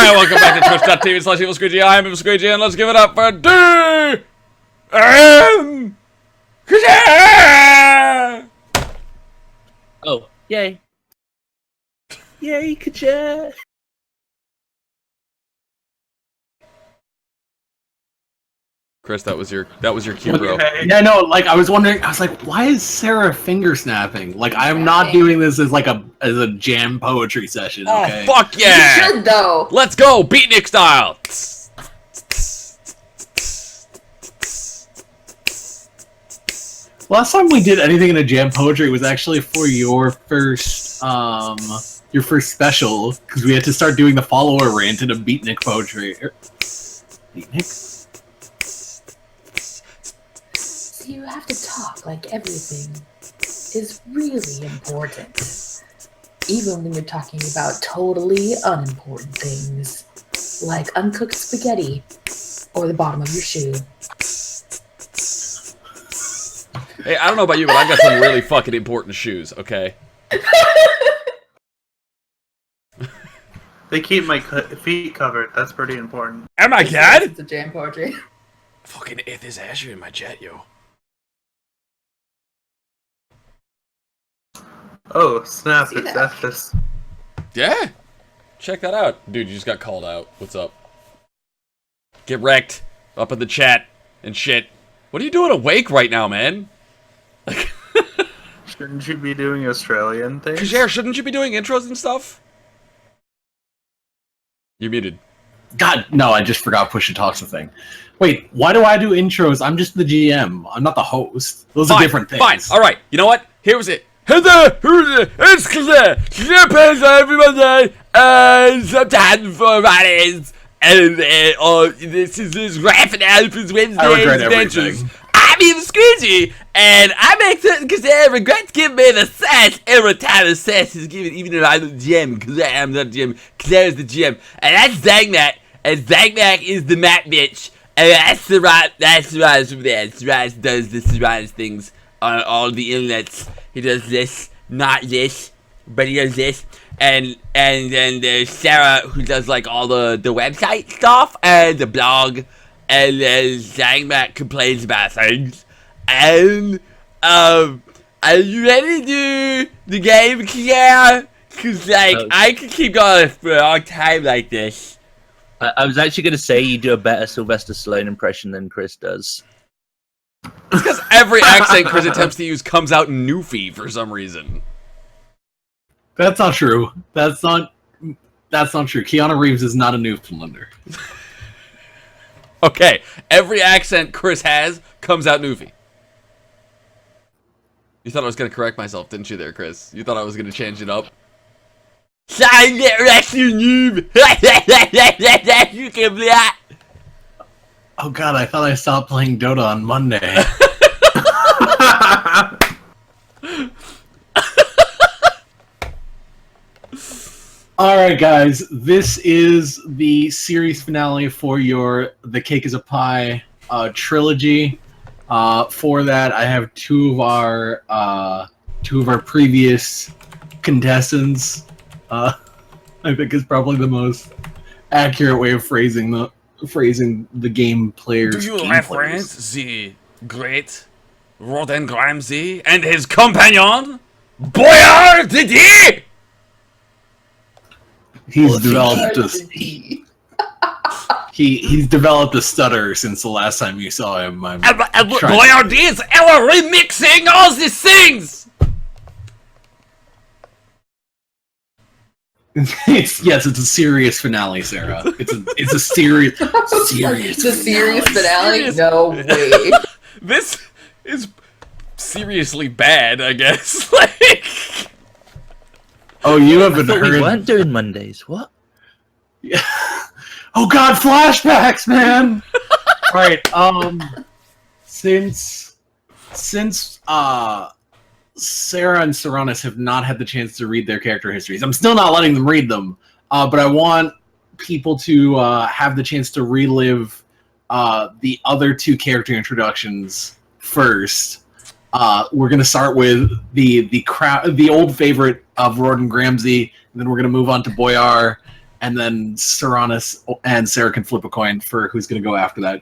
Hi, welcome back to twitch.tv/EvilSqueegee. I am EvilSqueegee, and let's give it up for Oh, yay. Yay, Kaja. Chris, that was your cue, bro. Yeah, no, like I was wondering, I was like, why is Sarah finger snapping? Like I am not doing this as like a jam poetry session. Okay? Oh fuck yeah! You should though. Let's go, beatnik style. Last time we did anything in a jam poetry was actually for your first special, because we had to start doing the follower rant in a beatnik poetry. Beatnik? You have to talk like everything is really important. Even when you're talking about totally unimportant things, like uncooked spaghetti or the bottom of your shoe. Hey, I don't know about you, but I've got some really fucking important shoes, okay? They keep my feet covered. That's pretty important. Oh my god! It's a jam poetry. Fucking ate this Azure in my jet, yo. Oh, snap, See it's that? Estes. Yeah! Check that out. Dude, you just got called out. What's up? Get wrecked. Up in the chat and shit. What are you doing awake right now, man? Shouldn't you be doing Australian things? Kajer, shouldn't you be doing intros and stuff? You're muted. God, no, I just forgot push to talk's the thing. Wait, why do I do intros? I'm just the GM. I'm not the host. Those are different things. Fine, alright. You know what? Here was it. Hey there, it's Kajer. Kajer plays every Monday, and sometimes for Fridays. And this is this graphic Alphonse Wednesday's Adventures. I'm EvilSqueegee, and I make certain Kajer regrets giving me the sass every time the sass is given, even if I'm the GM, because I am the GM. Kajer is the GM, and that's Zangmak, and Zangmak is the map bitch, and that's Siraj over there. Siraj does the Siraj things on all the internets. He does this, not this, but he does this. And then there's Sarah, who does like all the website stuff and the blog, and then Zangmak complains about things. And are you ready to do the game, Kajer? Cause like I could keep going for a long time like this. I was actually going to say you do a better Sylvester Stallone impression than Chris does. It's because every accent Chris attempts to use comes out Newfie for some reason. That's not true. That's not true. Keanu Reeves is not a Newfoundlander. Okay, every accent Chris has comes out Newfie. You thought I was going to correct myself, didn't you there, Chris? You thought I was going to change it up? Sign that Russian noob! You can be that! Oh god, I thought I stopped playing Dota on Monday. Alright guys, this is the series finale for your The Cake is a Pie trilogy. For that, I have two of our previous contestants. I think is probably the most accurate way of phrasing the game players. Do you reference the great Roden Gramsci and his companion, Boyard Didi? He's developed he's developed a stutter since the last time you saw him. Boyard is ever remixing all these things. It's a serious finale, Sarah. It's a serious The serious finale? Serious. No way. This is seriously bad, I guess. Like, oh, you I haven't thought we heard? weren't doing Mondays. What? Yeah. Oh god, flashbacks, man. Right. Since Sarah and Serranis have not had the chance to read their character histories, I'm still not letting them read them. But I want people to have the chance to relive the other two character introductions first. We're gonna start with the old favorite of Roden Gramsci, and then we're gonna move on to Boyar, and then Serranus and Sarah can flip a coin for who's going to go after that.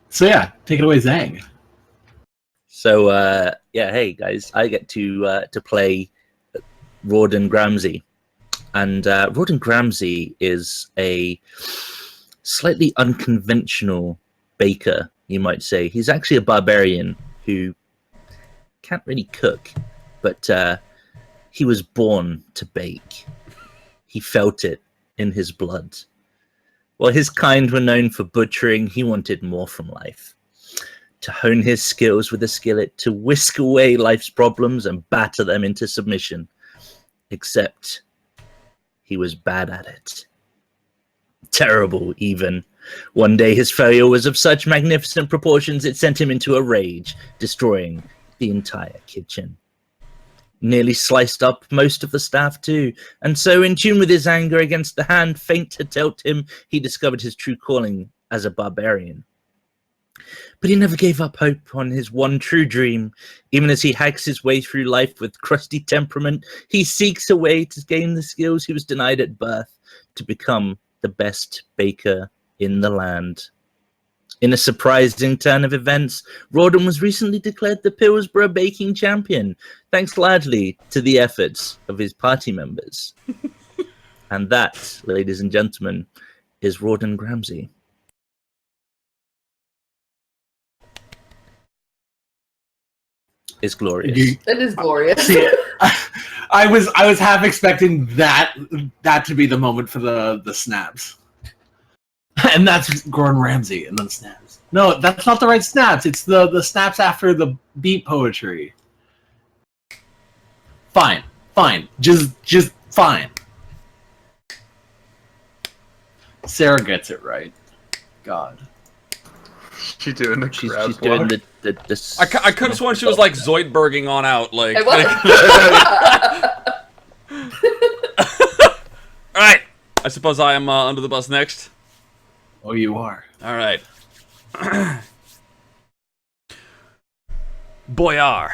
So yeah, take it away, Zhang. So yeah, hey guys, I get to play Rawdon Gramsey, and Rawdon Gramsey is a slightly unconventional baker, you might say. He's actually a barbarian who can't really cook, but he was born to bake. He felt it in his blood. While his kind were known for butchering, he wanted more from life. To hone his skills with a skillet, to whisk away life's problems and batter them into submission. Except he was bad at it. Terrible, even. One day his failure was of such magnificent proportions it sent him into a rage, destroying the entire kitchen. Nearly sliced up most of the staff too, and so in tune with his anger against the hand fate had dealt him, he discovered his true calling as a barbarian. But he never gave up hope on his one true dream. Even as he hacks his way through life with crusty temperament, he seeks a way to gain the skills he was denied at birth to become the best baker in the land. In a surprising turn of events, Rawdon was recently declared the Pillsborough baking champion, thanks largely to the efforts of his party members. And that, ladies and gentlemen, is Rawdon Gramsey. Is glorious. That is glorious. See, I was half expecting that to be the moment for the snaps. And that's Gordon Ramsay, and then snaps. No, that's not the right snaps. It's the snaps after the beat poetry. Fine. Just fine. Sarah gets it right. God. She's doing the She's crab doing walk. the I could have sworn she was like Zoidberging on out, like. I was. All right. I suppose I am under the bus next. Oh, you are. All right. Boyar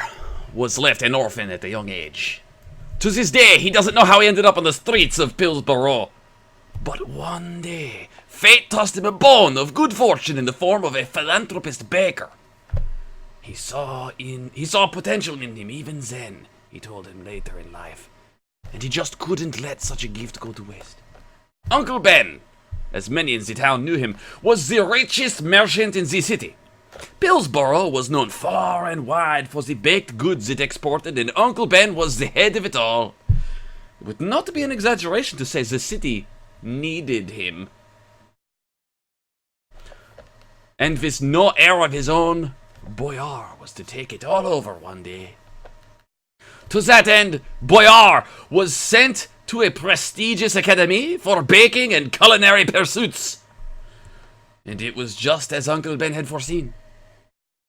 was left an orphan at a young age. To this day, he doesn't know how he ended up on the streets of Pillsborough. But one day, fate tossed him a bone of good fortune in the form of a philanthropist baker. He saw potential in him even then, he told him later in life. And he just couldn't let such a gift go to waste. Uncle Ben, as many in the town knew him, was the richest merchant in the city. Pillsborough was known far and wide for the baked goods it exported, and Uncle Ben was the head of it all. It would not be an exaggeration to say the city needed him. And with no heir of his own, Boyar was to take it all over one day. To that end, Boyar was sent to a prestigious academy for baking and culinary pursuits. And it was just as Uncle Ben had foreseen.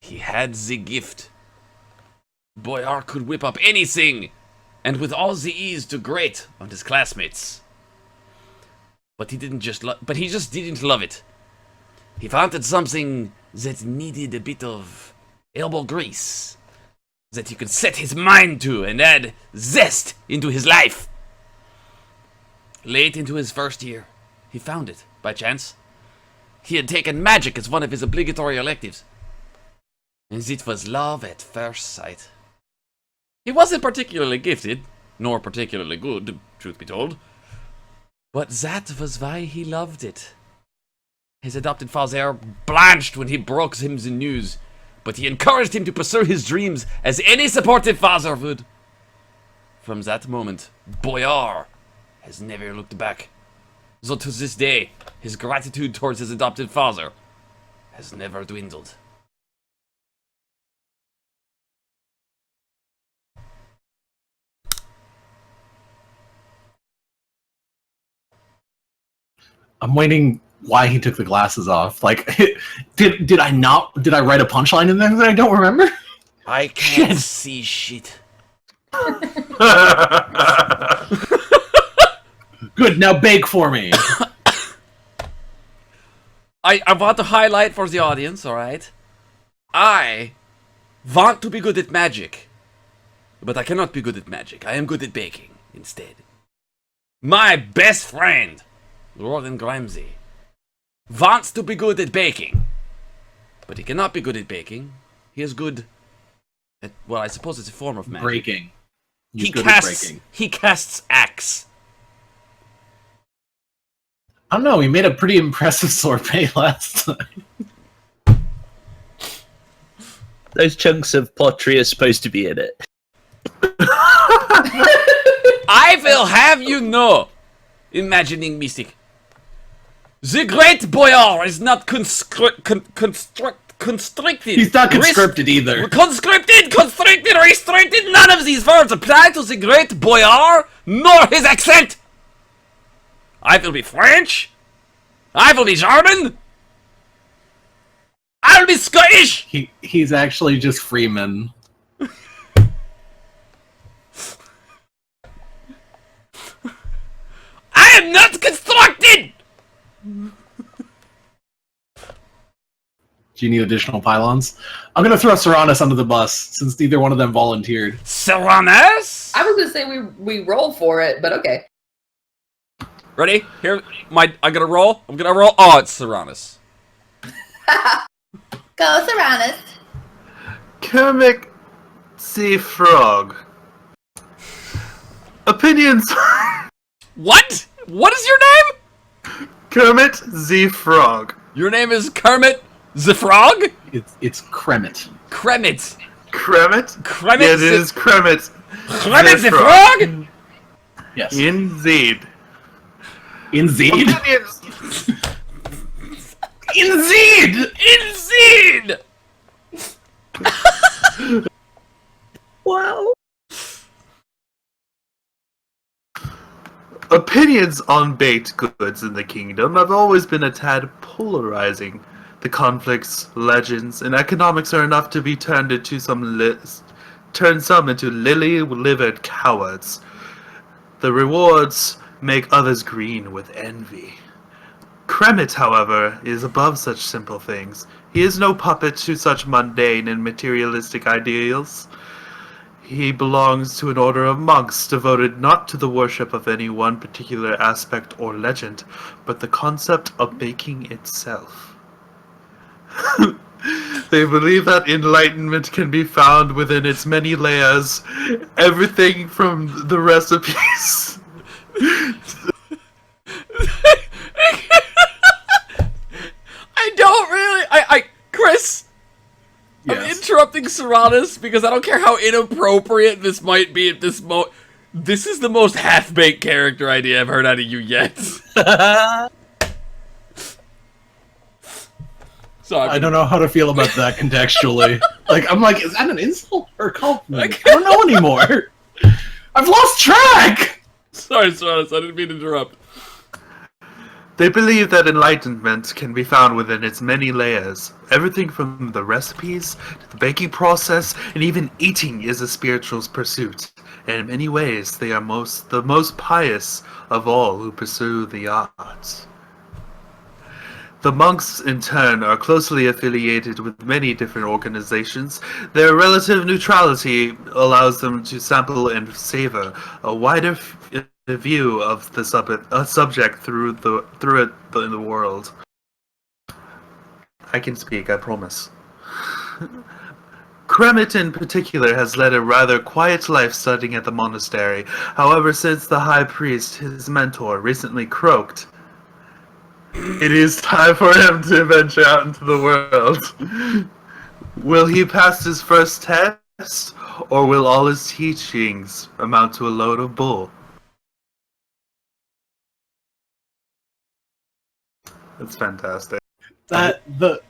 He had the gift. Boyar could whip up anything, and with all the ease to grate on his classmates. But he just didn't love it. He wanted something that needed a bit of elbow grease, that he could set his mind to and add zest into his life. Late into his first year, he found it, by chance. He had taken magic as one of his obligatory electives. And it was love at first sight. He wasn't particularly gifted, nor particularly good, truth be told. But that was why he loved it. His adopted father blanched when he broke him the news, but he encouraged him to pursue his dreams as any supportive father would. From that moment, Boyar has never looked back. So to this day, his gratitude towards his adopted father has never dwindled. I'm waiting why he took the glasses off. Like, did I write a punchline in there that I don't remember? I can't see shit. Good, now bake for me. I want to highlight for the audience, alright? I want to be good at magic, but I cannot be good at magic. I am good at baking instead. my best friend, Roland Grimsey, wants to be good at baking. But he cannot be good at baking. He is good at, well, I suppose it's a form of magic. Breaking. He's good at breaking. He casts axe. I don't know, he made a pretty impressive sorbet last time. Those chunks of pottery are supposed to be in it. I will have you know, imagining mystic, the great boyar is not constricted. He's not conscripted either. Conscripted, constricted, restricted. None of these words apply to the great boyar, nor his accent. I will be French. I will be German. I will be Scottish. He's actually just Freeman. I am not constructed. Do you need additional pylons? I'm gonna throw Serranus under the bus since neither one of them volunteered. Serranus? I was gonna say we roll for it, but okay. Ready? Here, I'm gonna roll. Oh, it's Serranus. Go, Serranus. Kermit C. Frog. Opinions. What? What is your name? Kermit Z. Frog. Your name is Kermit the Frog? It's Kremit. Kremit. Kremit? Kremit? Yes, it is Kremit. Kremit the Frog? Yes. Indeed. Indeed? Opinions. Indeed! Indeed! Wow. Opinions on baked goods in the kingdom have always been a tad polarizing. The conflicts, legends, and economics are enough to be turned into turn some into lily-livered cowards. The rewards make others green with envy. Kremit, however, is above such simple things. He is no puppet to such mundane and materialistic ideals. He belongs to an order of monks devoted not to the worship of any one particular aspect or legend, but the concept of baking itself. They believe that enlightenment can be found within its many layers, everything from the recipes. Chris! Yes. I'm interrupting Serranus because I don't care how inappropriate this might be at this moment. This is the most half-baked character idea I've heard out of you yet. Sorry. I don't know how to feel about that contextually. I'm like, is that an insult or a compliment? I don't know anymore. I've lost track! Sorry, Serranus, I didn't mean to interrupt. They believe that enlightenment can be found within its many layers. Everything from the recipes to the baking process, and even eating is a spiritual pursuit. And in many ways, they are the most pious of all who pursue the arts. The monks, in turn, are closely affiliated with many different organizations. Their relative neutrality allows them to sample and savor a wider view of the subject through it in the world. I can speak, I promise. Kremit in particular has led a rather quiet life studying at the monastery. However, since the high priest, his mentor, recently croaked, it is time for him to venture out into the world. Will he pass his first test, or will all his teachings amount to a load of bull? That's fantastic. That the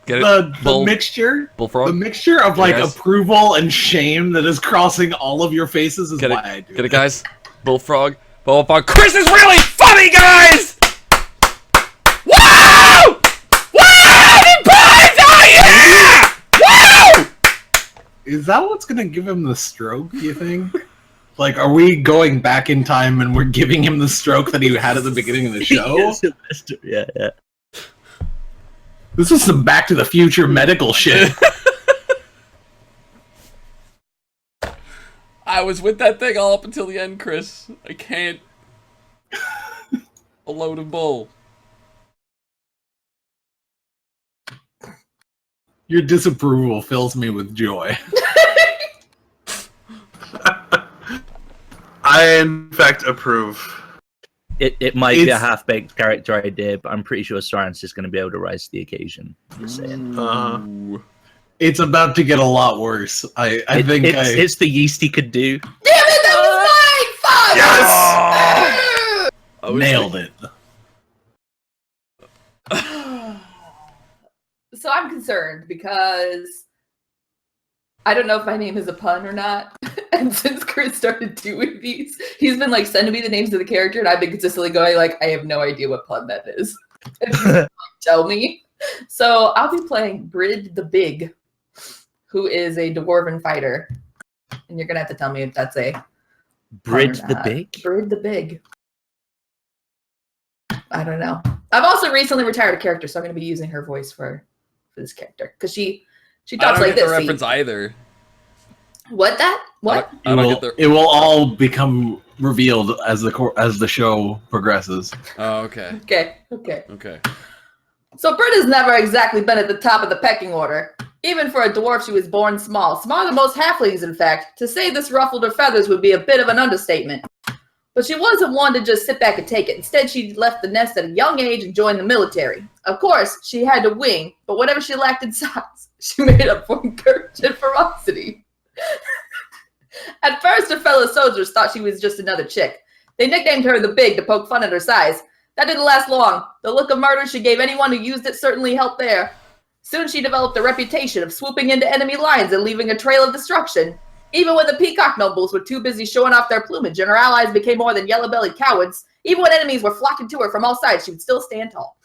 mixture, Bullfrog? the mixture of approval and shame that is crossing all of your faces is why I do. Get it, guys? Bullfrog. Chris is really funny, guys! Woo! Woo! Oh, yeah! Woo! Is that what's gonna give him the stroke? You think? Are we going back in time and we're giving him the stroke that he had at the beginning of the show? Yeah. This is some Back to the Future medical shit. I was with that thing all up until the end, Chris. I can't. A load of bull. Your disapproval fills me with joy. I, in fact, approve. It might be a It's- half-baked character idea, but I'm pretty sure Soranus is going to be able to rise to the occasion. Just saying. Ooh. It's about to get a lot worse. I think It's the yeast he could do. Damn it, that was mine! Fuck! Yes! I was nailed it. So I'm concerned because I don't know if my name is a pun or not. And since Chris started doing these, he's been like sending me the names of the character, and I've been consistently going like, I have no idea what pun that is. And he's like, tell me. So I'll be playing Brid the Big, who is a dwarven fighter, and you're gonna have to tell me if that's a Brid pun or the not. Big? Brid the Big. I don't know. I've also recently retired a character, so I'm gonna be using her voice for this character because she I talks don't like get the this. reference either. What that? What? I don't get the. It will all become revealed as the show progresses. Oh, okay. Okay. So Brit has never exactly been at the top of the pecking order. Even for a dwarf, she was born small. Smaller than most halflings, in fact. To say this ruffled her feathers would be a bit of an understatement. But she wasn't one to just sit back and take it. Instead, she left the nest at a young age and joined the military. Of course, she had to wing, but whatever she lacked in size, she made up for in courage and ferocity. At first, her fellow soldiers thought she was just another chick. They nicknamed her the Big to poke fun at her size. That didn't last long. The look of murder she gave anyone who used it certainly helped there. Soon she developed a reputation of swooping into enemy lines and leaving a trail of destruction. Even when the peacock nobles were too busy showing off their plumage and her allies became more than yellow-bellied cowards, even when enemies were flocking to her from all sides, she would still stand tall.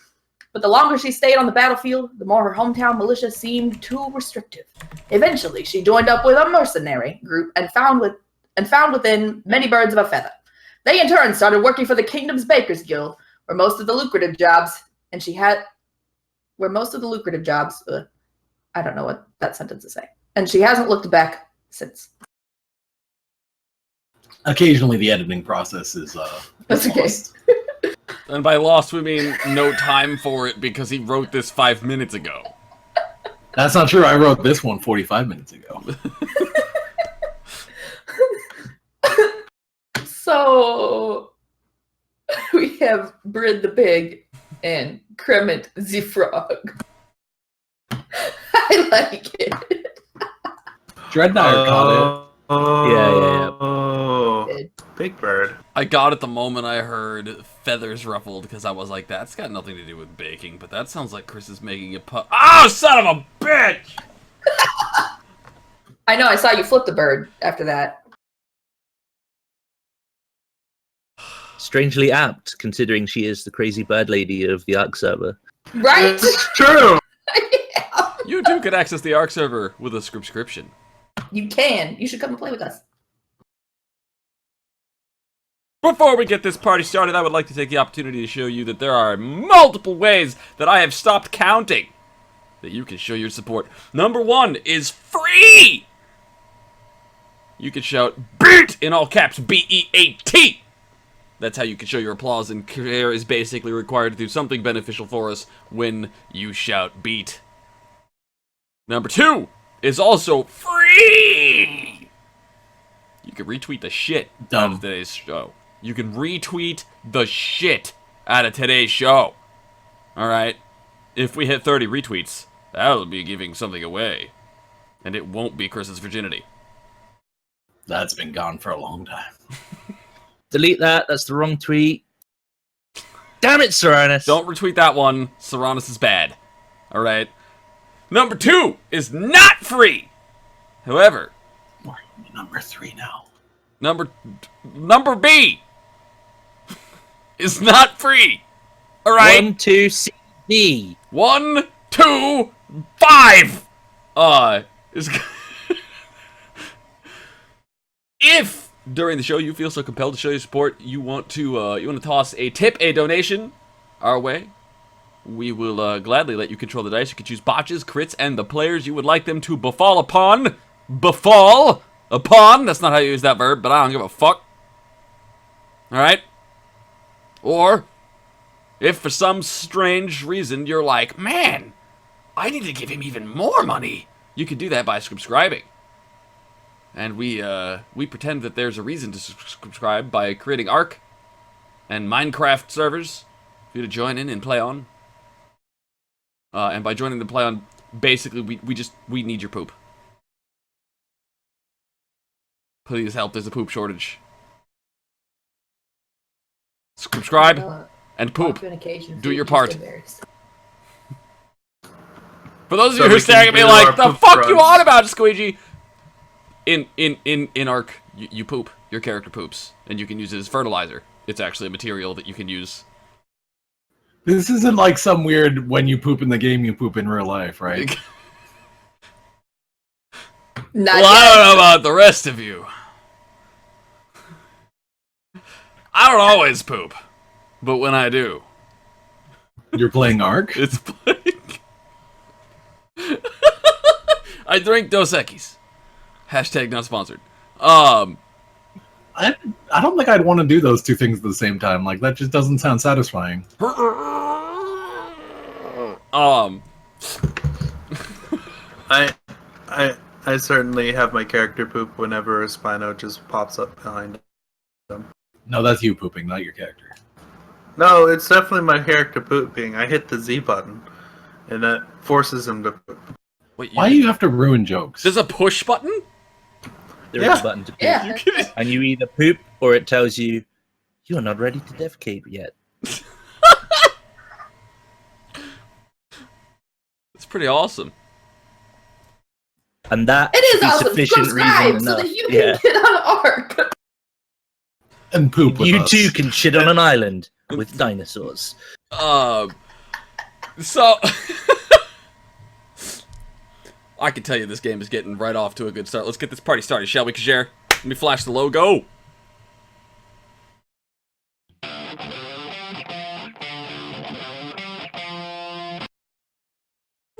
But the longer she stayed on the battlefield, the more her hometown militia seemed too restrictive. Eventually, she joined up with a mercenary group and found within many birds of a feather. They in turn started working for the kingdom's bakers guild, where most of the lucrative jobs, I don't know what that sentence is saying. And she hasn't looked back since. Occasionally, the editing process is That's okay. lost. And by lost, we mean no time for it because he wrote this 5 minutes ago. That's not true. I wrote this one 45 minutes ago. So we have Brid the Big and Crement the Frog. I like it. Dreadnought caught Oh, Good. Big Bird. I got it the moment I heard feathers ruffled because I was like, that's got nothing to do with baking, but that sounds like Chris is making a pun. Oh, son of a bitch! I know, I saw you flip the bird after that. Strangely apt, considering she is the crazy bird lady of the Ark server. Right? It's true. You too could access the Ark server with a subscription. You can. You should come and play with us. Before we get this party started, I would like to take the opportunity to show you that there are multiple ways that I have stopped counting that you can show your support. Number one is free! You can shout BEAT in all caps, B-E-A-T! That's how you can show your applause, and Care is basically required to do something beneficial for us when you shout beat. Number two is also free! You can retweet the shit out of today's show. You can retweet the shit out of today's show. Alright? If we hit 30 retweets, that'll be giving something away. And it won't be Chris's virginity. That's been gone for a long time. Delete that, that's the wrong tweet. Damn it, Soranus! Don't retweet that one. Soranus is bad. Alright? Number two is not free! However, We're number 3 now. number B is not free. Alright? 1, 2, C, D. 1, 2, 5. Is if during the show you feel so compelled to show your support, you want to toss a tip, a donation our way, we will gladly let you control the dice. You can choose botches, crits, and the players you would like them to befall upon. Befall upon. That's not how you use that verb, but I don't give a fuck. All right. Or, if for some strange reason you're like, man, I need to give him even more money, you can do that by subscribing. And we pretend that there's a reason to subscribe by creating Ark and Minecraft servers for you to join in and play on. And by joining the play on, basically, we need your poop. Please help, there's a poop shortage. Subscribe and poop. Do your part. For those of you who are staring at me like, the fuck you on about, Squeegee? In Ark, you poop. Your character poops. And you can use it as fertilizer. It's actually a material that you can use. This isn't like some weird when you poop in the game, you poop in real life, right? Not Well, I yet. don't know about the rest of you. I don't always poop. But when I do, You're playing Ark? it's like... I drink Dos Equis. Hashtag not sponsored. I don't think I'd want to do those two things at the same time. Like, that just doesn't sound satisfying. I certainly have my character poop whenever a Spino just pops up behind him. No, that's you pooping, not your character. No, it's definitely my character pooping. I hit the Z button, and that forces him to poop. Wait, Why do you have to ruin jokes? There's a push button? There is Yeah. a button to poop. Yeah. And you either poop or it tells you you're not ready to defecate yet. It's pretty awesome. And that It is should be awesome. sufficient Subscribe reason so enough. that you Yeah. can get on Ark. And poop with You us. too can shit on an island with dinosaurs. So I can tell you this game is getting right off to a good start. Let's get this party started, shall we, Kajir? Let me flash the logo.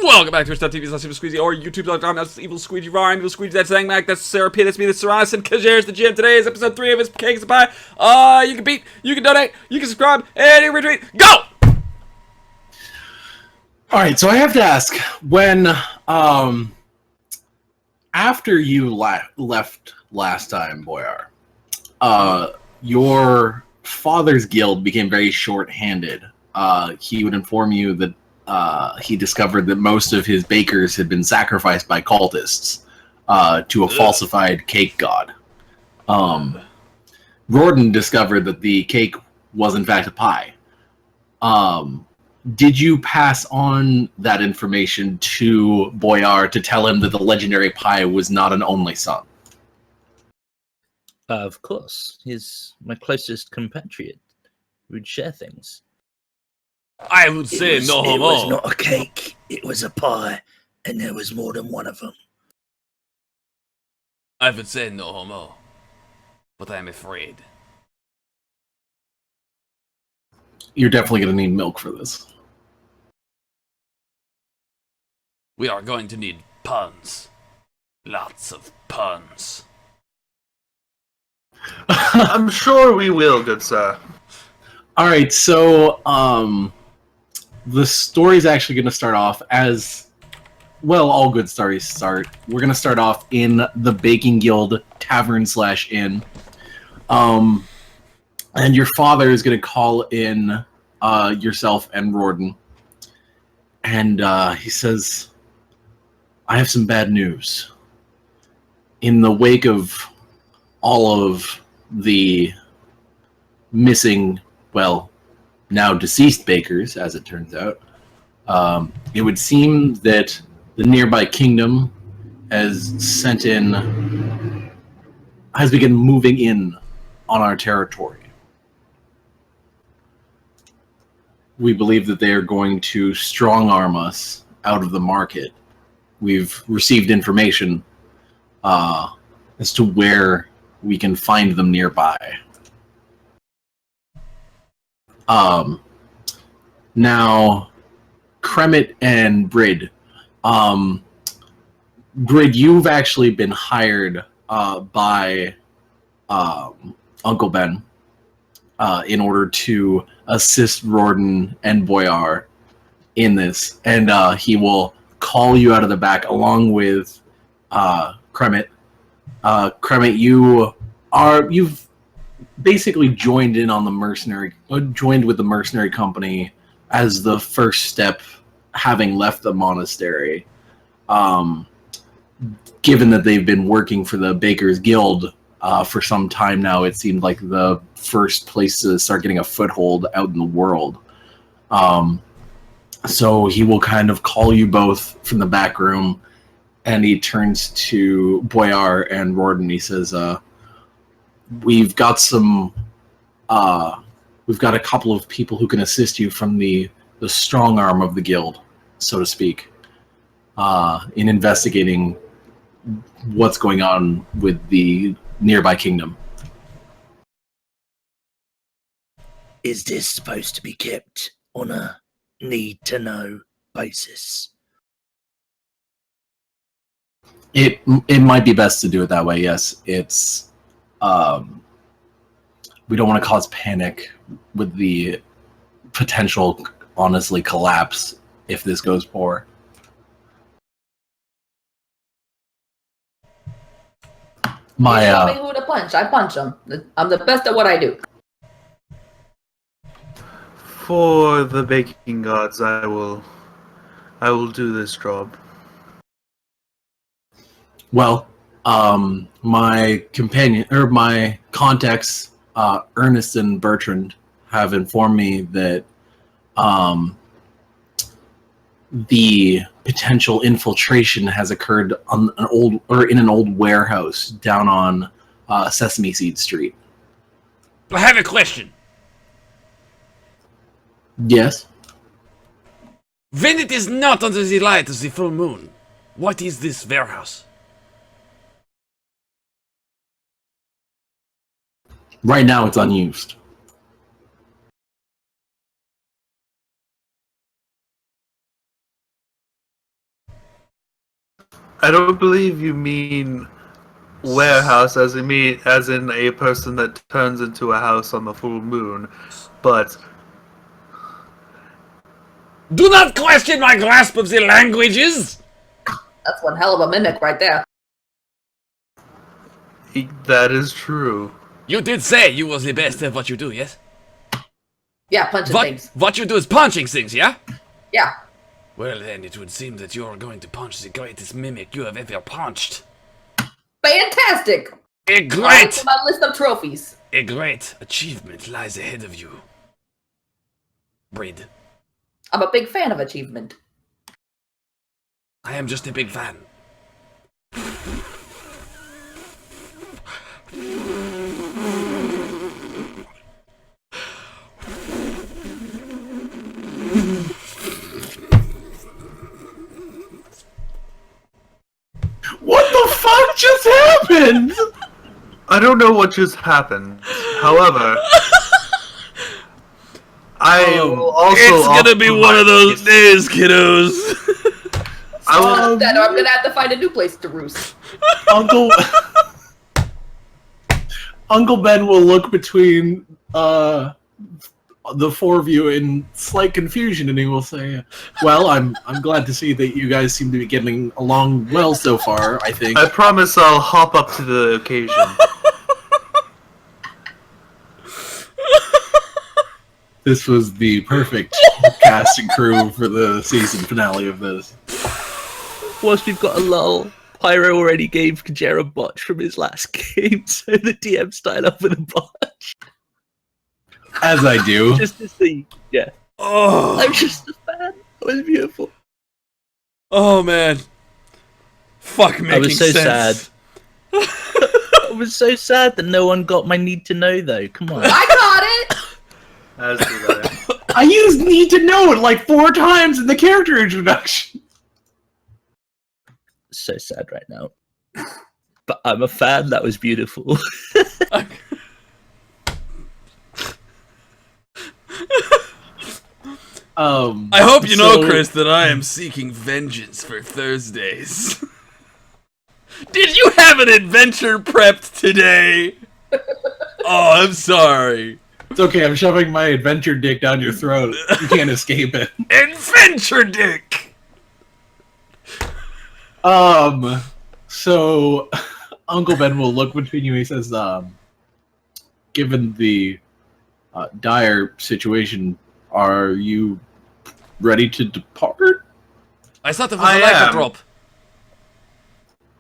Welcome back to Twitch.tv/EvilSqueegee or YouTube.com. That's EvilSqueegee Raw. I'm EvilSqueegee. That's Zangmac. That's Sarah P. That's me. That's Saranus. And Kajir's the gym. Today is episode 3 of his Cakes of Pie. You can beat, you can donate, you can subscribe, and you can retweet. Go! Alright, so I have to ask, when, after you left last time, Boyar, your father's guild became very short-handed. He would inform you that he discovered that most of his bakers had been sacrificed by cultists to a falsified cake god. Rorden discovered that the cake was in fact a pie. Did you pass on that information to Boyar to tell him that the legendary pie was not an only son? Of course. He's my closest compatriot. We'd share things. I would say no It homo. was not a cake. It was a pie. And there was more than one of them. I would say no homo. But I'm afraid. You're definitely going to need milk for this. We are going to need puns. Lots of puns. I'm sure we will, good sir. Alright, so the story's actually going to start off as, well, all good stories start. We're going to start off in the Baking Guild Tavern/Inn. And your father is going to call in yourself and Rorden. And he says, I have some bad news. In the wake of all of the missing, well, now deceased bakers, as it turns out, it would seem that the nearby kingdom has begun moving in on our territory. We believe that they are going to strong-arm us out of the market. We've received information as to where we can find them nearby. Now, Kremit and Brid. Brid, you've actually been hired by Uncle Ben in order to assist Rorden and Boyar in this, and he will call you out of the back along with Kremet. Kremet, you've basically joined with the mercenary company as the first step, having left the monastery. Given that they've been working for the Baker's Guild for some time now, it seemed like the first place to start getting a foothold out in the world. So he will kind of call you both from the back room, and he turns to Boyar and Rorden. He says, we've got a couple of people who can assist you from the strong arm of the guild, so to speak, in investigating what's going on with the nearby kingdom. Is this supposed to be kept on a need-to-know basis? It might be best to do it that way, yes. It's we don't want to cause panic with the potential, honestly, collapse if this goes poor. You tell me who to punch. I punch them. I'm the best at what I do. For the baking gods, I will do this job. Well, my contacts, Ernest and Bertrand, have informed me that the potential infiltration has occurred on in an old warehouse down on Sesame Seed Street. I have a question. Yes. When it is not under the light of the full moon, what is this warehouse? Right now, it's unused. I don't believe you mean warehouse as in a person that turns into a house on the full moon, but Do not question my grasp of the languages! That's one hell of a mimic right there. that is true. You did say you was the best at what you do, yes? Yeah, punching things. What you do is punching things, yeah? Yeah. Well then, it would seem that you are going to punch the greatest mimic you have ever punched. Fantastic! A Add great, to my list of trophies. a great achievement lies ahead of you. Breed. I'm a big fan of achievement. I am just a big fan. What the fuck just happened? I don't know what just happened. However, I will also. It's gonna be one of those days, kiddos. Then I'm gonna have to find a new place to roost. Uncle Ben will look between the four of you in slight confusion, and he will say, "Well, I'm glad to see that you guys seem to be getting along well so far. I think." I promise I'll hop up to the occasion. This was the perfect cast and crew for the season finale of this. Whilst we've got a lull, Pyro already gave Kajera a botch from his last game, so the DM started off with a botch. As I do. Just to see, yeah. Oh, I'm just a fan. It was beautiful. oh man. Fuck making I was so sense. sad. I was so sad that no one got my need to know though. Come on. I got it! As did I. I used need to know it like 4 times in the character introduction. So sad right now. But I'm a fan. That was beautiful. I hope you know, Chris, that I am seeking vengeance for Thursdays. Did you have an adventure prepped today? Oh, I'm sorry. It's okay, I'm shoving my adventure dick down your throat. You can't escape it. Adventure dick! So Uncle Ben will look between you. He says, given the dire situation, are you ready to depart? I thought it was a lycanthrope.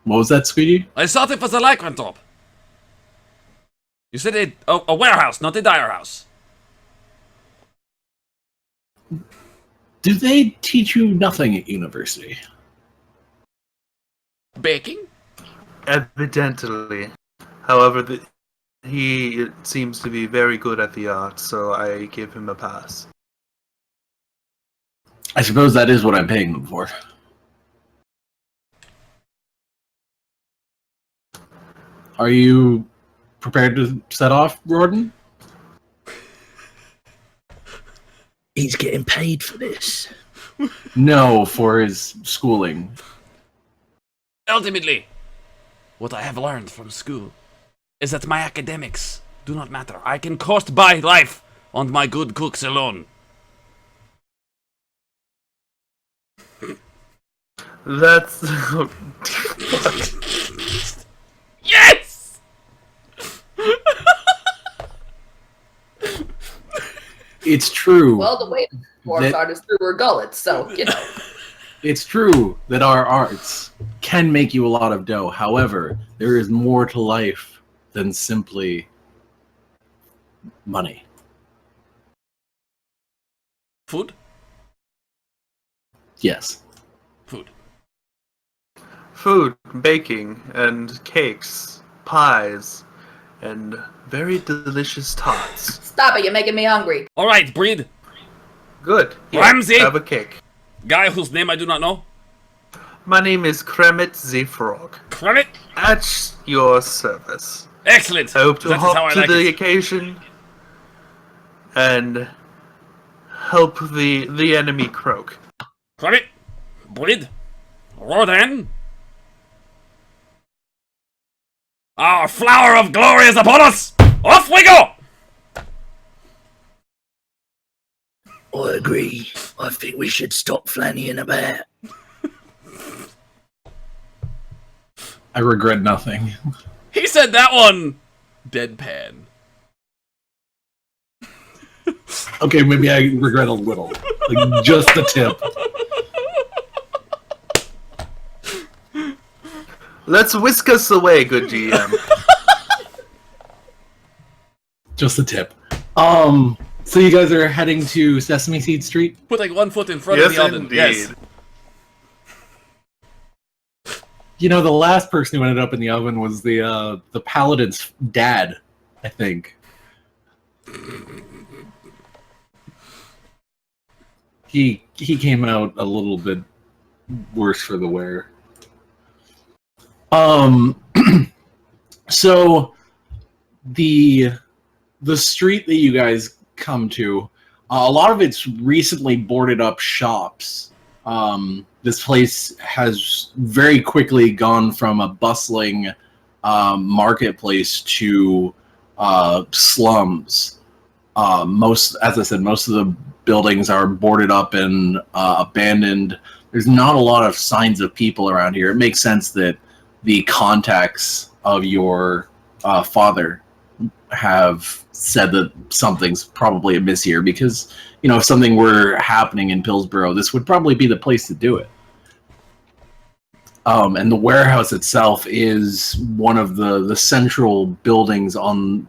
What was that, Squeegee? I thought it was a lycanthrope. You said a warehouse, not a dire house. Do they teach you nothing at university? Baking? Evidently. However, he seems to be very good at the art, so I give him a pass. I suppose that is what I'm paying them for. Are you prepared to set off, Roden? He's getting paid for this. No, for his schooling. Ultimately, what I have learned from school is that my academics do not matter. I can cost by life on my good cooks alone. That's... Yes! It's true. Well, the way dwarves art is through her gullets, so, you know. It's true that our arts can make you a lot of dough. However, there is more to life than simply money. Food? Yes. Food. Food, baking, and cakes, pies, and very delicious tarts. Stop it, you're making me hungry. Alright, breed. Good. Here, Ramsey! have a cake. Guy whose name I do not know. My name is Kremet the Frog. Credit? At your service. Excellent. I hope to That is how hop I to like the it. occasion and help the enemy croak. Credit? Breed? Rodan? Our flower of glory is upon us! Off we go! I agree. I think we should stop flannying about. I regret nothing. He said that one deadpan. Okay, maybe I regret a little. Like, just the tip. Let's whisk us away, good GM. Just the tip. So you guys are heading to Sesame Seed Street? Putting one foot in front of Yes, the oven. indeed. Yes. You know, the last person who ended up in the oven was the paladin's dad, I think. He came out a little bit worse for the wear. So the street that you guys come to, a lot of it's recently boarded up shops. This place has very quickly gone from a bustling marketplace to slums. As I said, most of the buildings are boarded up and abandoned. There's not a lot of signs of people around here. It makes sense that the contacts of your father have said that something's probably amiss here, because, you know, if something were happening in Pillsboro, this would probably be the place to do it. And the warehouse itself is one of the central buildings on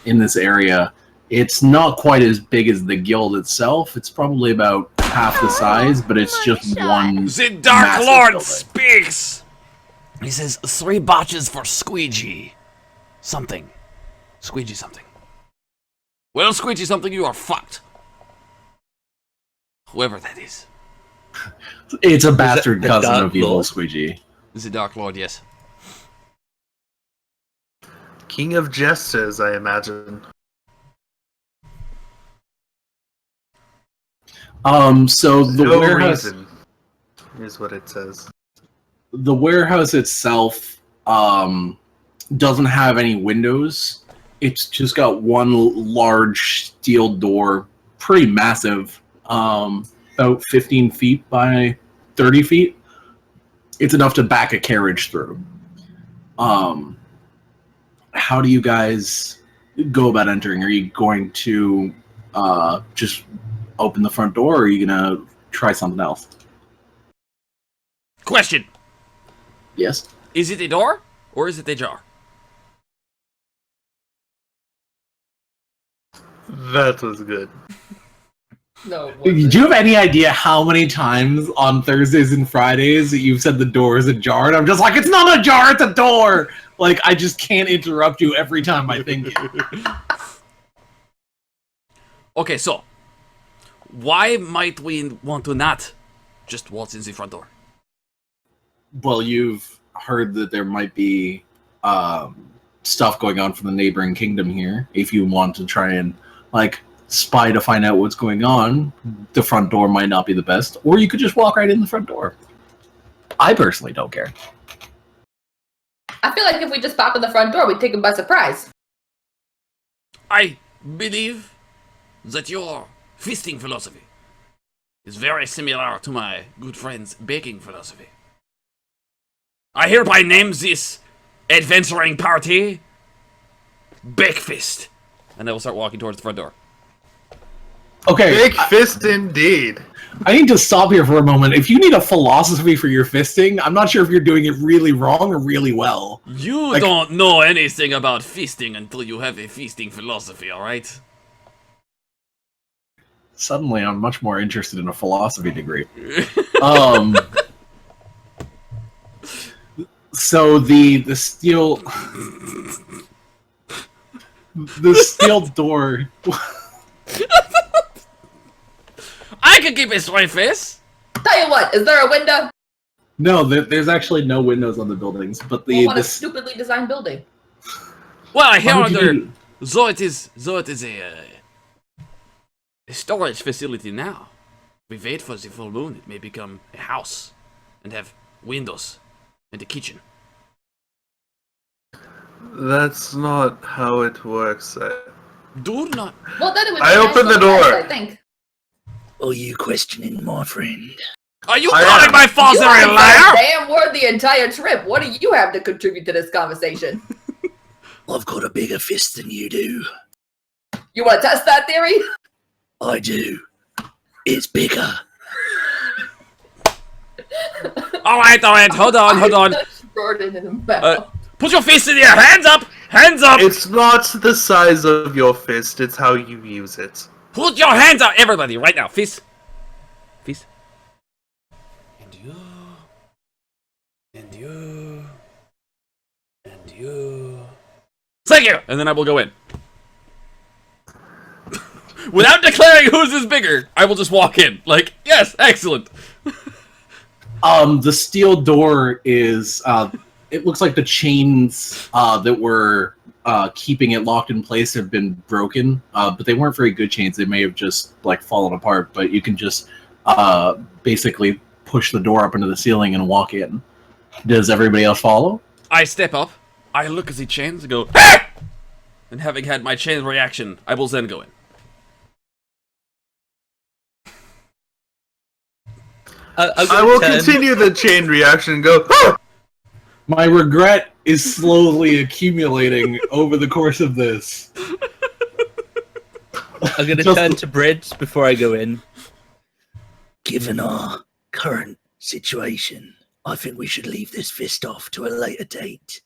in this area. It's not quite as big as the guild itself. It's probably about half the size, but it's just one. The Dark Lord building. speaks! He says 3 botches for Squeegee. Something. Squeegee something. Well, Squeegee something, you are fucked. Whoever that is. It's a bastard the cousin Dark of Evil Lord? Squeegee. This is the Dark Lord, yes. King of Jesters, I imagine. So the No warehouse, reason is what it says. the warehouse itself, doesn't have any windows. It's just got one large steel door, pretty massive, about 15 feet by 30 feet. It's enough to back a carriage through. How do you guys go about entering? Are you going to just open the front door, or are you going to try something else? Question. Yes? Is it a door or is it a jar? That was good. No. Do you have any idea how many times on Thursdays and Fridays that you've said the door is ajar? And I'm just like, it's not a jar, it's a door! Like, I just can't interrupt you every time I think it. Okay, so why might we want to not just waltz in the front door? Well, you've heard that there might be stuff going on from the neighboring kingdom here. If you want to try and, like, spy to find out what's going on, the front door might not be the best. Or you could just walk right in the front door. I personally don't care. I feel like if we just pop in the front door, we'd take them by surprise. I believe that your feasting philosophy is very similar to my good friend's baking philosophy. I hereby name this adventuring party Bakefist. And I will start walking towards the front door. Okay, Big fist indeed. I need to stop here for a moment. If you need a philosophy for your fisting, I'm not sure if you're doing it really wrong or really well. You don't know anything about feasting until you have a feasting philosophy, alright? Suddenly, I'm much more interested in a philosophy degree. So the steel door. I could keep a straight face! Tell you what, is there a window? No, there's actually no windows on the buildings, but What a the stupidly designed building. Well, I hear Why would you under... do- Though it is a storage facility now. We wait for the full moon, it may become a house and have windows and a kitchen. That's not how it works. Do not. Well, then it would be I nice opened the little door. house, I think. Are you questioning my friend? Are you I calling am. my father You a haven't liar? said a damn word the entire trip. What do you have to contribute to this conversation? I've got a bigger fist than you do. You want to test that theory? I do. It's bigger. Alright, hold on. Jordan in the mouth. Put your fist in the air, hands up! Hands up! It's not the size of your fist, it's how you use it. Put your hands up, everybody, right now. Fist. Fist. And you. And you. And you. Thank you! And then I will go in. Without declaring whose is bigger, I will just walk in. Like, yes, excellent. The steel door is it looks like the chains that were keeping it locked in place have been broken, but they weren't very good chains. They may have just like fallen apart, but you can just basically push the door up into the ceiling and walk in. Does everybody else follow? I step up, I look at the chains and go, "Ah!" And having had my chain reaction, I will then go in. I will continue the chain reaction and go, "Ah!" My regret is slowly accumulating over the course of this. I'm going to Just- turn to Bridge before I go in. Given our current situation, I think we should leave this fist off to a later date.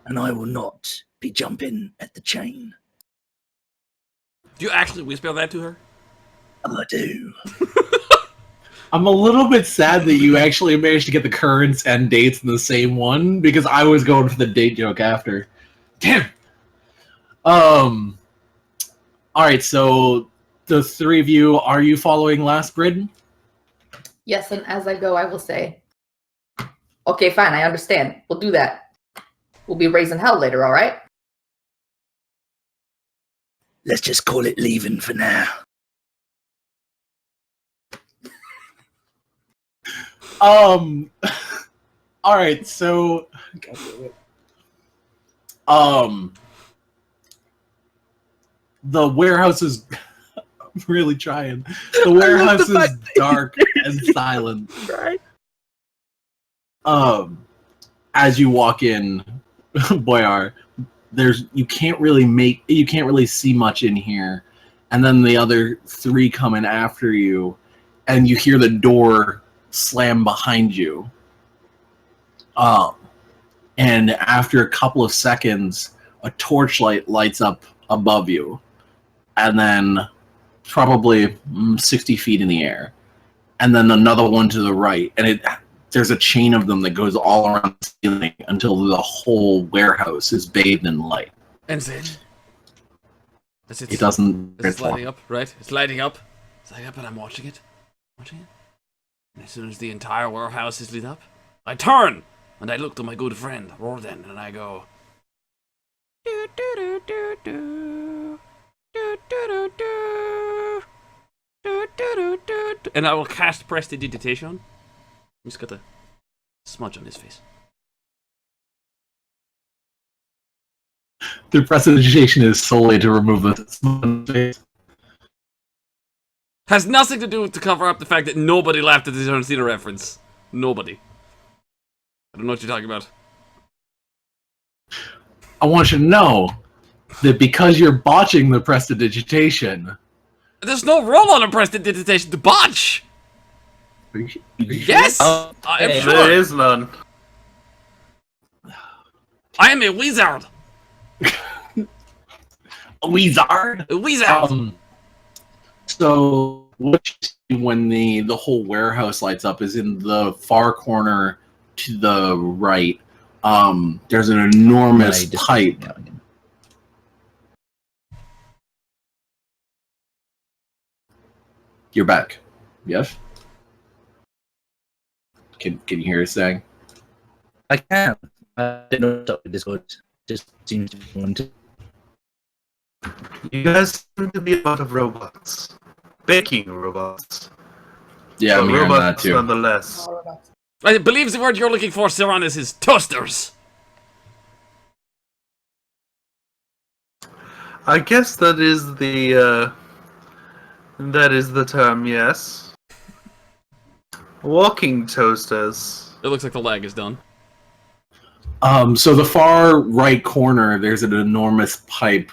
And I will not be jumping at the chain. Do you actually whisper that to her? I do. I'm a little bit sad that you actually managed to get the currents and dates in the same one, because I was going for the date joke after. Damn. Alright, so the three of you, are you following Last Grid? Yes, and as I go, I will say, okay, fine, I understand. We'll do that. We'll be raising hell later, all right? Let's just call it leaving for now. All right, so God damn it. The warehouse is. I'm really trying. The warehouse is dark and silent. Right. As you walk in, Boyar, you can't really see much in here, and then the other three come in after you, and you hear the door slam behind you. And after a couple of seconds, a torchlight lights up above you, and then probably 60 feet in the air, and then another one to the right, and there's a chain of them that goes all around the ceiling until the whole warehouse is bathed in light. And then? It doesn't. It's lighting up, right? It's lighting up. It's lighting up, and I'm watching it. And as soon as the entire warehouse is lit up, I turn and I look to my good friend Rodan, and I go. Do do do do do. Do do do do. Do do do do. And I will cast Prestidigitation. He's got a smudge on his face. The prestidigitation is solely to remove the smudge on his face. Has nothing to do with to cover up the fact that nobody laughed at the John Cena reference. Nobody. I don't know what you're talking about. I want you to know that because you're botching the prestidigitation. There's no roll on a Prestidigitation to botch! Yes! I am sure. There is none. I am a wizard! A wizard? A wizard! So what you see when the whole warehouse lights up is in the far corner to the right. There's an enormous pipe. You're back. Yes? Can you hear us saying? I can. I didn't know what Discord just seems to want to. You guys seem to be a lot of robots. Baking robots. Yeah, So I'm hearing that robots too. nonetheless. I believe the word you're looking for, Siranus, is toasters! I guess that is the term, yes. Walking toasters. It looks like the lag is done. So the far right corner, there's an enormous pipe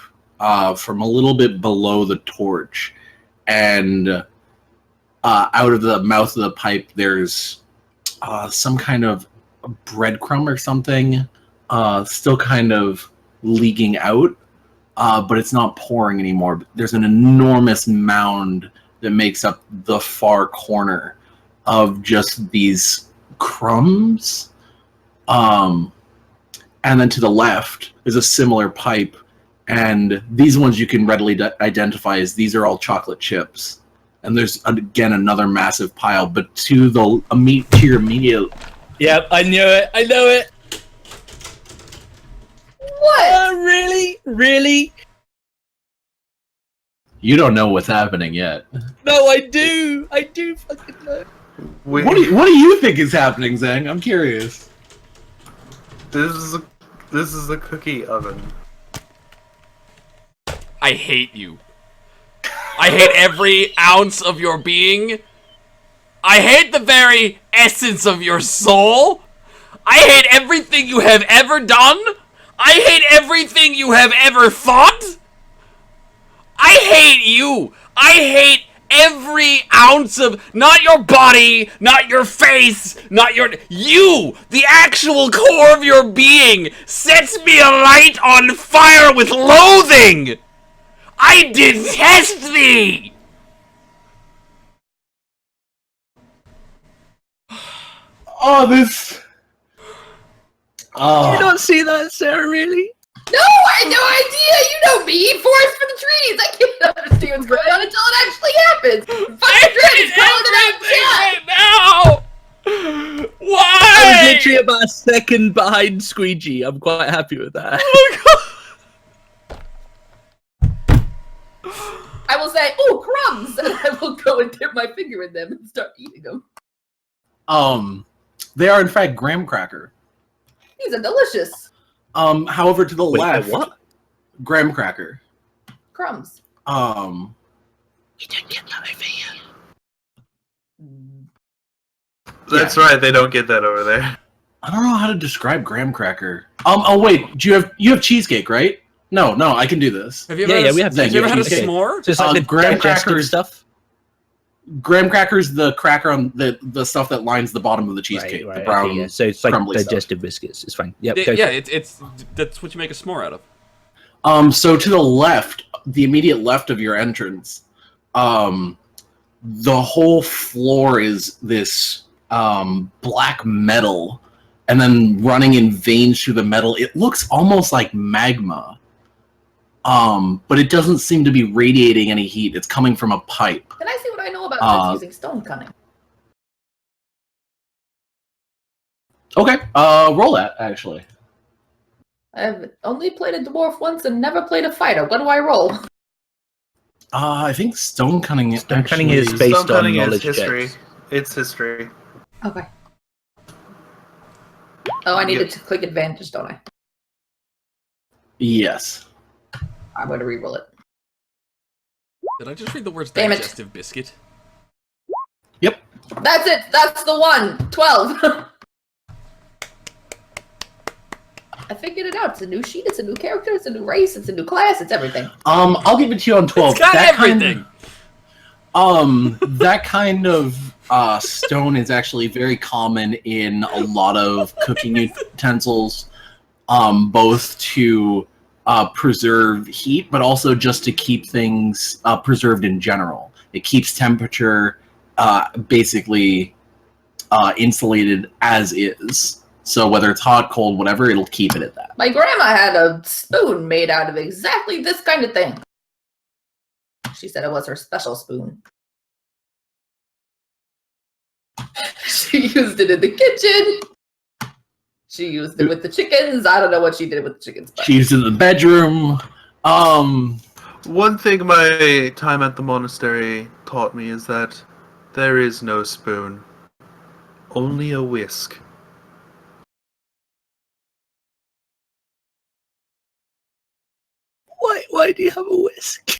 from a little bit below the torch, and out of the mouth of the pipe, there's some kind of breadcrumb or something, still kind of leaking out, but it's not pouring anymore. There's an enormous mound that makes up the far corner of just these crumbs. And then to the left is a similar pipe, and these ones you can readily identify as these are all chocolate chips. And there's again another massive pile, but to your immediate. Yep, I knew it. I know it. What? Really? Really? You don't know what's happening yet. No, I do. I do fucking know. What do you think is happening, Zhang? I'm curious. This is a cookie oven. I hate you. I hate every ounce of your being. I hate the very essence of your soul. I hate everything you have ever done. I hate everything you have ever thought. I hate you. I hate every ounce of, not your body, not your face, not you, the actual core of your being, sets me alight on fire with loathing. I detest thee. Oh, this. You don't see that, Sarah, really? No, I had no idea. You know me, forest for the trees. I can't understand what's going on until it actually happens. Fire dragons crawling around right now. Why? I was literally about a second behind Squeegee. I'm quite happy with that. I will say, "Oh, crumbs!" and I will go and dip my finger in them and start eating them. they are in fact graham cracker. These are delicious. However, to the Wait, left, what? graham cracker. Crumbs. You don't get that over here. That's right. They don't get that over there. I don't know how to describe graham cracker. Oh wait, do you have cheesecake, right? No, I can do this. Have you ever we have. have you ever had a cheesecake. s'more? So it's like the graham digestive crackers stuff. Graham crackers, the cracker on the stuff that lines the bottom of the cheesecake, Right, the brown. okay, yeah. So it's like crumbly digestive biscuits. It's fine. Yep. Yeah, it's that's what you make a s'more out of. So to the left, the immediate left of your entrance, the whole floor is this black metal, and then running in veins through the metal. It looks almost like magma. But it doesn't seem to be radiating any heat. It's coming from a pipe. Can I see what I know about using stone cunning? Okay, roll that, actually. I've only played a dwarf once and never played a fighter. What do I roll? I think stone cunning is Stone cunning is actually- based Stone cunning on is knowledge history. checks. It's history. Okay. Oh, I needed to click advantage, don't I? Yes. I'm going to reroll it. Did I just read the words Damn it. digestive biscuit? Yep. That's it! That's the one! 12! I figured it out. It's a new sheet, it's a new character, it's a new race, it's a new class, it's everything. I'll give it to you on 12. It's got everything! That kind of stone is actually very common in a lot of cooking utensils, both to preserve heat, but also just to keep things preserved in general. It keeps temperature basically insulated as is. So whether it's hot, cold, whatever, it'll keep it at that. My grandma had a spoon made out of exactly this kind of thing. She said it was her special spoon. She used it in the kitchen. She used it with the chickens. I don't know what she did with the chickens. But. She used it in the bedroom. One thing my time at the monastery taught me is that there is no spoon, only a whisk. Why do you have a whisk?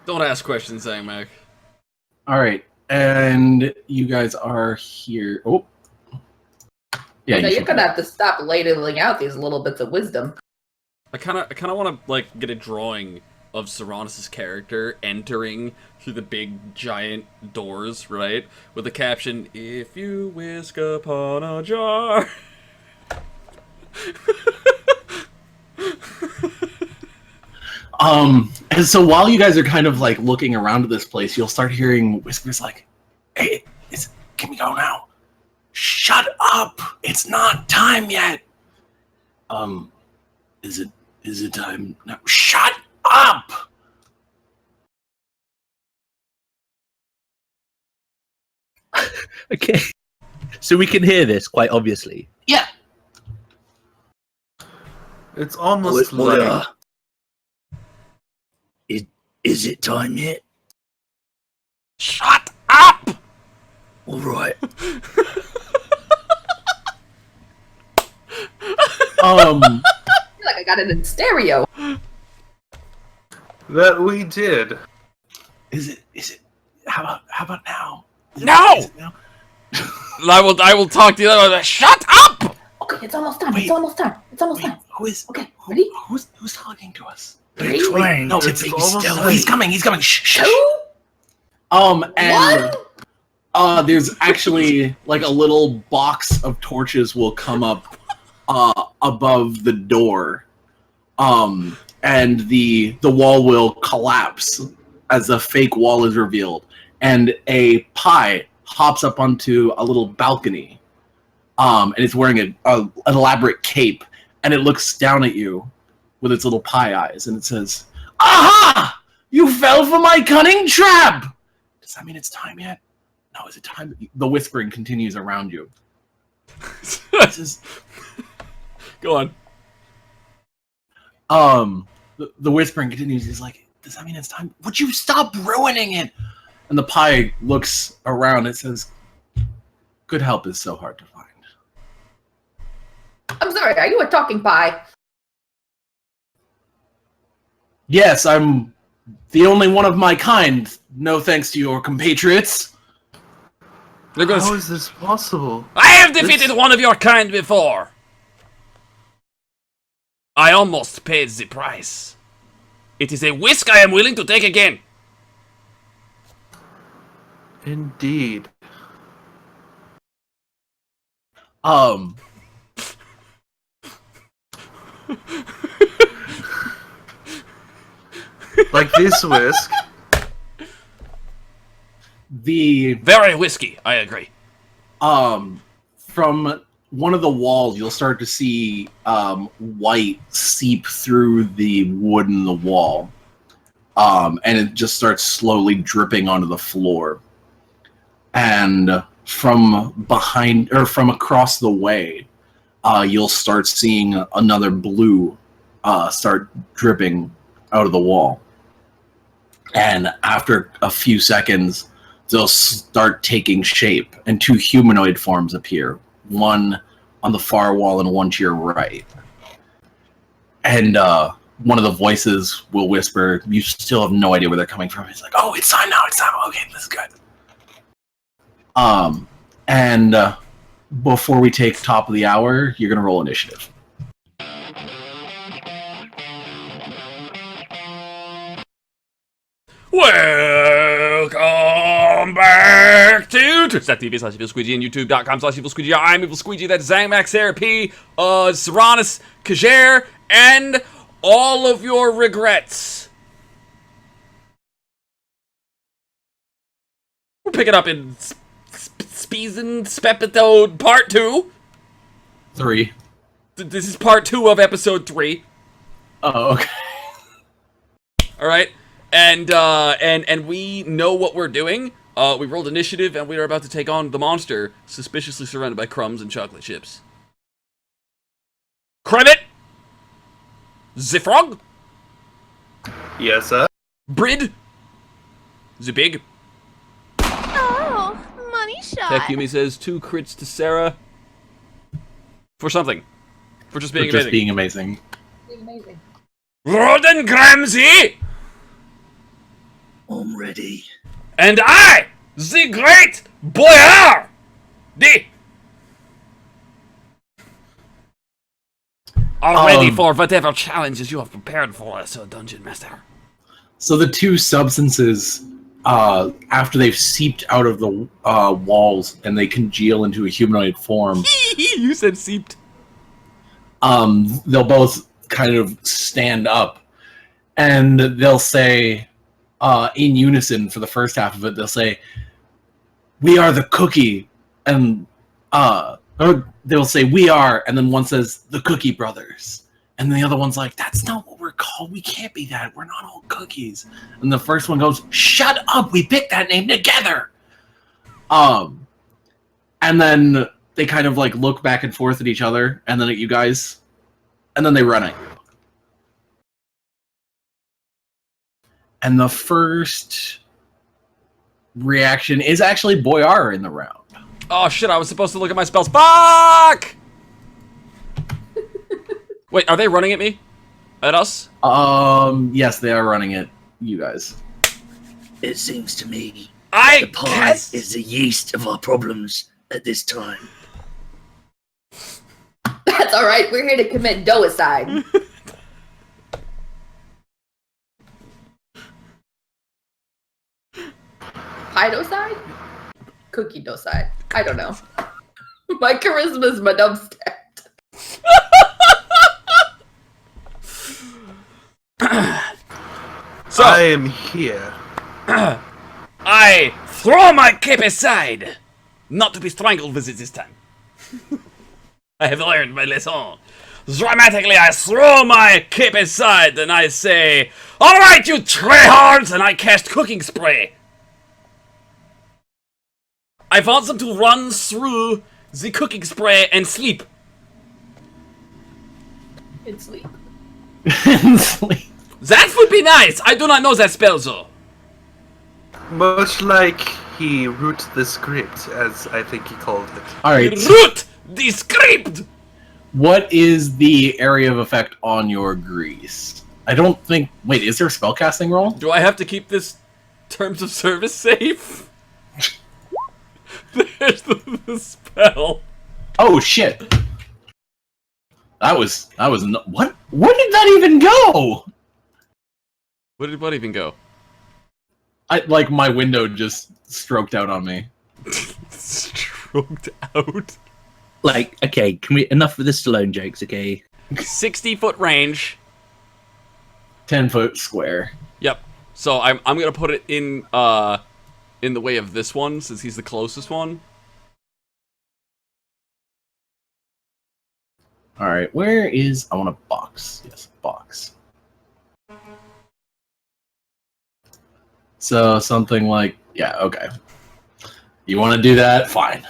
Don't ask questions, Zangmak. All right, and you guys are here. Oh, yeah. Now You you're should- gonna have to stop ladling out these little bits of wisdom. I kind of want to like get a drawing of Seronis' character entering through the big giant doors, right? With the caption, "If you whisk upon a jar." And so while you guys are kind of like looking around at this place, you'll start hearing whispers like, "Hey, can we go now? Shut up! It's not time yet." Is it time now? Shut up! Okay. So we can hear this quite obviously. Yeah. It's almost like Is it time yet? Shut up! All right. I feel like I got it in stereo. that we did. Is it? How about now? No! Is it now? I will talk to the other one. Shut up! Okay, it's almost time. Wait. It's almost time. It's almost Wait, time. who is? Okay, ready? Who's talking to us? Three, No, It's it's almost still. time. He's coming. He's coming. Shh. Shh. two, And one. there's actually like a little box of torches will come up above the door. And the wall will collapse as the fake wall is revealed, and a pie hops up onto a little balcony. And it's wearing an elaborate cape, and it looks down at you with its little pie eyes, and it says, "Aha! You fell for my cunning trap! Does that mean it's time yet? No, is it time?" The whispering continues around you. It says, Go on. the whispering continues. He's like, "Does that mean it's time? Would you stop ruining it?" And the pie looks around. It says, good help is so hard to find. I'm sorry, are you a talking pie? Yes, I'm the only one of my kind, no thanks to your compatriots. How is this possible? I have defeated one of your kind before. I almost paid the price. It is a risk I am willing to take again. Indeed. Like this whisk. Very whiskey, I agree. From one of the walls, you'll start to see white seep through the wood in the wall, and it just starts slowly dripping onto the floor. And from behind, or from across the way, you'll start seeing another blue start dripping out of the wall. And after a few seconds, they'll start taking shape, and two humanoid forms appear. One on the far wall and one to your right. And one of the voices will whisper, you still have no idea where they're coming from. It's like, oh, it's time now, it's time. Okay, this is good. And before we take top of the hour, you're going to roll initiative. Welcome back to twitch.tv/EvilSqueegee and youtube.com/EvilSqueegee. I'm EvilSqueegee, that's Zangmax, Sarah P, Serranus, Kajer, and all of your regrets. We'll pick it up in Speasin' Spepitode Part 2. 3. This is Part 2 of Episode 3. Oh, okay. Alright. And we know what we're doing. We rolled initiative, and we are about to take on the monster, suspiciously surrounded by crumbs and chocolate chips. Kremet! The frog? Yes, sir. Brid? The pig? Oh, money shot. Takumi says 2 crits to Sarah. For something. For just being For just amazing. being amazing. Amazing. Roden Gramsci! I'm ready. And I, the great Boyar! Are ready for whatever challenges you have prepared for us, Dungeon Master. So the two substances, after they've seeped out of the walls and they congeal into a humanoid form, You said seeped. they'll both kind of stand up, and they'll say, in unison for the first half of it, they'll say, "We are the Cookie," and or they'll say, "We are," and then one says, "The Cookie Brothers," and the other one's like, "That's not what we're called. We can't be that. We're not all cookies." And the first one goes, "Shut up! We picked that name together." And then they kind of like look back and forth at each other, and then at you guys, and then they run at you. And the first reaction is actually Boyar in the round. Oh shit, I was supposed to look at my spells. Fuck! Wait, are they running at me? At us? Yes, they are running at you guys. It seems to me I the pie guess... is the yeast of our problems at this time. That's alright, we're here to commit doicide. Pie-docide? Cookie docide. I don't know. My charisma's my dumbstat. So, I am here. I throw my cape aside, not to be strangled with it this time. I have learned my lesson. Dramatically, I throw my cape aside and I say, "Alright, you tryhards!" and I cast cooking spray. I want them to run through the cooking spray and sleep. In sleep. That would be nice. I do not know that spell though. Much like he wrote the script, as I think he called it. All right. Root the script. What is the area of effect on your grease? I don't think. Wait, is there a spellcasting roll? Do I have to keep this terms of service safe? There's the spell. Oh shit! That was what? Where did that even go? Where did what even go? Like my window just stroked out on me. Stroked out. Like, okay, can we enough of the Stallone jokes, okay? 60-foot range. 10-foot square. Yep. So I'm gonna put it in the way of this one since he's the closest one. All right, where is? I want a box. Yes, box. So something like, yeah, okay. You want to do that? Fine.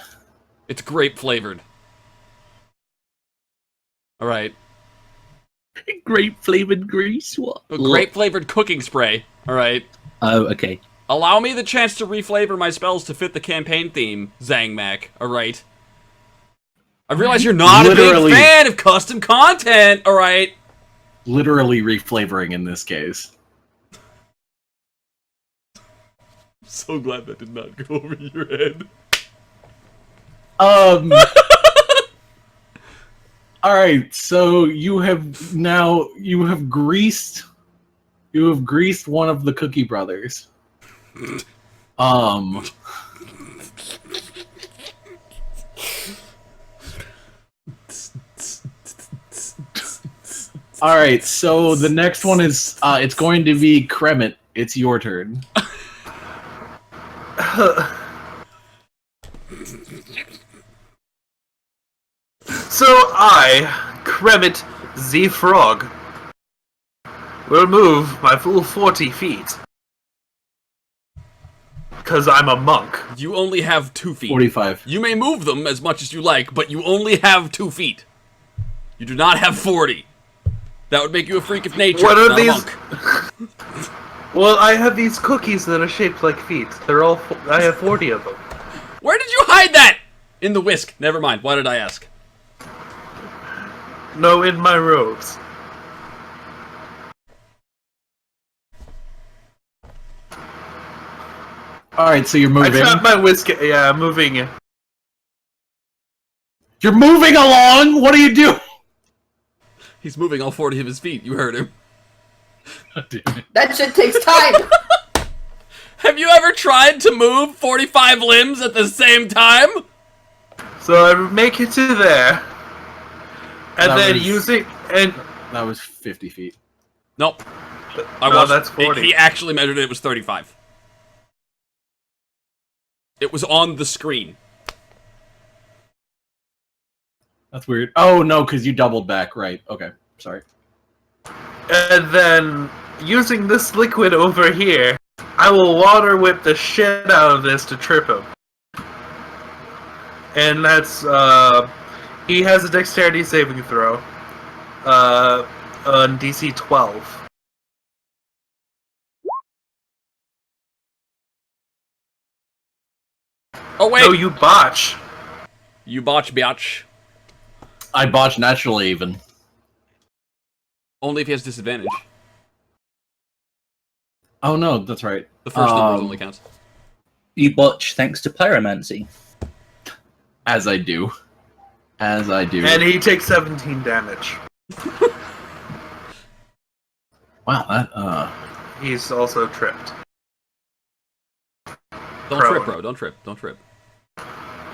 It's grape flavored. All right. Grape flavored grease. What? A grape flavored cooking spray. All right. Oh, okay. Allow me the chance to reflavor my spells to fit the campaign theme, Zangmak. All right. I realize you're not a big fan of custom content. All right. Literally reflavoring in this case. So glad that did not go over your head. All right, so you have greased one of the Cookie Brothers. All right, so the next one is it's going to be Kremit. It's your turn. So I, Kremit the Frog, will move my full 40 feet. Because I'm a monk. You only have 2 feet. 45. You may move them as much as you like, but you only have 2 feet. You do not have 40. That would make you a freak of nature, What are not these? a monk. Well, I have these cookies that are shaped like feet. They're all. I have 40 of them. Where did you hide that? In the whisk. Never mind. Why did I ask? No, in my robes. All right, so you're I moving. trapped my whisk. Yeah, I'm moving. You're moving along. What are you doing? He's moving all 40 of his feet. You heard him. That shit takes time. Have you ever tried to move 45 limbs at the same time? So I make it to there, and That then was- using and That was 50 feet. Nope. no, that's 40. He actually measured it. It was 35. It was on the screen. That's weird. Oh no, because you doubled back. Right. Okay. Sorry. And then using this liquid over here, I will water whip the shit out of this to trip him. And that's he has a dexterity saving throw. On DC 12. Oh wait! No, you botch. You botch, biatch. I botched naturally even. Only if he has disadvantage. Oh no, that's right. The first number only counts. You botch thanks to pyromancy. As I do. As I do. And he takes 17 damage. Wow, that He's also tripped. Don't trip, bro. Don't trip. Don't trip.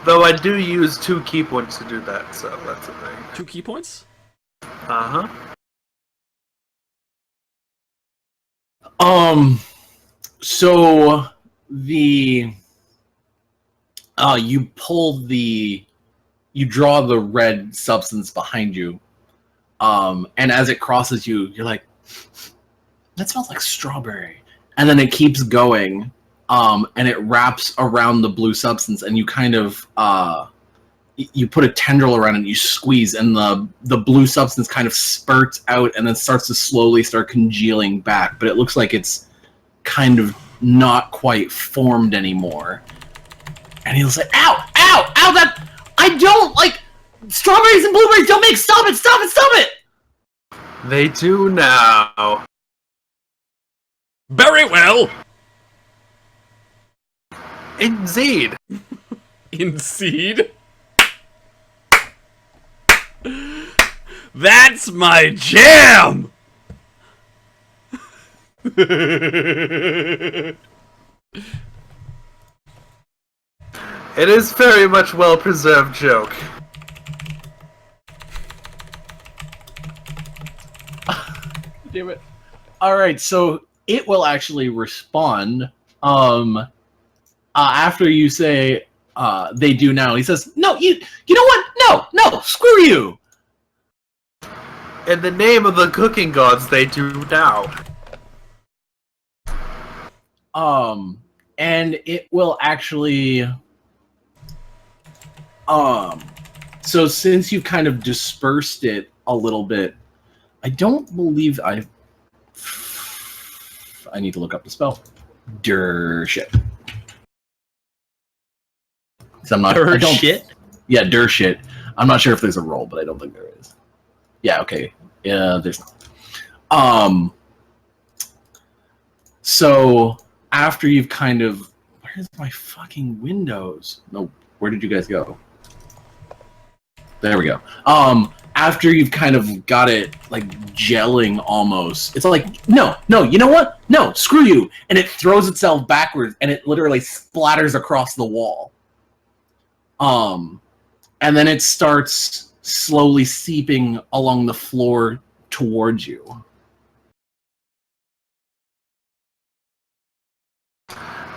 Though I do use 2 key points to do that, so that's a thing. 2 key points? Uh-huh. So the you draw the red substance behind you. And as it crosses you, you're like, that smells like strawberry. And then it keeps going. And it wraps around the blue substance, and you kind of you put a tendril around it and you squeeze, and the blue substance kind of spurts out and then starts to slowly start congealing back, but it looks like it's kind of not quite formed anymore. And he'll say, "Ow! Ow! Ow! That I don't like strawberries and blueberries. Don't make stop it! Stop it! Stop it!" They do now. Very well. Indeed. Indeed. That's my jam! It is very much well-preserved joke. Damn it! All right, so it will actually respond. After you say, "They do now," he says, "No, you know what? No, screw you." In the name of the cooking gods, they do now. And it will actually, so since you've kind of dispersed it a little bit, I don't believe I need to look up the spell. Shit. So I'm not. I don't, shit. Yeah, shit. I'm not sure if there's a roll, but I don't think there is. Yeah. Okay. Yeah. There's not. So after you've kind of, where's my fucking windows? No, where did you guys go? There we go. After you've kind of got it like gelling almost, it's like, no, you know what? No, screw you. And it throws itself backwards and it literally splatters across the wall. And then it starts slowly seeping along the floor towards you.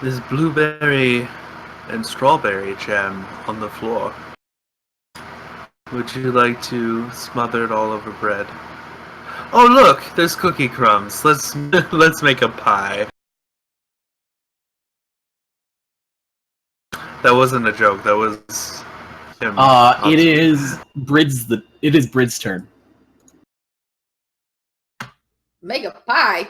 There's blueberry and strawberry jam on the floor. Would you like to smother it all over bread? Oh look, there's cookie crumbs. Let's make a pie. That wasn't a joke. That was him. It is Brid's turn. Make a pie.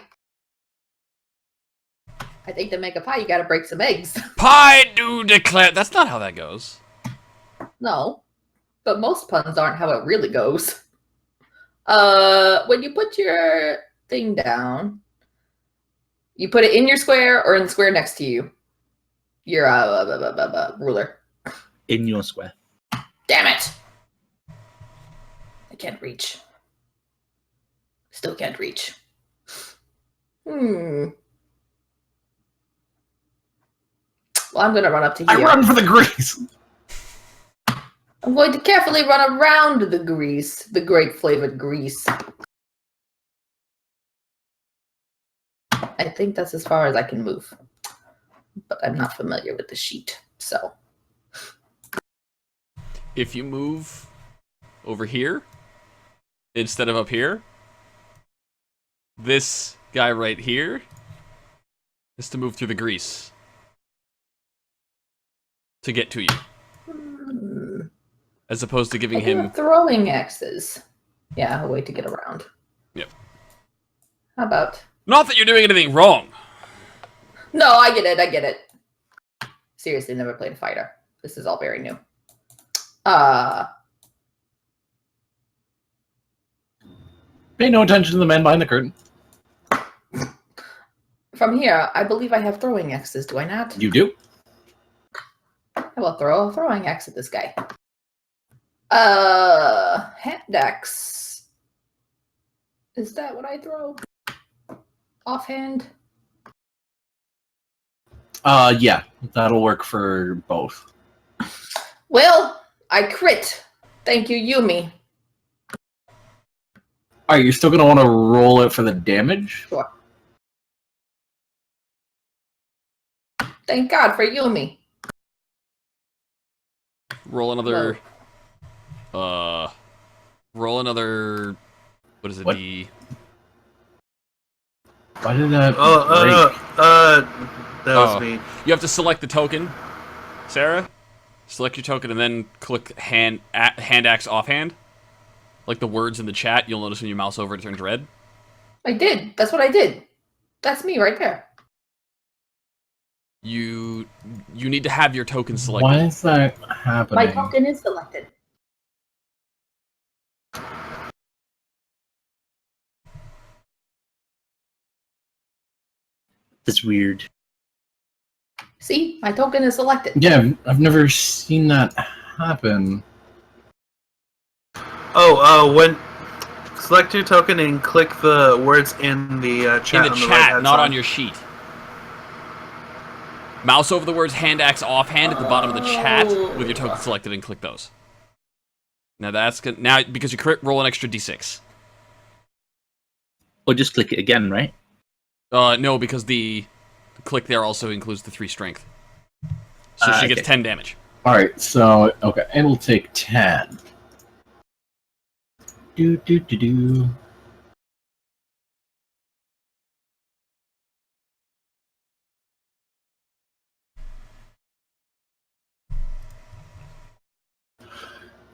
I think to make a pie, you gotta break some eggs. Pie do declare. That's not how that goes. No, but most puns aren't how it really goes. When you put your thing down, you put it in your square or in the square next to you. Your ruler. In your square. Damn it! I can't reach. Still can't reach. Well, I'm gonna run up to here. I run for the grease. I'm going to carefully run around the grease, the grape-flavored grease. I think that's as far as I can move, but I'm not familiar with the sheet, so. If you move over here instead of up here, this guy right here is to move through the grease to get to you, as opposed to giving him throwing axes. Yeah, a way to get around. Yep. How about? Not that you're doing anything wrong. No, I get it. Seriously, never played a fighter. This is all very new. Pay no attention to the man behind the curtain. From here, I believe I have throwing axes, do I not? You do. I will throw a throwing axe at this guy. Hand axe. Is that what I throw? Offhand? Yeah, that'll work for both. Well, I crit. Thank you, Yumi. Alright, you're still gonna want to roll it for the damage? Sure. Thank God for Yumi. Roll another. Roll another. What is it? What? D. Why did that that was me. You have to select the token, Sarah. Select your token and then click hand axe offhand. Like the words in the chat, you'll notice when you mouse over it turns red. I did. That's what I did. That's me right there. You need to have your token selected. Why is that happening? My token is selected. That's weird. See, my token is selected. Yeah, I've never seen that happen. When select your token and click the words in the chat. In the on chat, right-hand not side. on your sheet. Mouse over the words hand axe offhand at the bottom of the chat with your token selected and click those. Now that's good. Now because you crit, roll an extra d6. Or just click it again, right? No, because the click there also includes the 3 strength. So she gets 10 damage. Alright, so, okay, and we'll take 10. Do.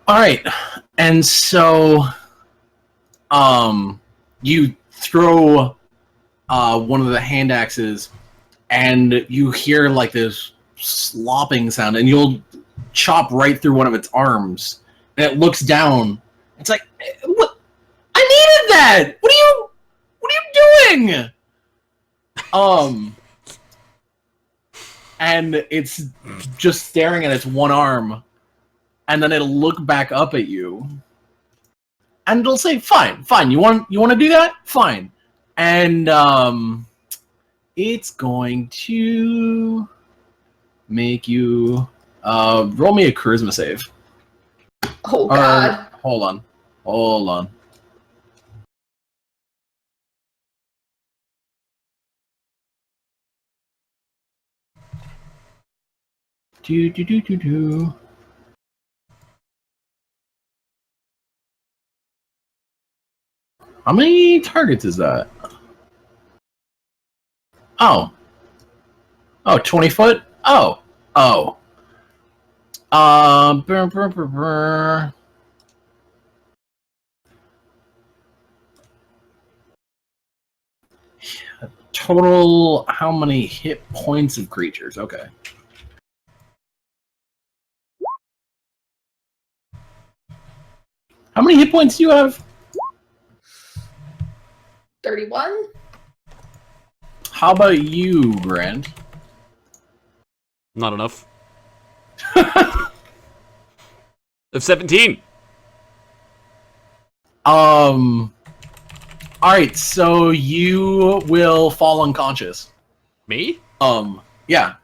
Alright, and so, you throw one of the hand axes, and you hear like this slopping sound, and you'll chop right through one of its arms, and it looks down. It's like, what? I needed that. What are you doing? And it's just staring at its one arm, and then it'll look back up at you, and it'll say, "Fine. You want to do that? Fine." And it's going to make you roll me a charisma save. Oh God! Hold on. Do. How many targets is that? Oh, 20 foot? Oh. Brr. Total, how many hit points of creatures? Okay. How many hit points do you have? 31. How about you, Grant? Not enough. Of 17. Alright, so you will fall unconscious. Me? Yeah.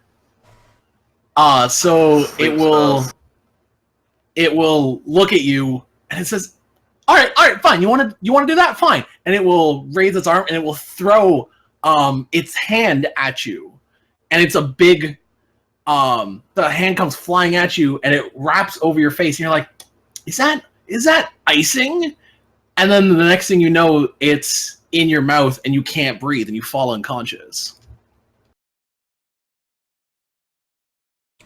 So it will look at you and it says, Alright, fine, you wanna do that? Fine. And it will raise its arm and it will throw its hand at you. And it's a big the hand comes flying at you and it wraps over your face and you're like, is that icing? And then the next thing you know, it's in your mouth and you can't breathe and you fall unconscious.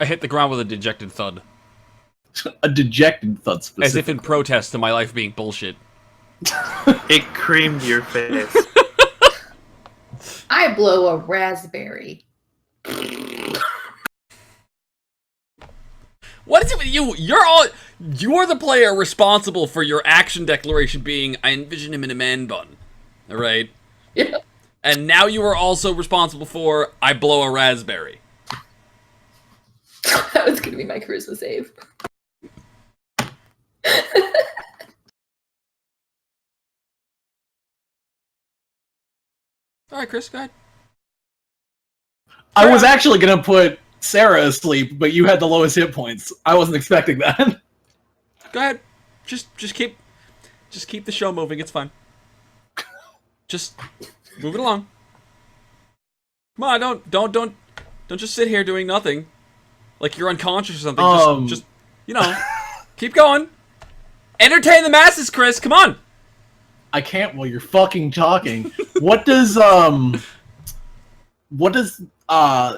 I hit the ground with a dejected thud. A dejected thud specific. As if in protest to my life being bullshit. It creamed your face. I blow a raspberry. What is it with you? You're the player responsible for your action declaration being, I envision him in a man bun. Alright? Yeah. And now you are also responsible for, I blow a raspberry. That was gonna be my charisma save. Alright, Chris, go ahead. I was actually gonna put Sarah asleep, but you had the lowest hit points. I wasn't expecting that. Go ahead. Just keep the show moving, it's fine. Just move it along. Come on, don't just sit here doing nothing. Like you're unconscious or something. Just keep going. Entertain the masses, Chris. Come on. I can't while you're fucking talking. What does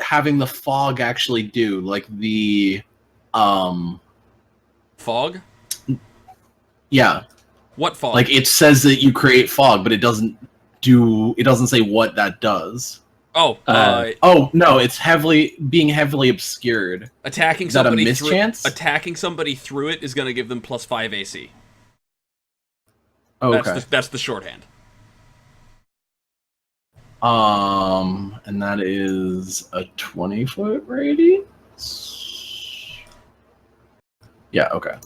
having the fog actually do? Like the fog? Yeah. What fog? Like it says that you create fog, but it doesn't say what that does. Oh, Oh no, it's being heavily obscured. attacking Is that a somebody mischance? attacking somebody through it is going to give them +5 AC. Oh, okay. That's the shorthand. And that is a 20-foot radius. Yeah. Okay.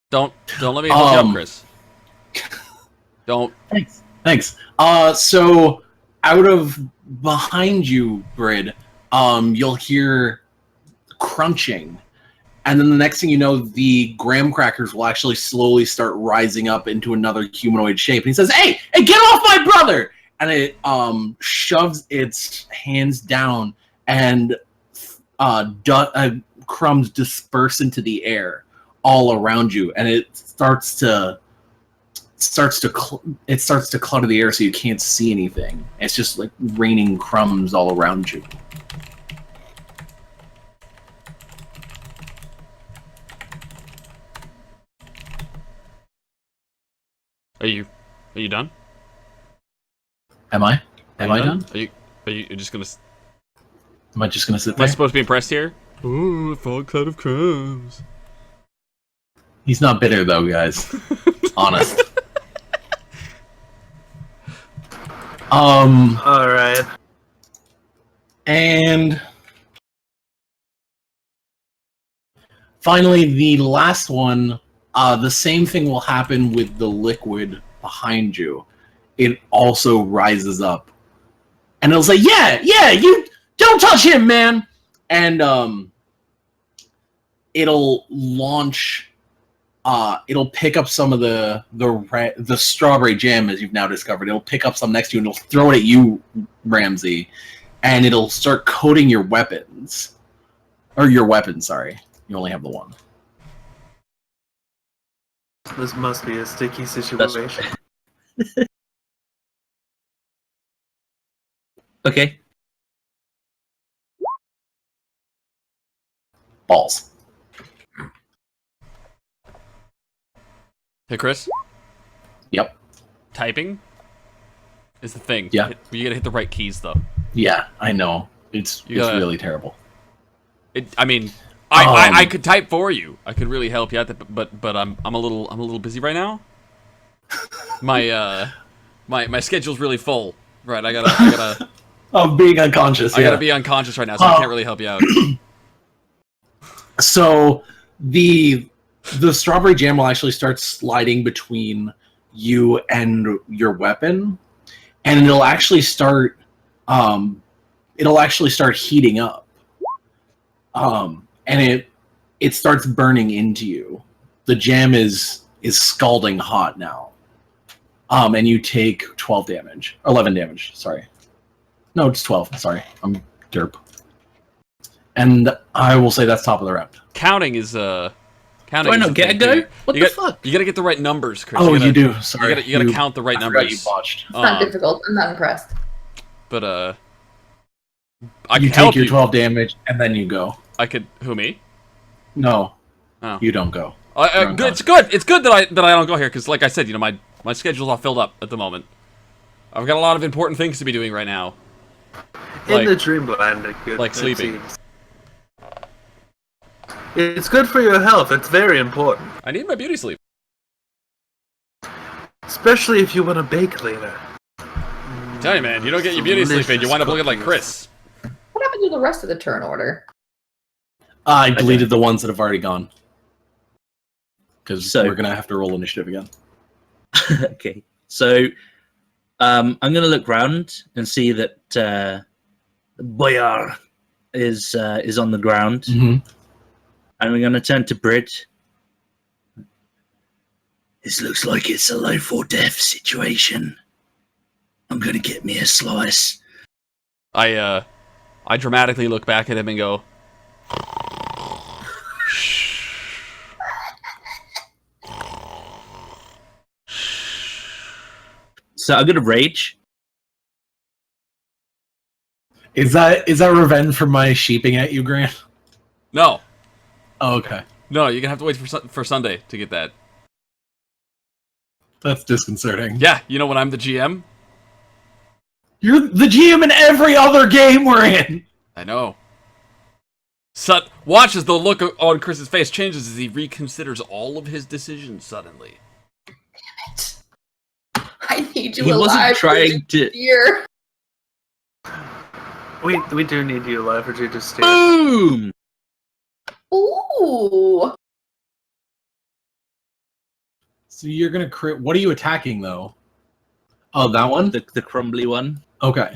Don't let me hold you up, Chris. Don't. Thanks. So out of behind you, Brid, you'll hear crunching, and then the next thing you know, the graham crackers will actually slowly start rising up into another humanoid shape. And he says, "Hey, get off my brother!" And it shoves its hands down, and crumbs disperse into the air all around you, and it starts to clutter the air so you can't see anything. It's just like raining crumbs all around you. Are you done? Am I? Am I done? Are you just gonna? Am I just gonna sit Am I there? supposed to be impressed here? Ooh, a fog cloud of crumbs. He's not bitter though, guys. Honest. All right. And finally, the last one. The same thing will happen with the liquid behind you. It also rises up, and it'll say, "Yeah, you don't touch him, man!" And it'll launch. It'll pick up some of the strawberry jam, as you've now discovered. It'll pick up some next to you, and it'll throw it at you, Ramsey, and it'll start coating your weapons. Or your weapon, sorry. You only have the one. This must be a sticky situation. Okay. Balls. Hey, Chris. Yep. Typing is the thing. Yeah. You gotta hit the right keys though. Yeah, I know. It's really terrible. I mean, I could type for you. I could really help you out, but I'm a little busy right now. My schedule's really full. Right, I gotta. Of being unconscious. I gotta be unconscious right now, so I can't really help you out. So the strawberry jam will actually start sliding between you and your weapon, and it'll actually start heating up. And it starts burning into you. The jam is scalding hot now. And you take 11 damage, sorry. No, it's 12, sorry. I'm derp. And I will say that's top of the round. Counting is counting. Do I not get a go? What the fuck? You gotta get the right numbers, Chris. Oh, you do. Sorry. You gotta count the right numbers. You botched. It's not difficult. I'm not impressed. But I can take your 12 damage and then you go. I could. Who, me? No. Oh. You don't go. Good. It's good. It's good that I don't go here because, like I said, you know, my schedule's all filled up at the moment. I've got a lot of important things to be doing right now. In the dreamland, like sleeping. Seems. It's good for your health. It's very important. I need my beauty sleep. Especially if you want to bake later. Tell you, man, you don't get your beauty sleep in, you wind up looking like Chris. What happened to the rest of the turn order? I deleted the ones that have already gone. Because we're going to have to roll initiative again. Okay. So, I'm going to look round and see that Boyar is on the ground. Mm-hmm. And we're going to turn to Brid. This looks like it's a life or death situation. I'm going to get me a slice. I dramatically look back at him and go, So I'm gonna rage. Is that revenge for my sheeping at you, Grant? No. Oh, okay. No, you're gonna have to wait for Sunday to get that. That's disconcerting. Yeah, you know when I'm the GM? You're the GM in every other game we're in! I know. Watch as the look on Chris's face changes as he reconsiders all of his decisions suddenly. Damn it. I need you He wasn't alive trying to. here. We do need you alive for Judas Steel. Boom! Ooh. So you're gonna crit. What are you attacking though? Oh, that one? The crumbly one. Okay.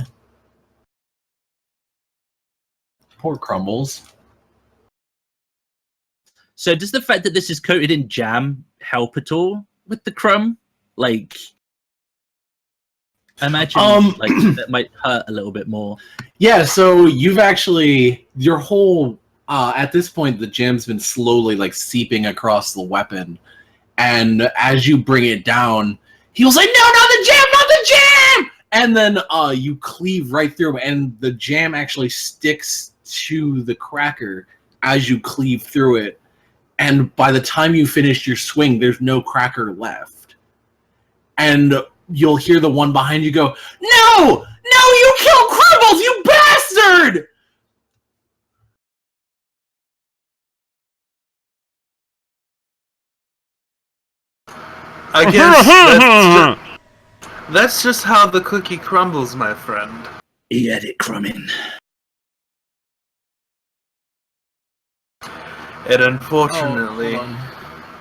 Poor Crumbles. So does the fact that this is coated in jam help at all with the crumb? Like, I imagine like that might hurt a little bit more. Yeah, so you've actually your whole at this point the jam's been slowly like seeping across the weapon, and as you bring it down, he'll say, "No, not the jam, not the jam!" And then you cleave right through, and the jam actually sticks to the cracker as you cleave through it. And by the time you finish your swing, there's no cracker left. And you'll hear the one behind you go, "No! No, you killed Crumbles, you bastard!" I guess that's just how the cookie crumbles, my friend. He had it crumbing. It unfortunately... Oh, hold on.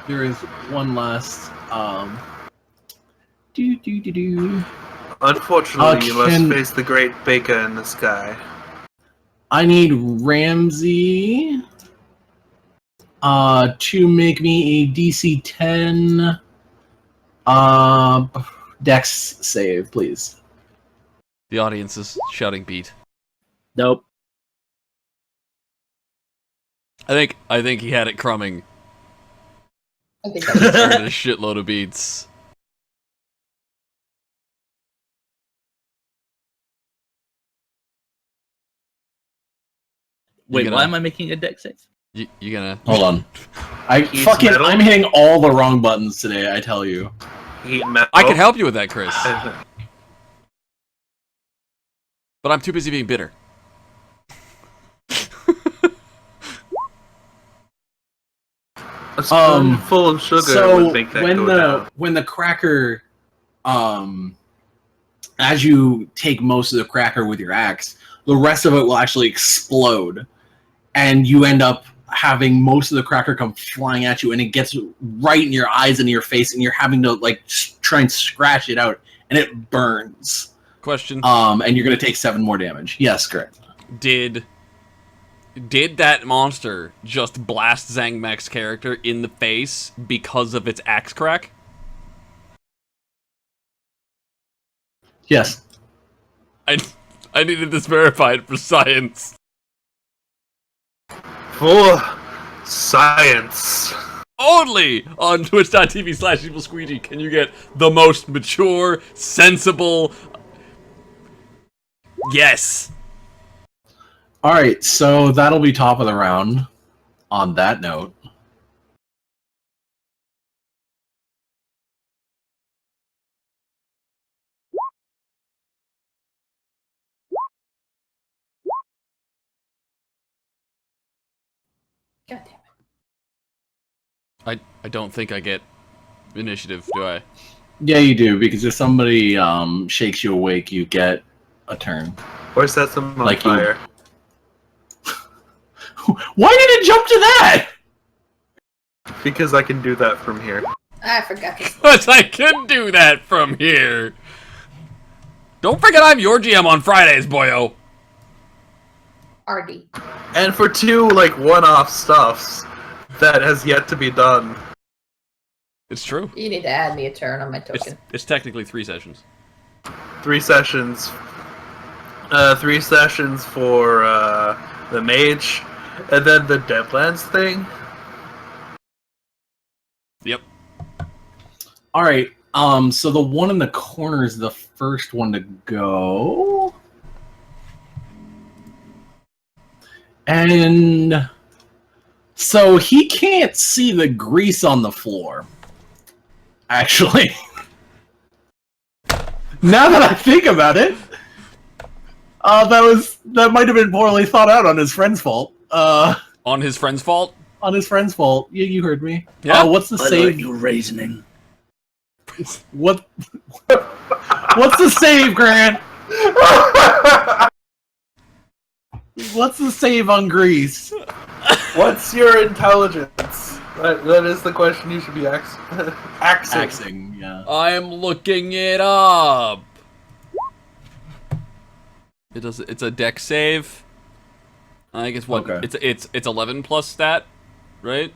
There is one last Unfortunately, you must face the great baker in the sky. I need Ramsey to make me a DC 10 Dex save, please. The audience is shouting beat. Nope. I think he had it crumbing. I think that was Earned a shitload of beats. Wait, gonna- why am I making a dex save? You gonna Hold on. He's metal? I'm hitting all the wrong buttons today, I tell you. Heat metal. I can help you with that, Chris. But I'm too busy being bitter. A spoonful of sugar So would make that when go the down. when the cracker, as you take most of the cracker with your axe, the rest of it will actually explode, and you end up having most of the cracker come flying at you, and it gets right in your eyes and your face, and you're having to like try and scratch it out, and it burns. Question. And you're gonna take 7 more damage. Yes, correct. Did that monster just blast Zangmek's character in the face because of its axe crack? Yes. I needed this verified for science. For science. Only on twitch.tv/EvilSqueegee can you get the most mature, sensible... Yes. Alright, so that'll be top of the round. On that note. God damn it. I don't think I get initiative, do I? Yeah, you do, because if somebody shakes you awake, you get a turn. Where's that some on Like you- fire? Why did it jump to that? Because I can do that from here. I forgot this. But I can do that from here. Don't forget I'm your GM on Fridays, boyo. RD. And for 2, like, one-off stuffs that has yet to be done. It's true. You need to add me a turn on my token. It's technically 3 sessions. 3 sessions. 3 sessions for the mage, and then the Deadlands thing. Yep. Alright, So the one in the corner is the first one to go. And so he can't see the grease on the floor. Actually. Now that I think about it, that might have been poorly thought out on his friend's fault. On his friend's fault? On his friend's fault. You heard me. Yeah. What's the I save? like your reasoning. What's the save, Grant? What's the save on grease? What's your intelligence? That is the question you should be axing. Yeah. I'm looking it up. It's a deck save. I guess what? Okay. It's 11 plus stat, right?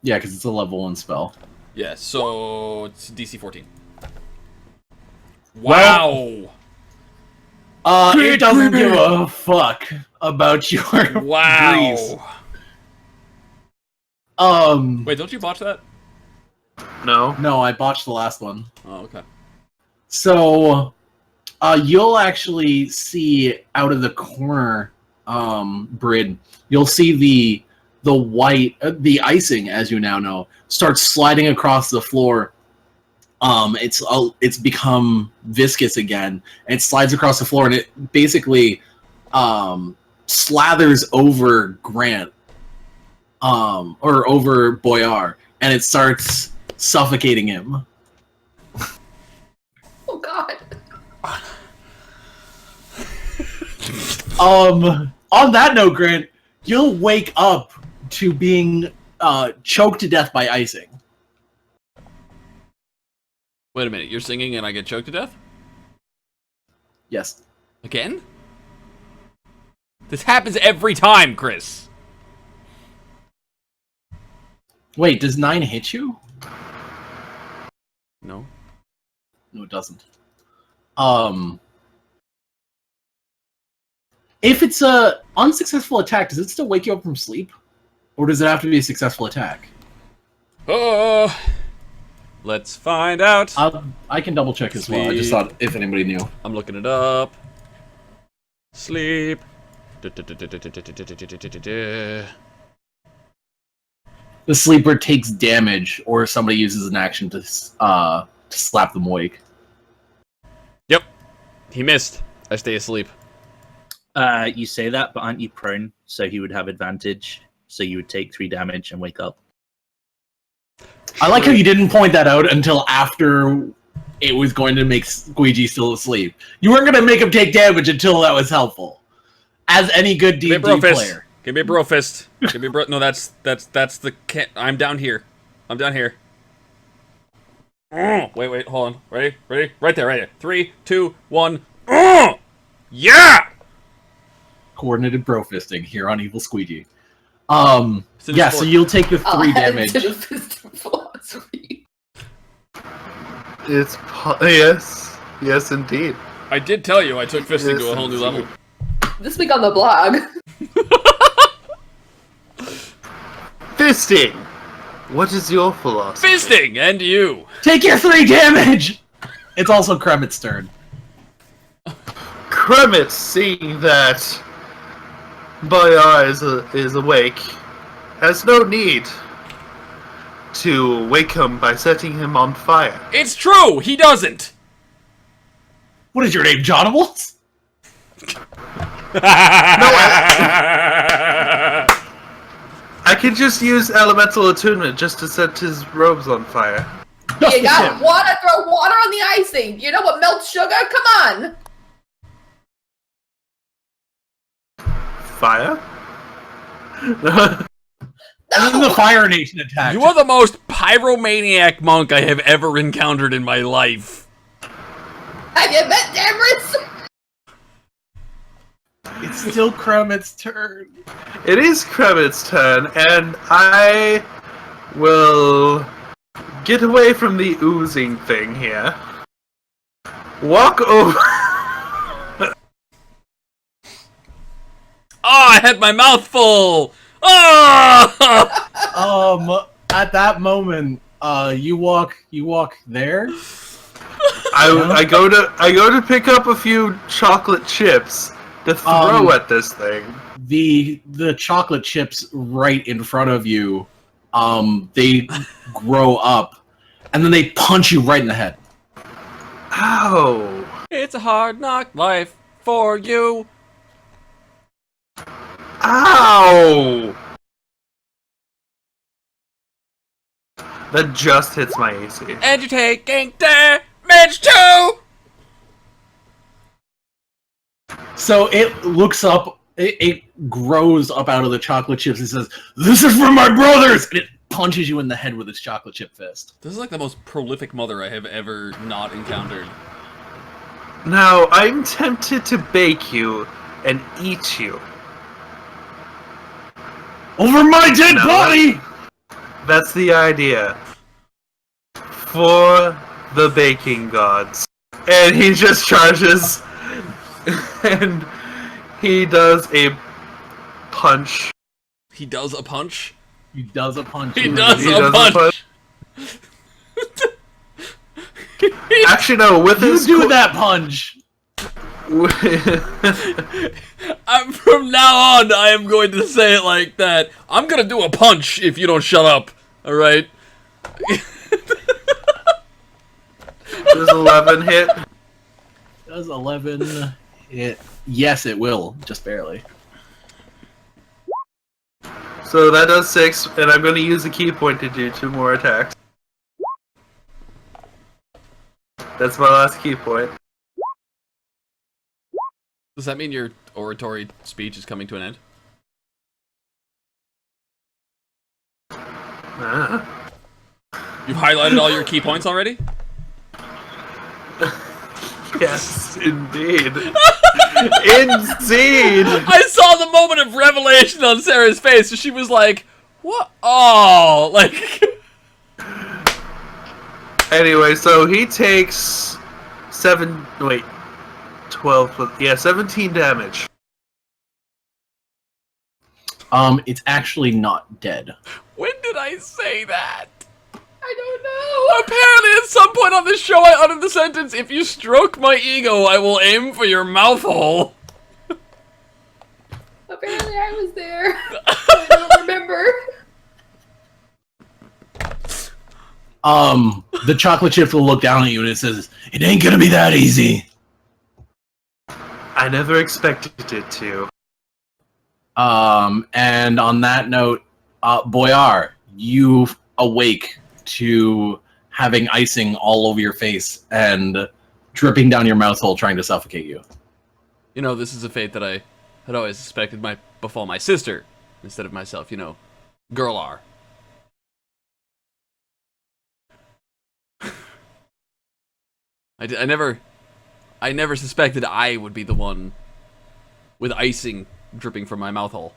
Yeah, because it's a level 1 spell. Yeah, so it's DC 14. Wow. It doesn't give a fuck about your Wow. grease. Wait, don't you botch that? No. No, I botched the last one. Oh, okay. So, you'll actually see out of the corner, Brid, you'll see the white, the icing, as you now know, starts sliding across the floor. It's become viscous again, and it slides across the floor, and it basically slathers over Grant, or over Boyar, and it starts suffocating him. Oh God. On that note, Grant, you'll wake up to being choked to death by icing. Wait a minute, you're singing and I get choked to death? Yes. Again? This happens every time, Chris. Wait, does 9 hit you? No. No, it doesn't. If it's a unsuccessful attack, does it still wake you up from sleep? Or does it have to be a successful attack? Oh, let's find out. I can double check as well. I just thought if anybody knew. I'm looking it up. Sleep. The sleeper takes damage, or somebody uses an action to slap them awake. Yep. He missed. I stay asleep. You say that, but aren't you prone? So he would have advantage. So you would take 3 damage and wake up. I like how you didn't point that out until after it was going to make Squeegee still asleep. You weren't going to make him take damage until that was helpful. As any good D&D player. Give me a bro fist. Give me a bro. No, that's the. I'm down here. I'm down here. Wait, hold on. Ready? Right there. 3, 2, 1. Yeah. Coordinated bro fisting here on EvilSqueegee. Yeah, so you'll take the 3 damage. Yes, indeed. I did tell you I took fisting to a whole new level. This week on the blog. Fisting! What is your philosophy? Fisting! And you! Take your 3 damage! It's also Kremit's turn. Kremit, seeing that Bayar is awake, has no need to wake him by setting him on fire. It's true! He doesn't! What is your name, Jonables? I can just use elemental attunement just to set his robes on fire. You got water, throw water on the icing. You know what melts sugar? Come on. Fire? This is the Fire Nation attack. You are the most pyromaniac monk I have ever encountered in my life. Have you met Damaris? It's still Kremit's turn. It is Kremit's turn, and I will get away from the oozing thing here. Walk over. Oh, I had my mouth full! Oh! At that moment, You walk there. I go to pick up a few chocolate chips to throw at this thing. The chocolate chips right in front of you, they grow up, and then they punch you right in the head. Ow! It's a hard knock life for you. Ow! That just hits my AC. And you're taking damage too. So it looks up, it grows up out of the chocolate chips and says, "This is for my brothers!" And it punches you in the head with its chocolate chip fist. This is like the most prolific mother I have ever not encountered. Now, I'm tempted to bake you and eat you. Over my dead No, body! That's the idea. For the baking gods. And he just charges. And he does a punch. He does a punch? He does a punch. He does a punch! Actually, no, with You his... do that punch! From now on, I am going to say it like that. I'm gonna do a punch if you don't shut up. Alright? Does 11 hit? Does 11 hit? Yes, it will. Just barely. So that does 6, and I'm going to use a key point to do 2 more attacks. That's my last key point. Does that mean your oratory speech is coming to an end? Ah. You've highlighted all your key points already? Yes, indeed. Indeed! I saw the moment of revelation on Sarah's face, and she was like, what? Oh, like... Anyway, so he takes 12 plus, yeah, 17 damage. It's actually not dead. When did I say that? I don't know. Apparently at some point on this show I uttered the sentence, if you stroke my ego, I will aim for your mouth hole. Apparently I was there. I don't remember. The chocolate chips will look down at you and it says, "It ain't gonna be that easy." I never expected it to. And on that note, Boyar, you awake to having icing all over your face and dripping down your mouth hole trying to suffocate you. You know, this is a fate that I had always suspected might befall my sister instead of myself, you know. Girl R. I never suspected I would be the one with icing dripping from my mouth hole.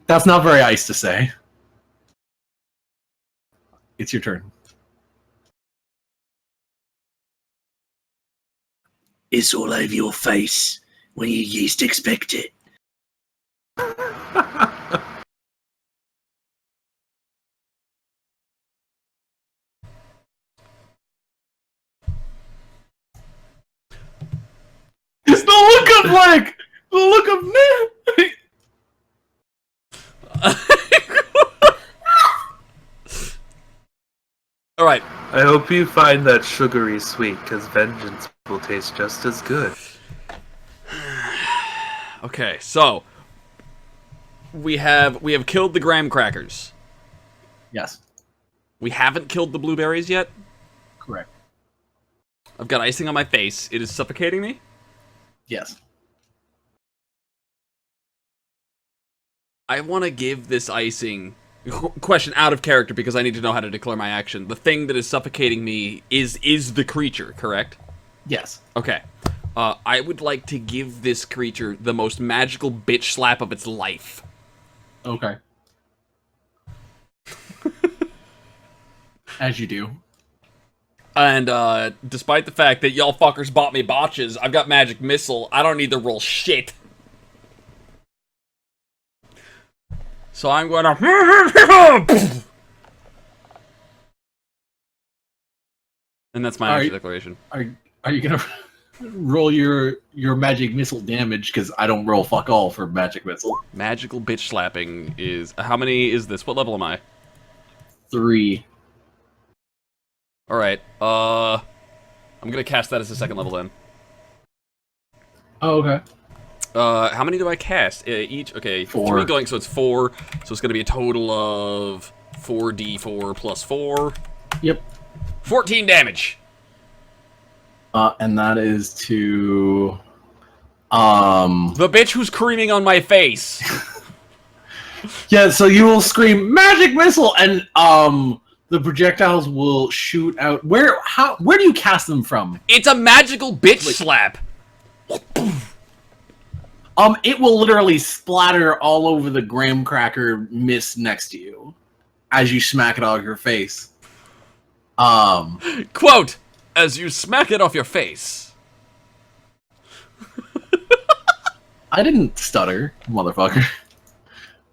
That's not very ice to say. It's your turn. It's all over your face when you least expect it. It's the look of like the look of man. All right. I hope you find that sugary sweet, because vengeance will taste just as good. Okay, so we have killed the graham crackers. Yes, We haven't killed the blueberries yet. correct. I've got icing on my face. It is suffocating me. Yes. I want to give this icing question out of character because I need to know how to declare my action. The thing that is suffocating me is the creature, correct? Yes. Okay. I would like to give this creature the most magical bitch slap of its life. Okay. As you do. And despite the fact that y'all fuckers bought me botches, I've got magic missile. I don't need to roll shit. So I'm gonna. And that's my action declaration. Are you gonna roll your magic missile damage? Because I don't roll fuck all for magic missile. Magical bitch slapping is how many is this? What level am I? 3. All right. I'm gonna cast that as a second level then. Oh, okay. How many do I cast each? Okay, 4. 3 going, so it's 4. So it's gonna be a total of 4d4 plus 4. Yep. 14 damage. And that is to The bitch who's creaming on my face. yeah. So you will scream magic missile, and the projectiles will shoot out. Where do you cast them from? It's a magical bitch slap. It will literally splatter all over the graham cracker mist next to you as you smack it off your face. Quote, as you smack it off your face. I didn't stutter, motherfucker.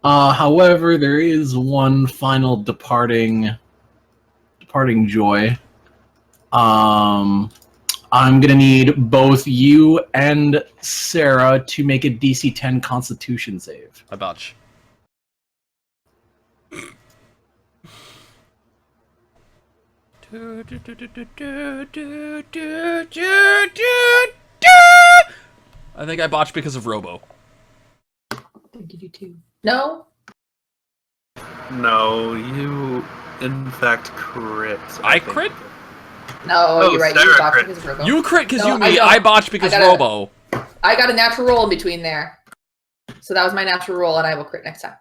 However, there is one final departing joy. I'm gonna need both you and Sarah to make a DC 10 Constitution save. I botch. I think I botched because of Robo. I think you do too. No? No, you in fact crit. I think. crit? No, you're right. You Sarah botched crit. because of Robo. You crit because No, you me. don't. I botched because Robo. I got a natural roll in between there. So that was my natural roll, and I will crit next time.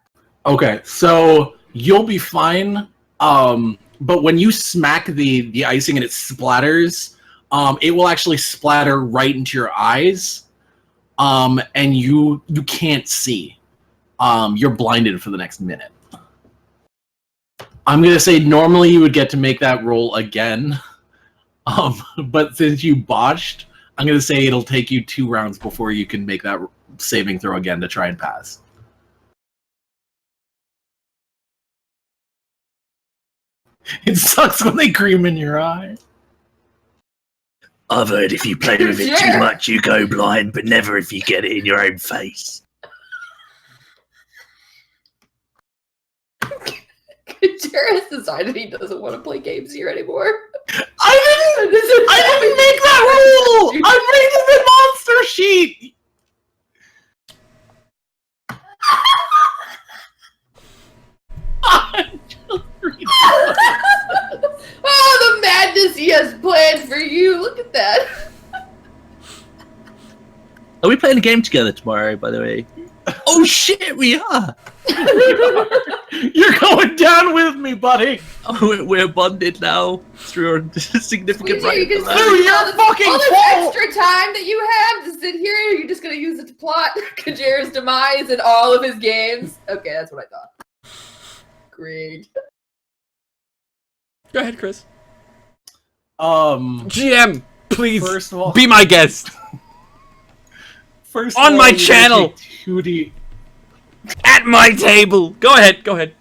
Okay, so you'll be fine. But when you smack the icing and it splatters, it will actually splatter right into your eyes, and you can't see. You're blinded for the next minute. I'm gonna say normally you would get to make that roll again, but since you botched, I'm gonna say it'll take you 2 rounds before you can make that saving throw again to try and pass. It sucks when they cream in your eye. I've heard if you play with it too much, you go blind, but never if you get it in your own face. Jared has decided he doesn't want to play games here anymore. I didn't make that rule! I made the monster sheet! I'm just reading. Oh, the madness he has planned for you. Look at that. Are we playing a game together tomorrow, by the way? Oh shit, we are! You're going down with me, buddy! Oh, we're bonded now through a significant right. Dude, you're fucking all this full! extra time that you have to sit here, you're just gonna use it to plot Kajira's demise in all of his games? Okay, that's what I thought. Great. Go ahead, Chris. GM, please first of all, be my guest. First on of my all, channel. At my table. Go ahead. Go ahead.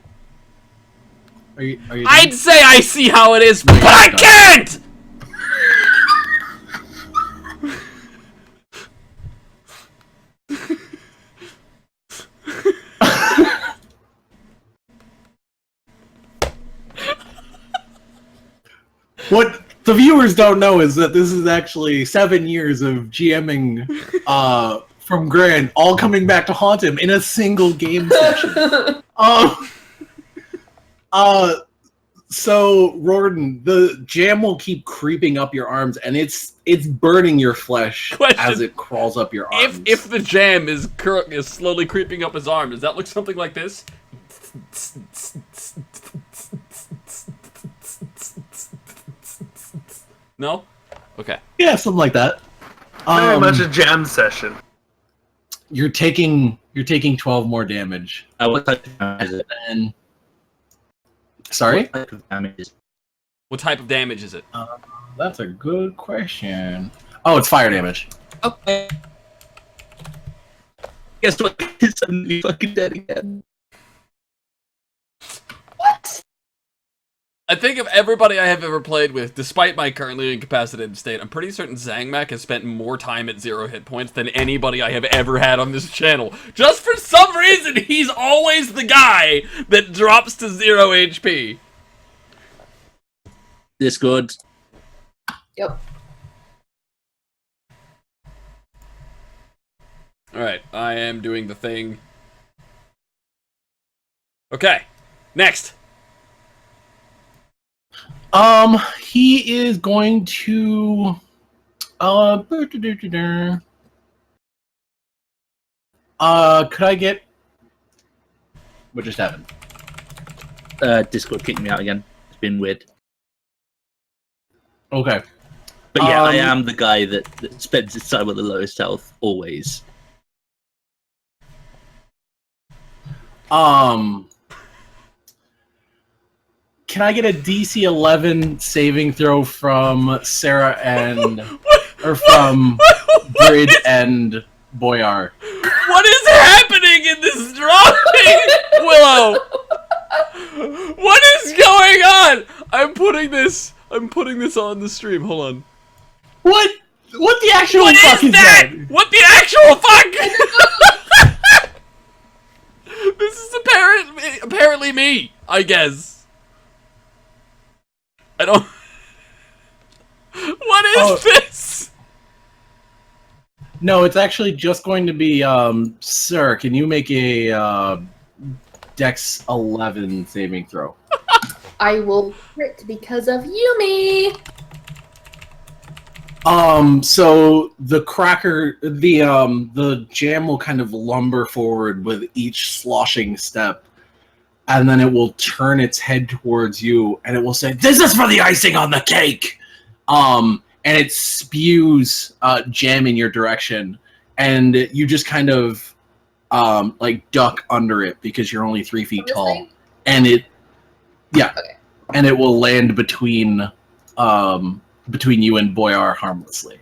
Are you I'd say I see how it is, but I can't. What the viewers don't know is that this is actually 7 years of GMing from Gran, all coming back to haunt him in a single game session. So Rorden, the jam will keep creeping up your arms, and it's burning your flesh as it crawls up your arms. If the jam is slowly creeping up his arm, does that look something like this? No? Okay. Yeah, something like that. Very much a jam session. You're taking 12 more damage. What type of damage is it? Sorry? What type of damage is it? What type of damage is it? That's a good question. Oh, it's fire damage. Okay. Guess what? He's suddenly fucking dead again. What? I think of everybody I have ever played with, despite my currently incapacitated state, I'm pretty certain Zangmak has spent more time at 0 hit points than anybody I have ever had on this channel. Just for some reason, he's always the guy that drops to 0 HP. Discord. Yep. Alright, I am doing the thing. Okay, next. He is going to could I get what just happened? Discord kicked me out again. It's been weird. Okay. But yeah, I am the guy that spends his time with the lowest health, always. Can I get a DC 11 saving throw from Sarah and or from Brid and Boyar? What is happening in this drawing, Willow? What is going on? I'm putting this on the stream. Hold on. What the actual What fuck is that? What the actual fuck? This is apparently me, I guess. I don't. What is this? No, it's actually just going to be, sir, can you make a, Dex 11 saving throw? I will crit because of Yumi. So the cracker, the jam will kind of lumber forward with each sloshing step, and then it will turn its head towards you, and it will say, "This is for the icing on the cake!" And it spews jam in your direction, and you just kind of like duck under it because you're only 3 feet tall, Thing? and it, yeah, Okay. and it will land between you and Boyar harmlessly.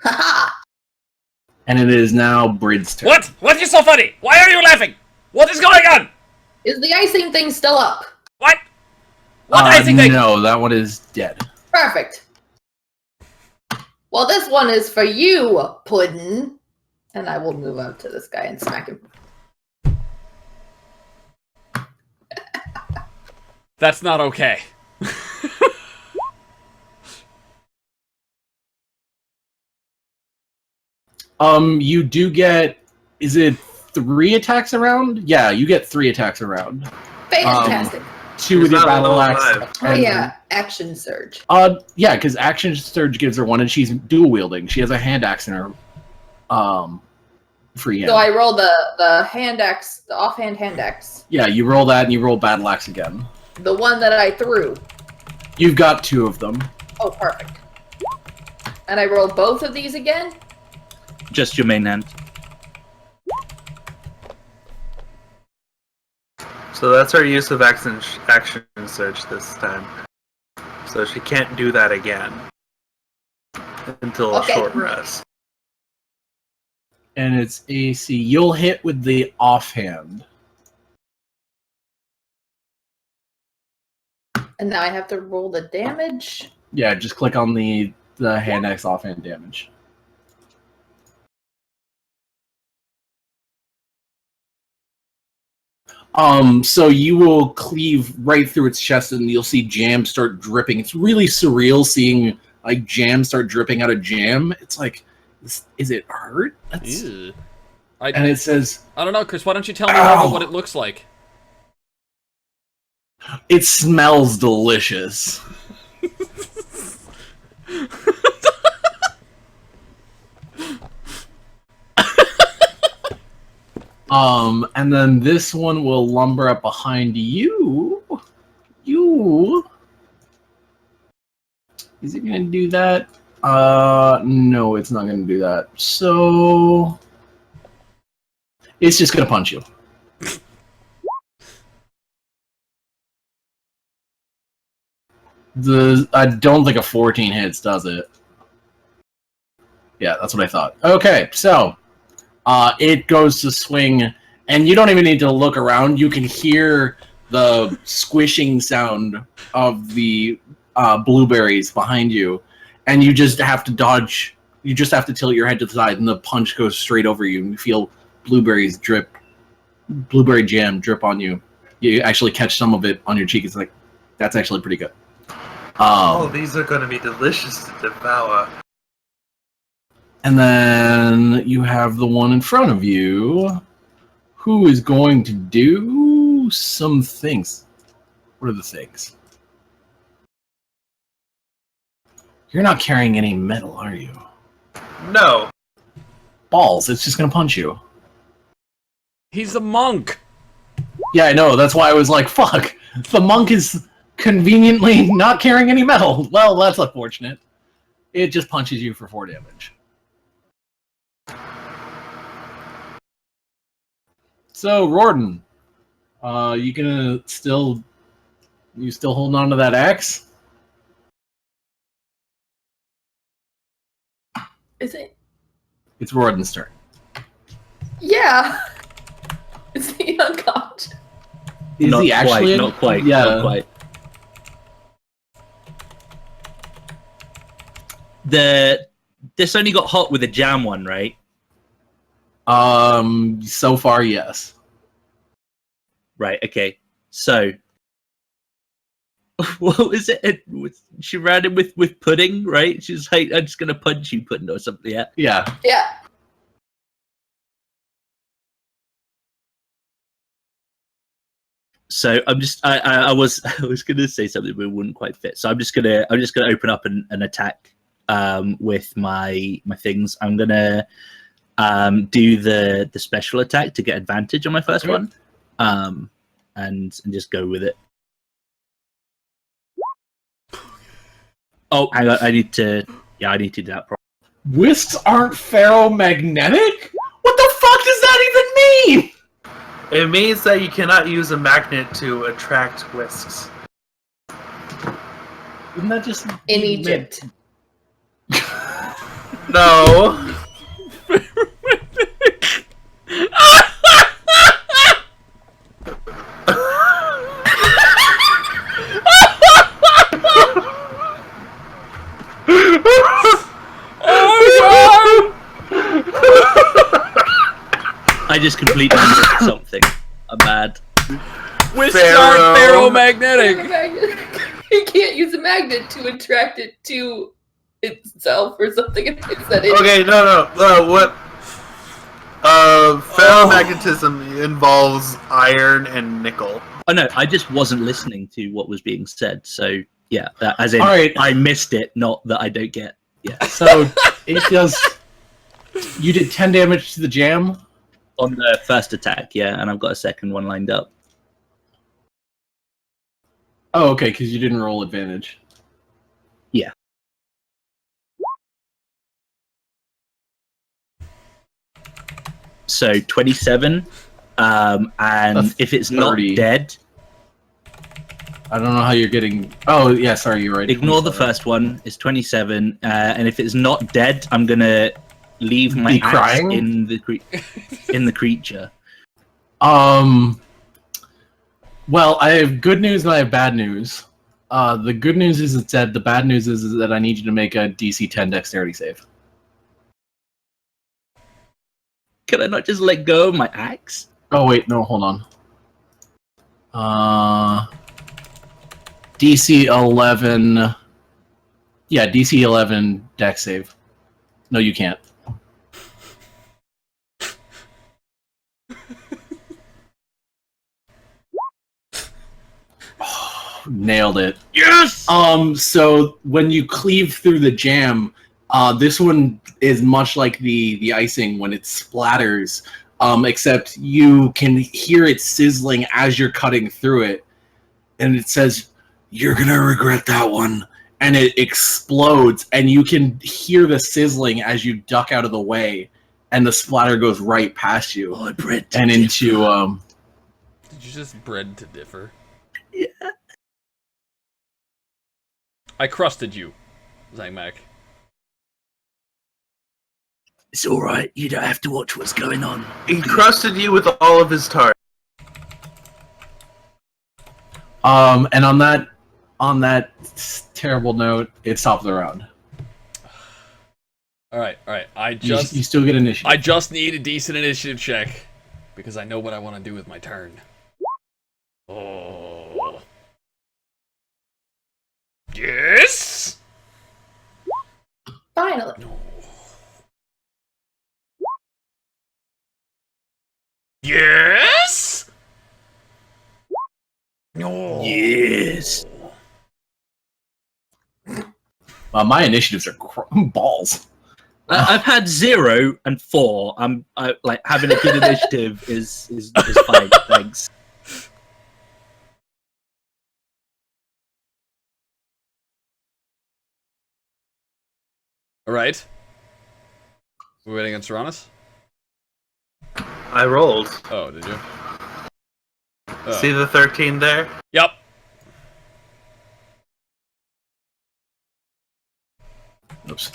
Haha. And it is now Brid's turn. What? What is so funny? Why are you laughing? What is going on? Is the icing thing still up? What? What icing thing? No, that one is dead. Perfect. Well, this one is for you, Puddin'. And I will move up to this guy and smack him. That's not okay. You do get, is it 3 attacks around? Yeah, you get 3 attacks around. Fantastic. 2 with She's your not battle alive. axe. Oh yeah, action surge. Yeah, because action surge gives her 1, and she's dual wielding. She has a hand axe in her free hand. So I roll the hand axe, the offhand hand axe. Yeah, you roll that, and you roll battle axe again. The one that I threw. You've got 2 of them. Oh, perfect. And I roll both of these again? Just your main hand. So that's her use of action surge this time. So she can't do that again until Okay. a short rest. And it's AC. You'll hit with the offhand. And now I have to roll the damage. Yeah, just click on the hand axe offhand damage. So you will cleave right through its chest, and you'll see jam start dripping. It's really surreal seeing like jam start dripping out of jam. It's like, is it hurt? Ew. And it says, I don't know, Chris. Why don't you tell me more about what it looks like? it smells delicious. And then this one will lumber up behind you. Is it gonna do that? No, it's not gonna do that. So it's just gonna punch you. I don't think a 14 hits, does it? Yeah, that's what I thought. Okay, so it goes to swing, and you don't even need to look around. You can hear the squishing sound of the blueberries behind you, and you just have to dodge. You just have to tilt your head to the side, and the punch goes straight over you, and you feel blueberry jam drip on you. You actually catch some of it on your cheek. It's like, that's actually pretty good. These are going to be delicious to devour. And then you have the one in front of you, who is going to do some things. What are the things? You're not carrying any metal, are you? No. Balls, it's just going to punch you. He's a monk. Yeah, I know, that's why I was like, fuck, the monk is conveniently not carrying any metal. Well, that's unfortunate. It just punches you for 4 damage. So, Rorden, you still holding on to that axe? Is it? It's Rorden's turn. Yeah. Is he unconscious? Is not he actually? Not quite. Yeah. Not quite. This only got hot with the jam one, right? So far, yes. Right. Okay. So, what was it? She ran him with pudding, right? She's like, "I'm just gonna punch you, pudding," or something. Yeah. Yeah. Yeah. So I was gonna say something, but it wouldn't quite fit. So I'm just gonna open up an attack with my things. I'm gonna do the special attack to get advantage on my first one, and just go with it. Oh, hang on, I need to do that. Whisks aren't ferromagnetic? What the fuck does that even mean? It means that you cannot use a magnet to attract whisks. Isn't that just In Egypt. No. I just completely missed something. I'm mad. Whisks aren't ferromagnetic. He can't use a magnet to attract it to itself or something. Okay, no. What? Ferromagnetism involves iron and nickel. Oh no, I just wasn't listening to what was being said. So yeah, as in, All right. I missed it, not that I don't get. Yeah. So it does. You did 10 damage to the jam On the first attack, yeah, and I've got a second one lined up. Oh, okay, because you didn't roll advantage. Yeah. So 27, and That's if it's 30. not dead, I don't know how you're getting. Oh, yeah, sorry, you're right. ignore the 27. first one. It's 27, and if it's not dead, I'm gonna leave my Be axe crying? in the creature. Well, I have good news and I have bad news. The good news is it's dead. The bad news is that I need you to make a DC 10 dexterity save. Can I not just let go of my axe? Oh, wait, no, hold on. DC 11. Yeah, DC 11 dex save. No, you can't. Nailed it. Yes! So when you cleave through the jam, this one is much like the icing when it splatters, except you can hear it sizzling as you're cutting through it, and it says, "You're gonna regret that one," and it explodes, and you can hear the sizzling as you duck out of the way, and the splatter goes right past you Oh, Brett. and into Did you just bred to differ? Yeah. I crusted you, Zangmak. It's all right. You don't have to watch what's going on. He crusted you with all of his targets. And on that terrible note, it's top of the round. All right. You still get initiative. I just need a decent initiative check because I know what I want to do with my turn. Oh. Yes. Finally. No. Yes. No. Yes. My initiatives are balls. I've had 0 and 4. Like having a good initiative is fine. Thanks. All right. We're waiting on Serranus? I rolled. Oh, did you? Oh. See the 13 there? Yep. Oops.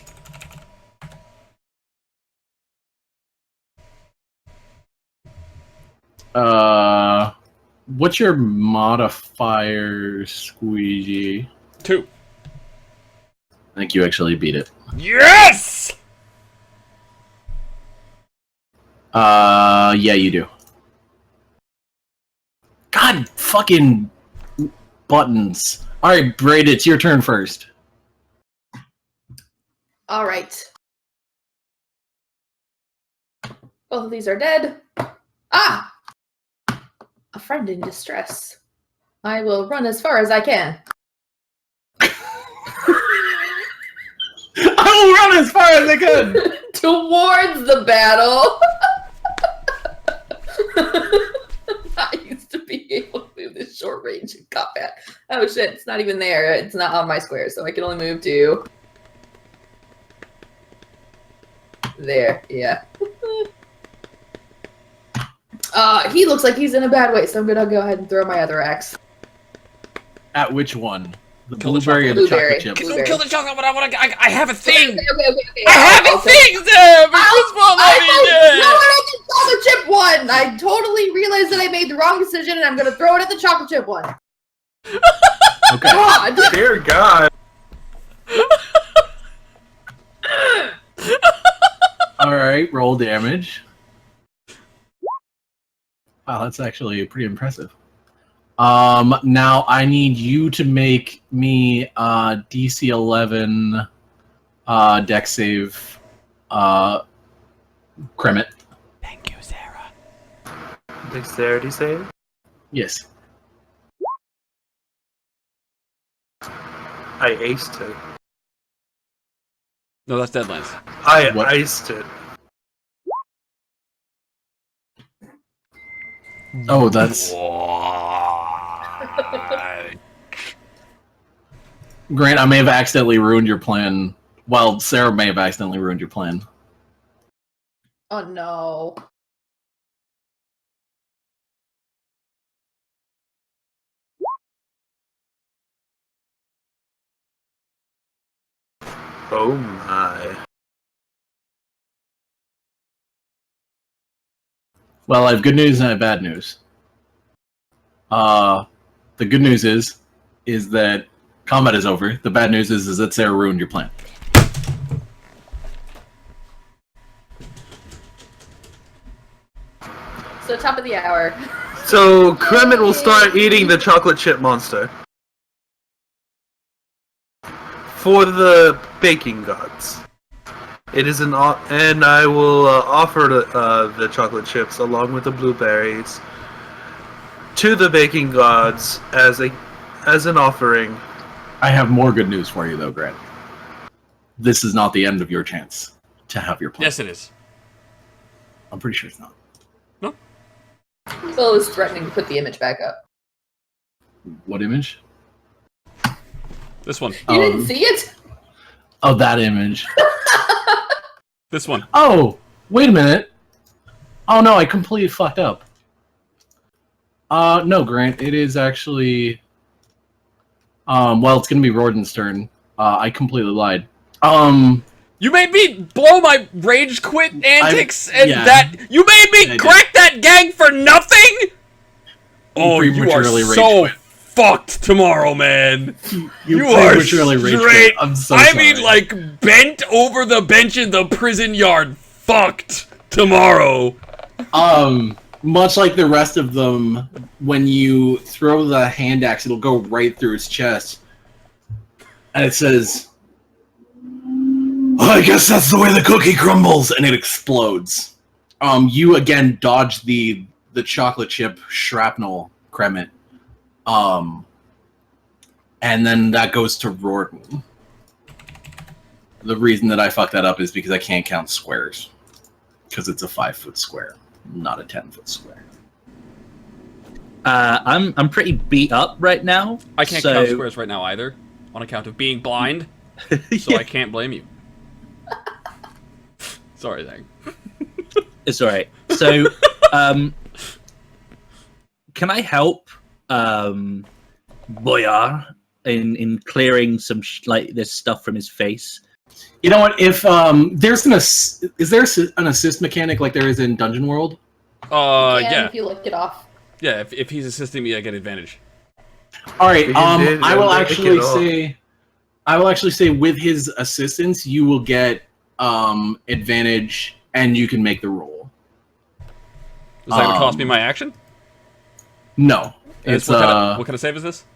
What's your modifier, Squeegee? 2. I think you actually beat it. Yes! Yeah, you do. God fucking buttons. Alright, Braid, it's your turn first. All right. Both of these are dead. Ah! A friend in distress. I will run as far as I can. I will run as far as I can! Towards the battle. I used to be able to move this short range in combat. Oh shit, it's not even there. It's not on my square, so I can only move to... there, yeah. He looks like he's in a bad way, so I'm gonna go ahead and throw my other axe. At which one? The Kill the blueberry or the Blueberry. chocolate chip? Blueberry. Don't kill the chocolate, but I have a thing! Okay. I have a thing, Zeb! But this won't let me do No, it! I did the chocolate chip one! I totally realized that I made the wrong decision, and I'm gonna throw it at the chocolate chip one. Okay. God! Dear God. Alright, roll damage. Wow, that's actually pretty impressive. Now I need you to make me DC 11 deck save Kremet. Thank you, Sarah. Dexterity save? Yes. I aced it. No, that's Deadlands. I What? iced it. Oh, that's... Grant, I may have accidentally ruined your plan. Well, Sarah may have accidentally ruined your plan. Oh no. Oh my. Well, I have good news and I have bad news. The good news is that combat is over. The bad news is that Sarah ruined your plan. So top of the hour. So Kremet will start eating the chocolate chip monster. For the baking gods. It is and I will offer the chocolate chips along with the blueberries to the baking gods as an offering. I have more good news for you, though, Grant. This is not the end of your chance to have your plan. Yes, it is. I'm pretty sure it's not. Phil is threatening to put the image back up. What image? This one. You didn't see it? Oh, that image. This one. Oh, wait a minute. Oh no, I completely fucked up. No, Grant, it is actually... Well, it's gonna be Roden's turn. I completely lied. You made me blow my rage quit antics, yeah. that you made me I crack that gang for nothing. Oh, you are prematurely rage so quit. fucked tomorrow, man. You are prematurely rage quit. straight. I'm so I sorry. mean, like bent over the bench in the prison yard. Fucked tomorrow. Much like the rest of them, when you throw the hand axe, it'll go right through his chest, and it says, "I guess that's the way the cookie crumbles," and it explodes. You again dodge the chocolate chip shrapnel, Kremet. And then that goes to Rorden. The reason that I fucked that up is because I can't count squares. Because it's a 5-foot square, not a 10-foot square. I'm pretty beat up right now. I can't count squares right now either, on account of being blind. So I can't blame you. Sorry, Zang. It's alright. So, can I help Boyar in clearing some this stuff from his face? You know what? If there's is there an assist mechanic like there is in Dungeon World? Yeah. If you lick it off. Yeah, if he's assisting me, I get advantage. All right. I will actually say with his assistance, you will get advantage, and you can make the roll. Is that gonna cost me my action? No. It's what kind of save is this?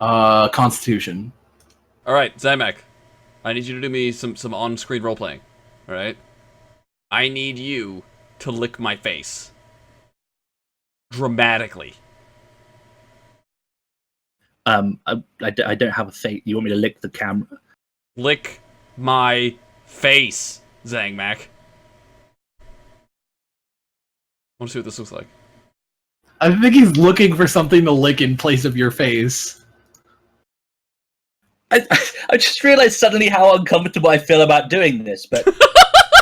Constitution. All right, Zamek. I need you to do me some on-screen role-playing. All right? I need you to lick my face. Dramatically. I don't have a face. You want me to lick the camera? Lick my face, Zangmak. I want to see what this looks like. I think he's looking for something to lick in place of your face. I just realized suddenly how uncomfortable I feel about doing this, but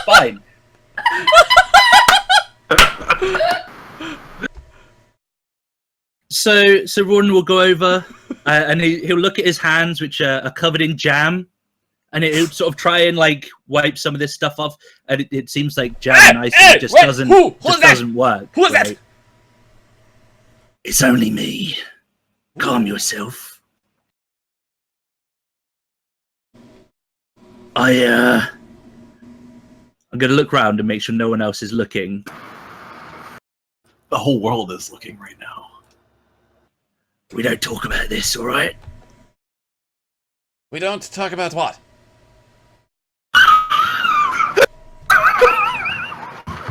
fine. So Ron will go over and he'll look at his hands, which are covered in jam, and he'll sort of try and like wipe some of this stuff off. And it seems like jam and ice just doesn't work. Who is that? It's only me. Calm yourself. I'm gonna look around and make sure no one else is looking. The whole world is looking right now. We don't talk about this, all right? We don't talk about what?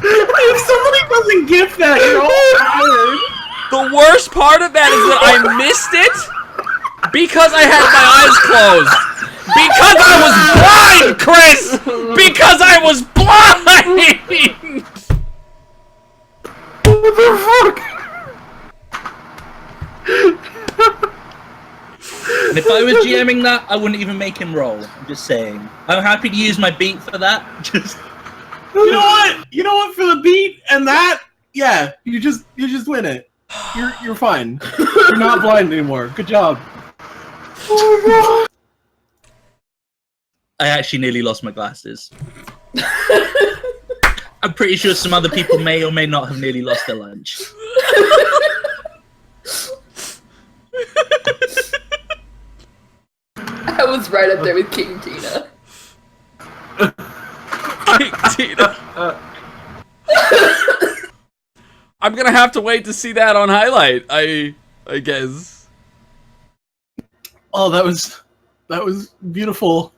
If somebody doesn't gift that, you're all fired. The worst part of that is that I missed it because I had my eyes closed. Because I was blind, Chris! Because I was blind! What the fuck? And if I was GMing that, I wouldn't even make him roll. I'm just saying. I'm happy to use my beat for that. Just You know what? You know what? For the beat and that, yeah, you just win it. You're fine. You're not blind anymore. Good job. Oh, I actually nearly lost my glasses. I'm pretty sure some other people may or may not have nearly lost their lunch. I was right up there with King Tina. King Tina. I'm gonna have to wait to see that on highlight. I guess. Oh, that was beautiful.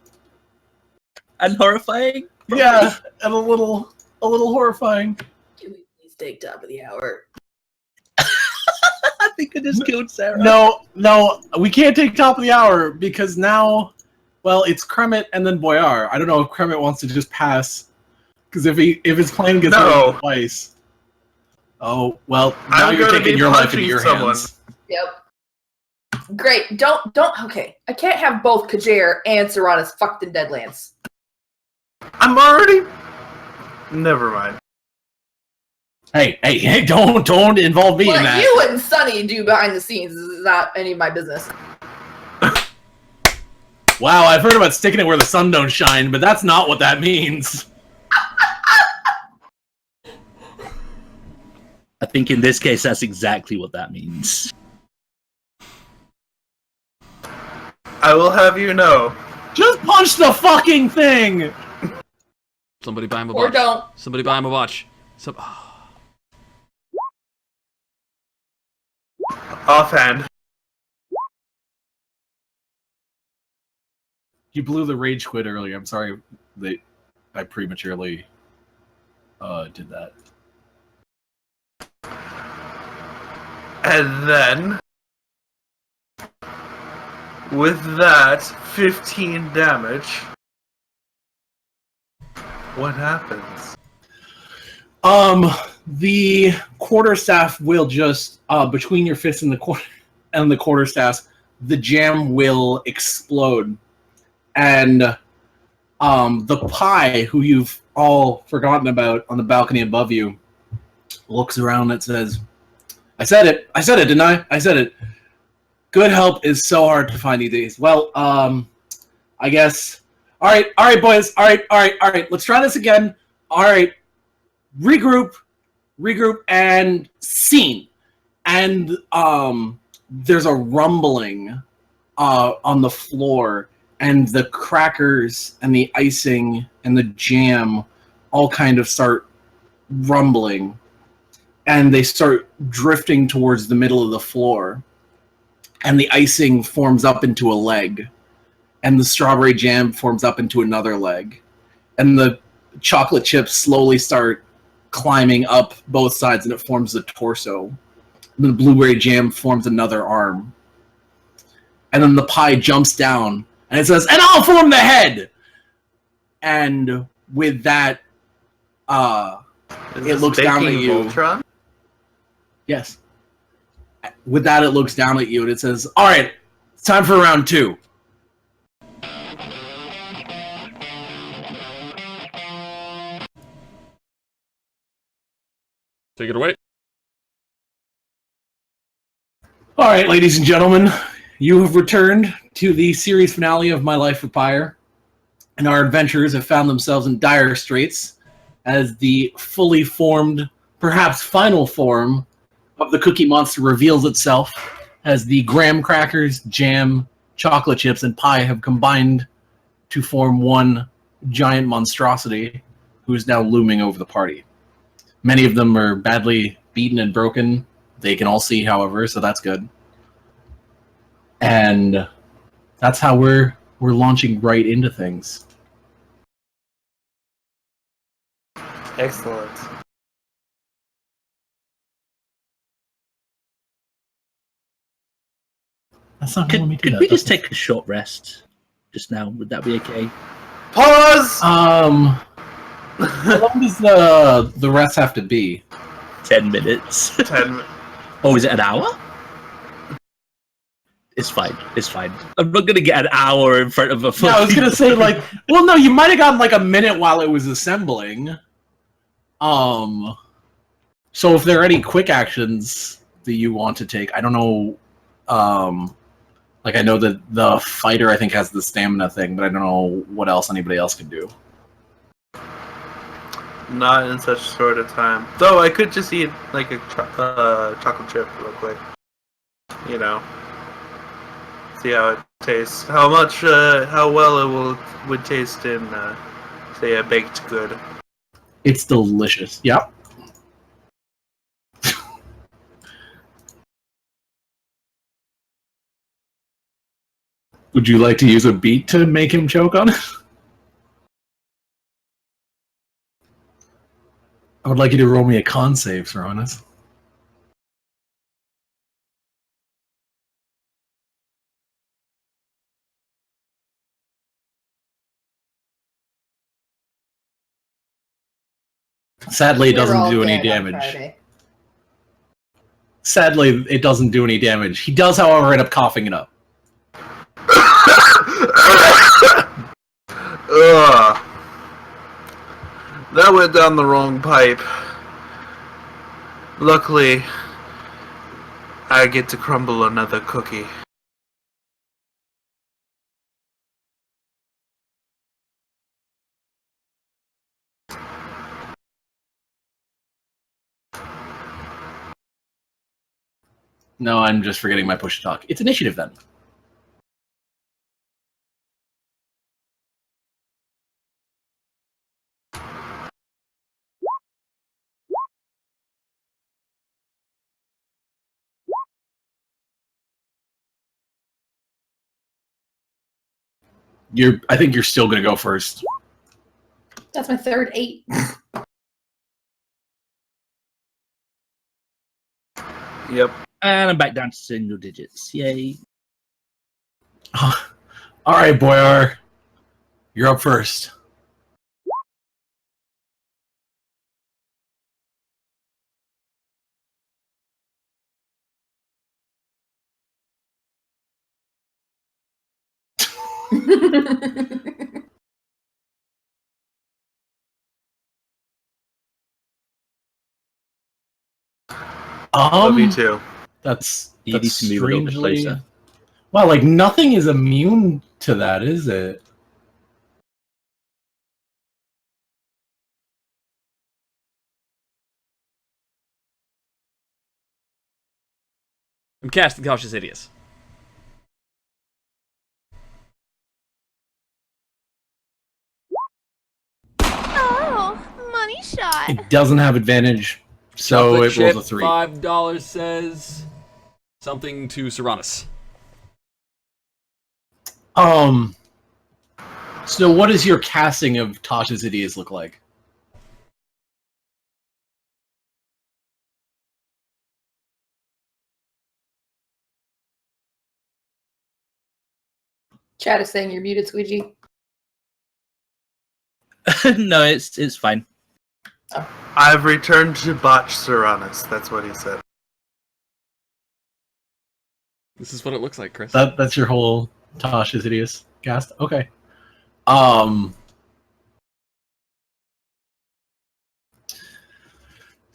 And horrifying? Yeah, and a little horrifying. Can we please take top of the hour? I think I just killed Sarah. No, we can't take top of the hour because now, well, it's Kremet and then Boyar. I don't know if Kremet wants to just pass, because if his plan gets out twice. Oh well, now you're taking your life into your hands. Yep. Great. Don't. Okay, I can't have both Kajer and Serana's fucked in Deadlands. I'm already. Never mind. Hey! Don't involve me in What that. you and Sunny do behind the scenes is not any of my business. Wow, I've heard about sticking it where the sun don't shine, but that's not what that means. I think in this case, that's exactly what that means. I will have you know. Just punch the fucking thing! Somebody buy him a Or watch. don't. Somebody buy him a watch. Offhand. You blew the rage quit earlier. I'm sorry that I prematurely did that. And then, with that, 15 damage. What happens? The quarterstaff will just between your fists and the quarterstaff, the jam will explode, and the pie, who you've all forgotten about on the balcony above you, looks around and says, I said it, didn't I? I said it. Good help is so hard to find these days. Well, I guess. All right, boys. All right. Let's try this again. All right, regroup, and scene. And there's a rumbling on the floor, and the crackers and the icing and the jam all kind of start rumbling, and they start drifting towards the middle of the floor, and the icing forms up into a leg, and the strawberry jam forms up into another leg, and the chocolate chips slowly start climbing up both sides, and it forms the torso. And the blueberry jam forms another arm. And then the pie jumps down, and it says, and I'll form the head! And with that, it looks down at you. Voltron? Yes. With that, it looks down at you, and it says, all right, it's time for round 2. Take it away. All right, ladies and gentlemen, you have returned to the series finale of My Life with Pyre, and our adventurers have found themselves in dire straits as the fully formed, perhaps final form of the Cookie Monster reveals itself as the graham crackers, jam, chocolate chips, and pie have combined to form one giant monstrosity who is now looming over the party. Many of them are badly beaten and broken. They can all see, however, so that's good. And that's how we're launching right into things. Excellent. That's not gonna let me do Could that, we just does it? take a short rest just now? Would that be okay? Pause! How long does the rest have to be? 10 minutes. 10. Oh, is it an hour? It's fine. I'm not gonna get an hour in front of a Yeah, I was gonna say, like, well, no, you might have gotten like a minute while it was assembling. So if there are any quick actions that you want to take, I don't know. Like, I know that the fighter, I think, has the stamina thing, but I don't know what else anybody else can do. Not in such short a time. Though I could just eat like a chocolate chip real quick. You know. See how it tastes. How much, how well it would taste in, say, a baked good. It's delicious. Yep. Would you like to use a beat to make him choke on it? I would like you to roll me a con save, Sir Honest. Sadly, it We're doesn't all do any dead on damage. Friday. Sadly, it doesn't do any damage. He does, however, end up coughing it up. Ugh. That went down the wrong pipe. Luckily, I get to crumble another cookie. No, I'm just forgetting my push to talk. It's initiative then. I think you're still gonna go first. That's my third 8. Yep. And I'm back down to single digits. Yay. All right, Boyar. You're up first. Love you too. That's You need to move a little bit strangely. closer. Well, like nothing is immune to that, is it? I'm casting Cautious Idiots. Oh, money shot. It doesn't have advantage, so Chocolate it rolls chip, a 3. $5 says something to Serranus. So what does your casting of Tasha's Idiots look like? Chat is saying you're muted, Squeegee. No, it's fine. I've returned to botch Serranus. That's what he said. This is what it looks like, Chris. That's your whole Tasha's Idiots cast? Okay.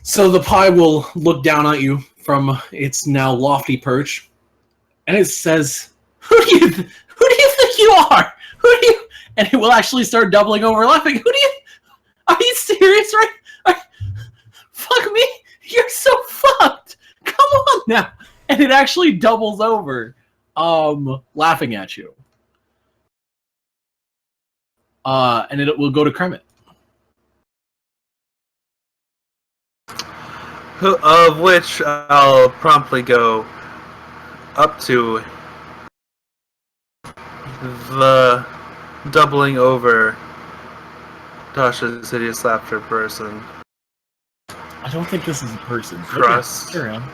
So the pie will look down at you from its now lofty perch, and it says, who do you think you are? Who do you?" And it will actually start doubling over, laughing. Are you serious? Right? Fuck me. You're so fucked. Come on now. And it actually doubles over, laughing at you. And it will go to Kermit. Of which I'll promptly go up to the doubling over Tasha's Hideous Laughter person. I don't think this is a person. Crust. Okay, carry on.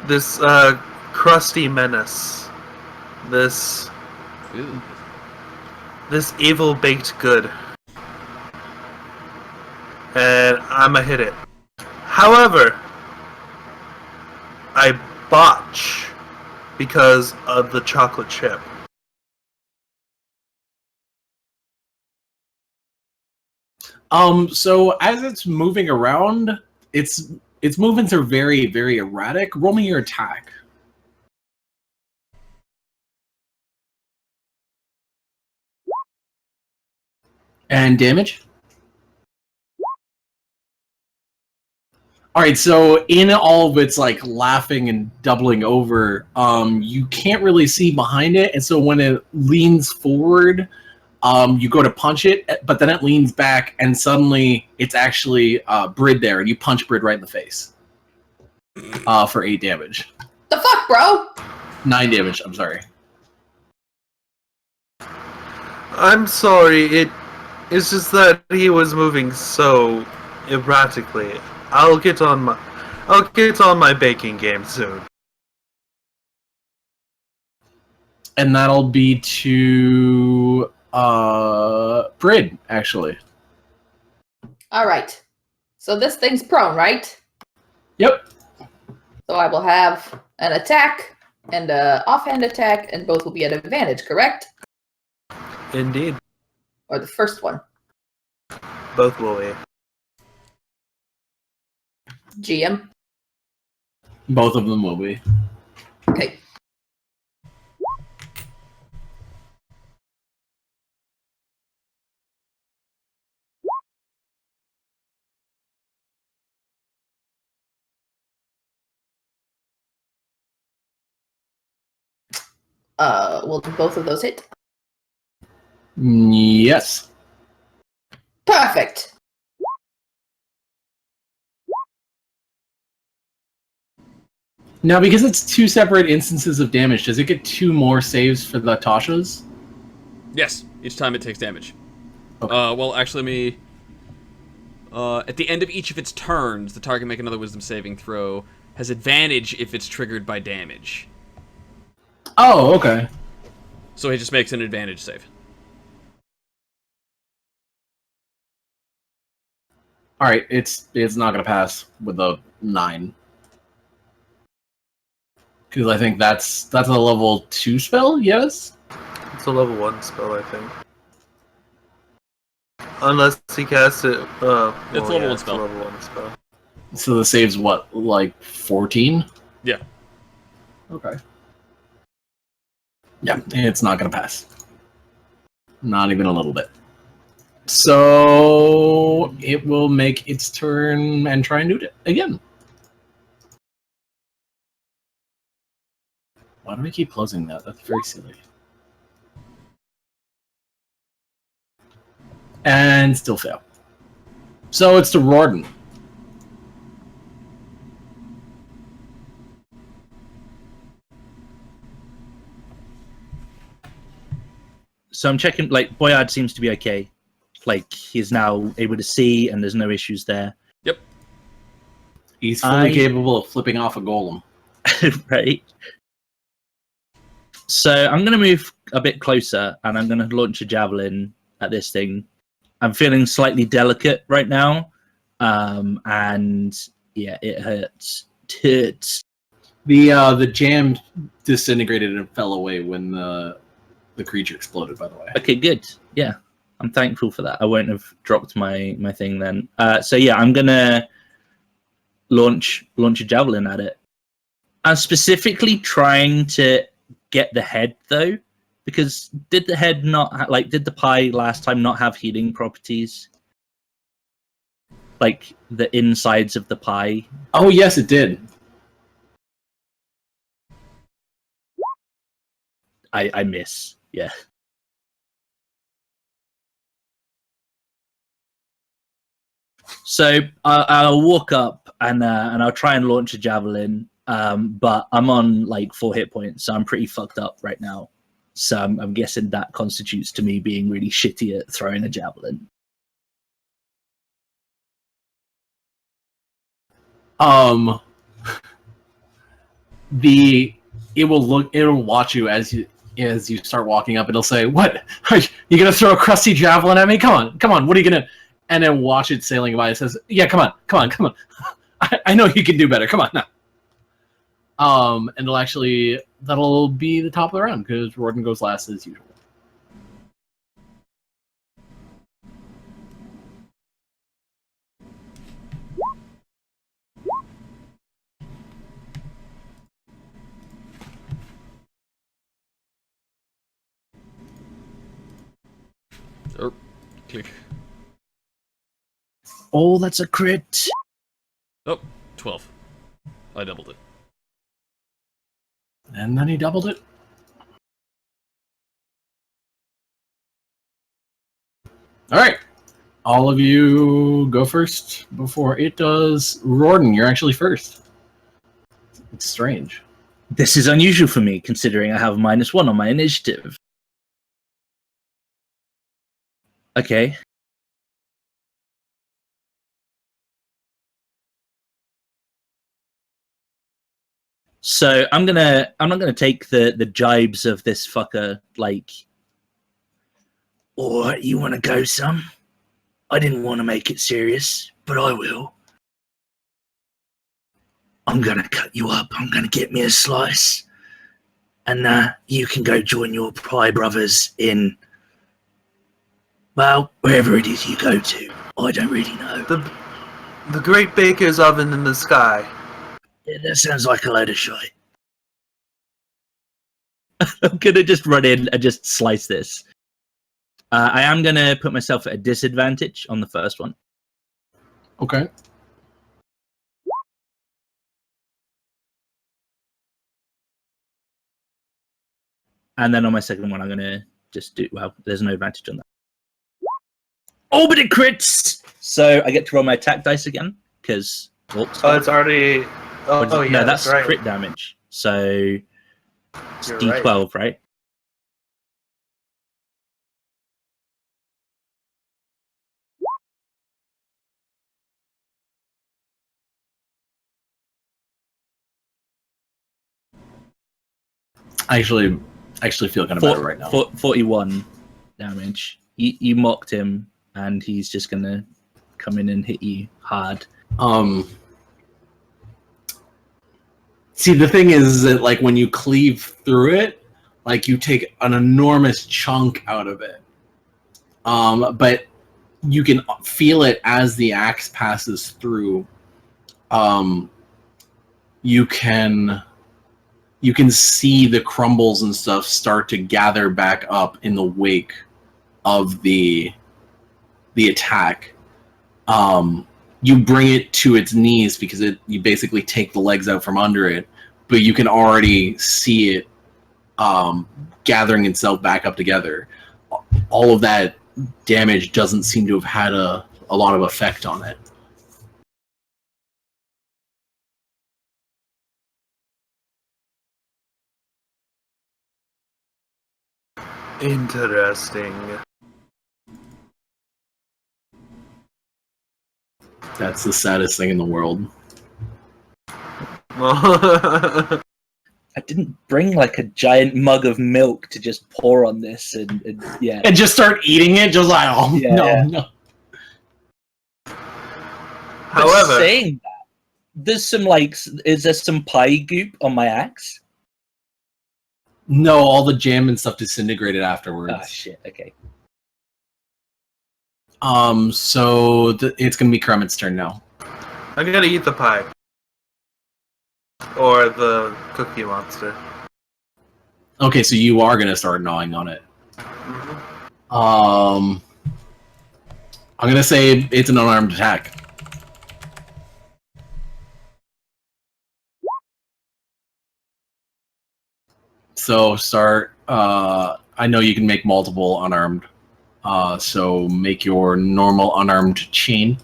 This crusty menace. This evil baked good. And I'ma hit it. However, I botch because of the chocolate chip. So as it's moving around, its movements are very, very erratic. Roll me your attack. And damage? Alright, so in all of its like laughing and doubling over, you can't really see behind it, and so when it leans forward, you go to punch it, but then it leans back, and suddenly it's actually Brid there, and you punch Brid right in the face. For 8 damage. The fuck, bro? 9 damage, I'm sorry. I'm sorry, it's just that he was moving so erratically. I'll get on my baking game soon. And that'll be to Brid, actually. Alright. So this thing's prone, right? Yep. So I will have an attack and an offhand attack, and both will be at advantage, correct? Indeed. Or the first one. Both will be. GM. Both of them will be. Okay. Will both of those hit? Yes. Perfect. Now, because it's two separate instances of damage, does it get 2 more saves for the Tashas? Yes, each time it takes damage. Okay. Well, actually, let me... at the end of each of its turns, the target make another wisdom saving throw. Has advantage if it's triggered by damage. Oh, okay. So he just makes an advantage save. All right, it's not gonna pass with a 9. Because I think that's a level 2 spell, yes? It's a level 1 spell, I think. Unless he casts it. It's a level 1 it's spell. a level 1 spell. So the save's what, like 14? Yeah. Okay. Yeah, it's not gonna pass. Not even a little bit. So it will make its turn and try and do it again. Why do we keep closing that? That's very silly. And still fail. So it's to Rorden. So I'm checking. Like Boyard seems to be okay. Like he's now able to see, and there's no issues there. Yep. He's fully capable of flipping off a golem. Right. So I'm going to move a bit closer, and I'm going to launch a javelin at this thing. I'm feeling slightly delicate right now, and yeah, it hurts. It hurts. The jam disintegrated and fell away when the creature exploded. By the way. Okay, good. Yeah, I'm thankful for that. I won't have dropped my thing then. So yeah, I'm gonna launch a javelin at it. I'm specifically trying to get the head though, because did the head not did the pie last time not have healing properties? Like the insides of the pie. Oh yes, it did. I miss. Yeah. So I'll walk up and I'll try and launch a javelin, but I'm on like 4 hit points, so I'm pretty fucked up right now. So I'm guessing that constitutes to me being really shitty at throwing a javelin. It'll watch you as you start walking up. It'll say, "What? Are you gonna throw a crusty javelin at me? Come on! What are you gonna?" And then watch it sailing by. It says, "Yeah, come on! I know you can do better. Come on now." And that'll be the top of the round because Rorden goes last as usual. Click. Oh, that's a crit. Oh, 12. I doubled it. And then he doubled it. All right. All of you go first before it does. Rorden, you're actually first. It's strange. This is unusual for me, considering I have -1 on my initiative. Okay. So I'm not gonna take the jibes of this fucker. Like, or you want to go some? I didn't want to make it serious, but I will. I'm gonna cut you up. I'm gonna get me a slice, and you can go join your pie brothers in, well, wherever it is you go to. I don't really know. The Great Baker's Oven in the Sky. Yeah, that sounds like a load of shite. I'm gonna just run in and just slice this. I am gonna put myself at a disadvantage on the first one. Okay. And then on my second one, I'm going to just do... Well, there's no advantage on that. Oh, but it crits! So I get to roll my attack dice again, because... Oh, it's already... Oh, yeah, no, that's right. crit damage. So it's You're D12, right? I actually feel kind of better right now. 41 damage. You mocked him, and he's just going to come in and hit you hard. See, the thing is that, like, when you cleave through it, like, you take an enormous chunk out of it. But you can feel it as the axe passes through. You can see the crumbles and stuff start to gather back up in the wake of the attack. You bring it to its knees because you basically take the legs out from under it, but you can already see it gathering itself back up together. All of that damage doesn't seem to have had a lot of effect on it. Interesting. That's the saddest thing in the world. I didn't bring like a giant mug of milk to just pour on this and yeah. And just start eating it, just like, oh, Yeah, no, yeah. no. However, saying that, there's some is there some pie goop on my axe? No, all the jam and stuff disintegrated afterwards. Oh shit, okay. So it's gonna be Kermit's turn now. I'm gonna eat the pie. Or the cookie monster. Okay, so you are gonna start gnawing on it. I'm gonna say it's an unarmed attack. So start. I know you can make multiple unarmed. So make your normal unarmed chain.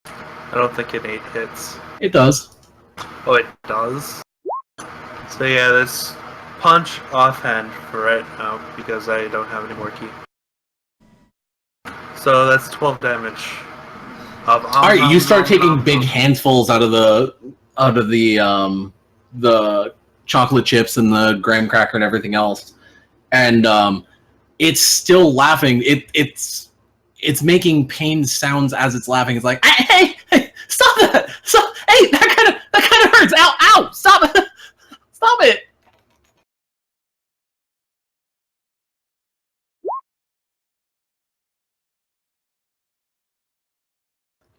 I don't think it 8 hits. It does. Oh, it does? So yeah, this punch offhand for right now, because I don't have any more key. So that's 12 damage. Alright, you start taking big handfuls out of the chocolate chips and the graham cracker and everything else. And it's still laughing. It's making pain sounds as it's laughing. It's like, hey, stop that! Stop! Hey, that kind of hurts! Ow! Stop it! Stop it!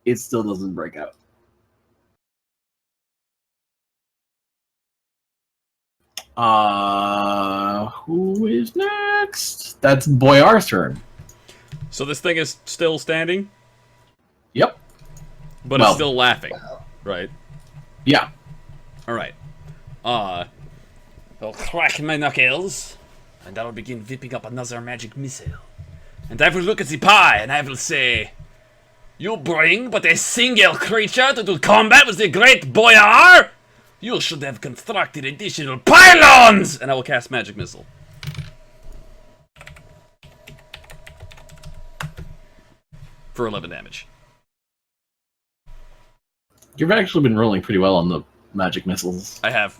It still doesn't break out. Who is next? That's Boyar's turn. So this thing is still standing, Yep. but Well. it's still laughing, right? Yeah. All right. I'll crack my knuckles, and I'll begin whipping up another magic missile. And I will look at the pie, and I will say, "You bring but a single creature to do combat with the great Boyar? You should have constructed additional pylons!" And I will cast magic missile. For 11 damage. You've actually been rolling pretty well on the magic missiles. I have.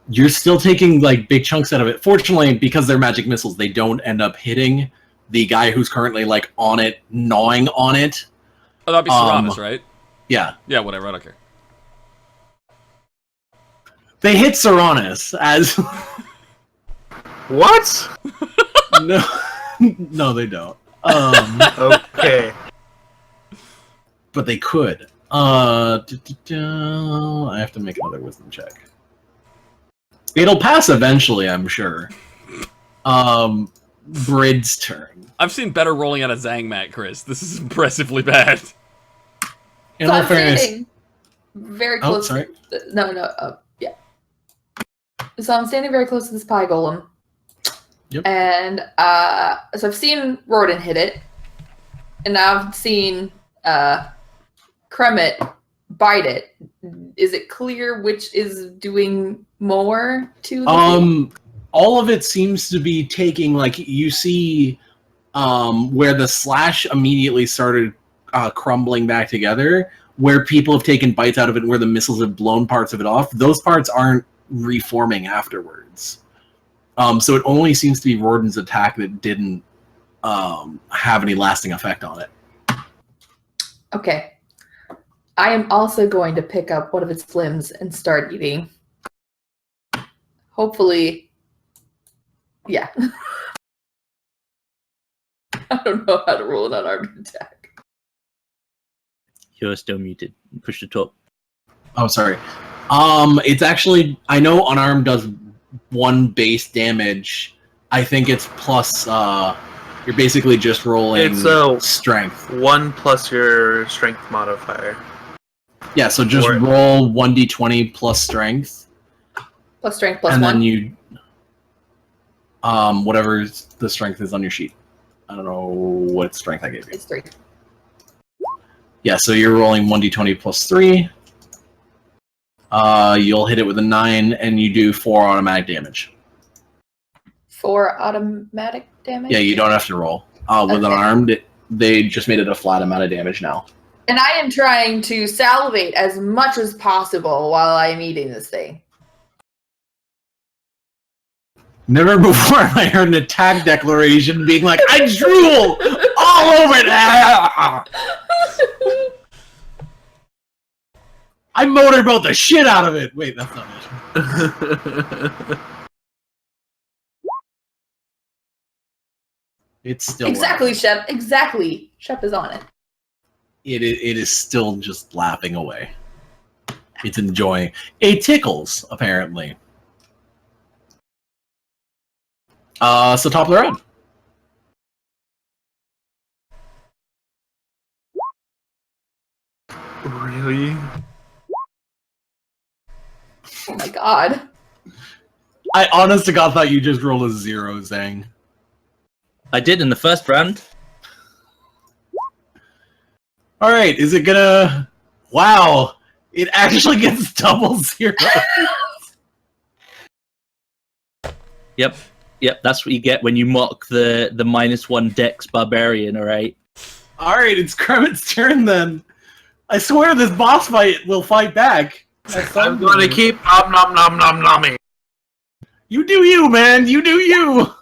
You're still taking like big chunks out of it. Fortunately, because they're magic missiles, they don't end up hitting the guy who's currently like on it, gnawing on it. Oh, that'd be Serranus, right? Yeah. Yeah, whatever, I don't care. They hit Serranus as What? no, no, they don't. Okay. But they could. I have to make another wisdom check. It'll pass eventually, I'm sure. Brid's turn. I've seen better rolling out of Zangmat, Chris. This is impressively bad. In So all I'm fairness, standing very oh, close. sorry. Yeah. So I'm standing very close to this pie golem. Yep. And so I've seen Roden hit it, and I've seen Kremet bite it. Is it clear which is doing more to the thing? All of it seems to be taking, like, you see where the slash immediately started crumbling back together, where people have taken bites out of it and where the missiles have blown parts of it off. Those parts aren't reforming afterwards. So it only seems to be Roden's attack that didn't have any lasting effect on it. Okay. I am also going to pick up one of its limbs and start eating. Hopefully, yeah. I don't know how to roll an unarmed attack. You're still muted. Push the top. Oh, sorry. It's actually, I know unarmed does 1 base damage. I think it's plus, you're basically just rolling It's strength. 1 plus your strength modifier. Yeah, so just roll 1d20 plus strength. Plus strength plus and 1. then you, whatever the strength is on your sheet. I don't know what strength I gave you. It's 3. Yeah, so you're rolling 1d20 plus 3. You'll hit it with a 9, and you do 4 automatic damage. 4 automatic damage? Yeah, you don't have to roll. With Okay. unarmed, they just made it a flat amount of damage now. And I am trying to salivate as much as possible while I'm eating this thing. Never before have I heard an attack declaration being like, I drool all over it! I motorboat the shit out of it! Wait, that's not it. It's still Exactly, Shep. Exactly. Shep is on it. It is still just laughing away. It's enjoying. It tickles, apparently. So top of the round. Really? Oh my god. I honest to God thought you just rolled a 0, Zang. I did in the first round. Alright, is it gonna... Wow! It actually gets double 0. Yep. Yep, that's what you get when you mock the -1 Dex Barbarian, alright? Alright, it's Kremit's turn then. I swear this boss fight will fight back. I'm gonna keep nom nom nom nom nomming. You do you, man! You do you!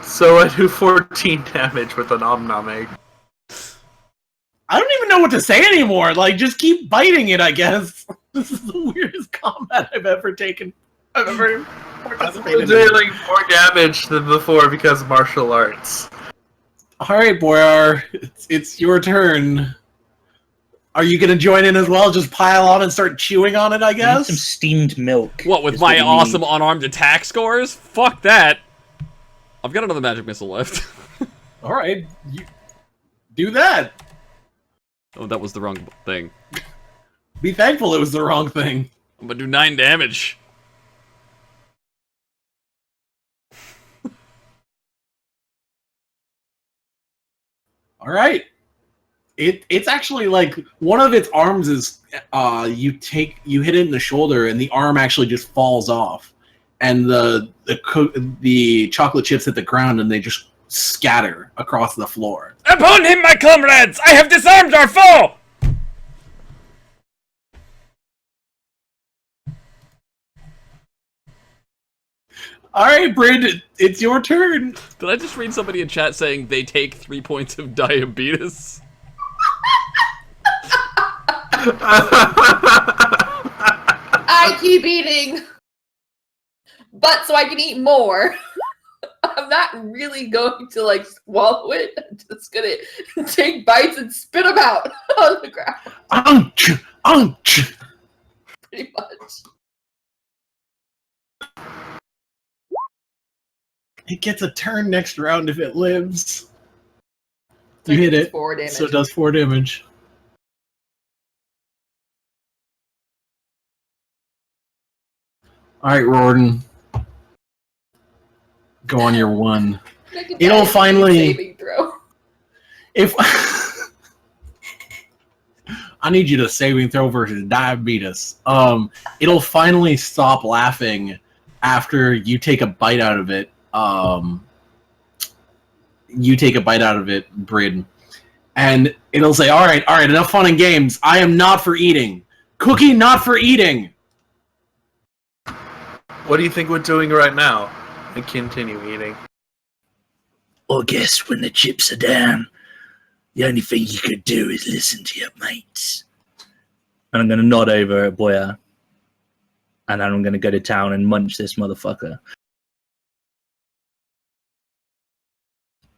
So I do 14 damage with an nom nom egg. I don't even know what to say anymore. Like, just keep biting it, I guess. This is the weirdest combat I've ever taken. I've ever participated I'm dealing more damage than before because of martial arts. Alright, Boyar. It's your turn. Are you gonna join in as well? Just pile on and start chewing on it, I Need guess? some steamed milk. What, with is my you awesome need. unarmed attack scores? Fuck that. I've got another magic missile left. Alright, you do that. Oh, that was the wrong thing. Be thankful it was the wrong thing. I'm gonna do 9 damage. Alright. It's actually like one of its arms is you hit it in the shoulder and the arm actually just falls off. And the chocolate chips hit the ground and they just scatter across the floor. Upon him, my comrades! I have disarmed our foe! Alright, Bryn, it's your turn. Did I just read somebody in chat saying they take 3 points of diabetes? I keep eating, but so I can eat more. I'm not really going to like swallow it. I'm just gonna take bites and spit them out on the ground. Unch! pretty much. It gets a turn next round if it lives. You hit it, 4 damage. so it does 4 damage. Alright, Rorden. Go on your 1. It'll finally... Saving throw. If I need you to saving throw versus diabetes. It'll finally stop laughing after you take a bite out of it. You take a bite out of it, Bryn, and it'll say, "All right, enough fun and games. I am not for eating. Cookie, not for eating." What do you think we're doing right now? And continue eating. Well, guess when the chips are down, the only thing you could do is listen to your mates. And I'm going to nod over at Boya. And then I'm going to go to town and munch this motherfucker.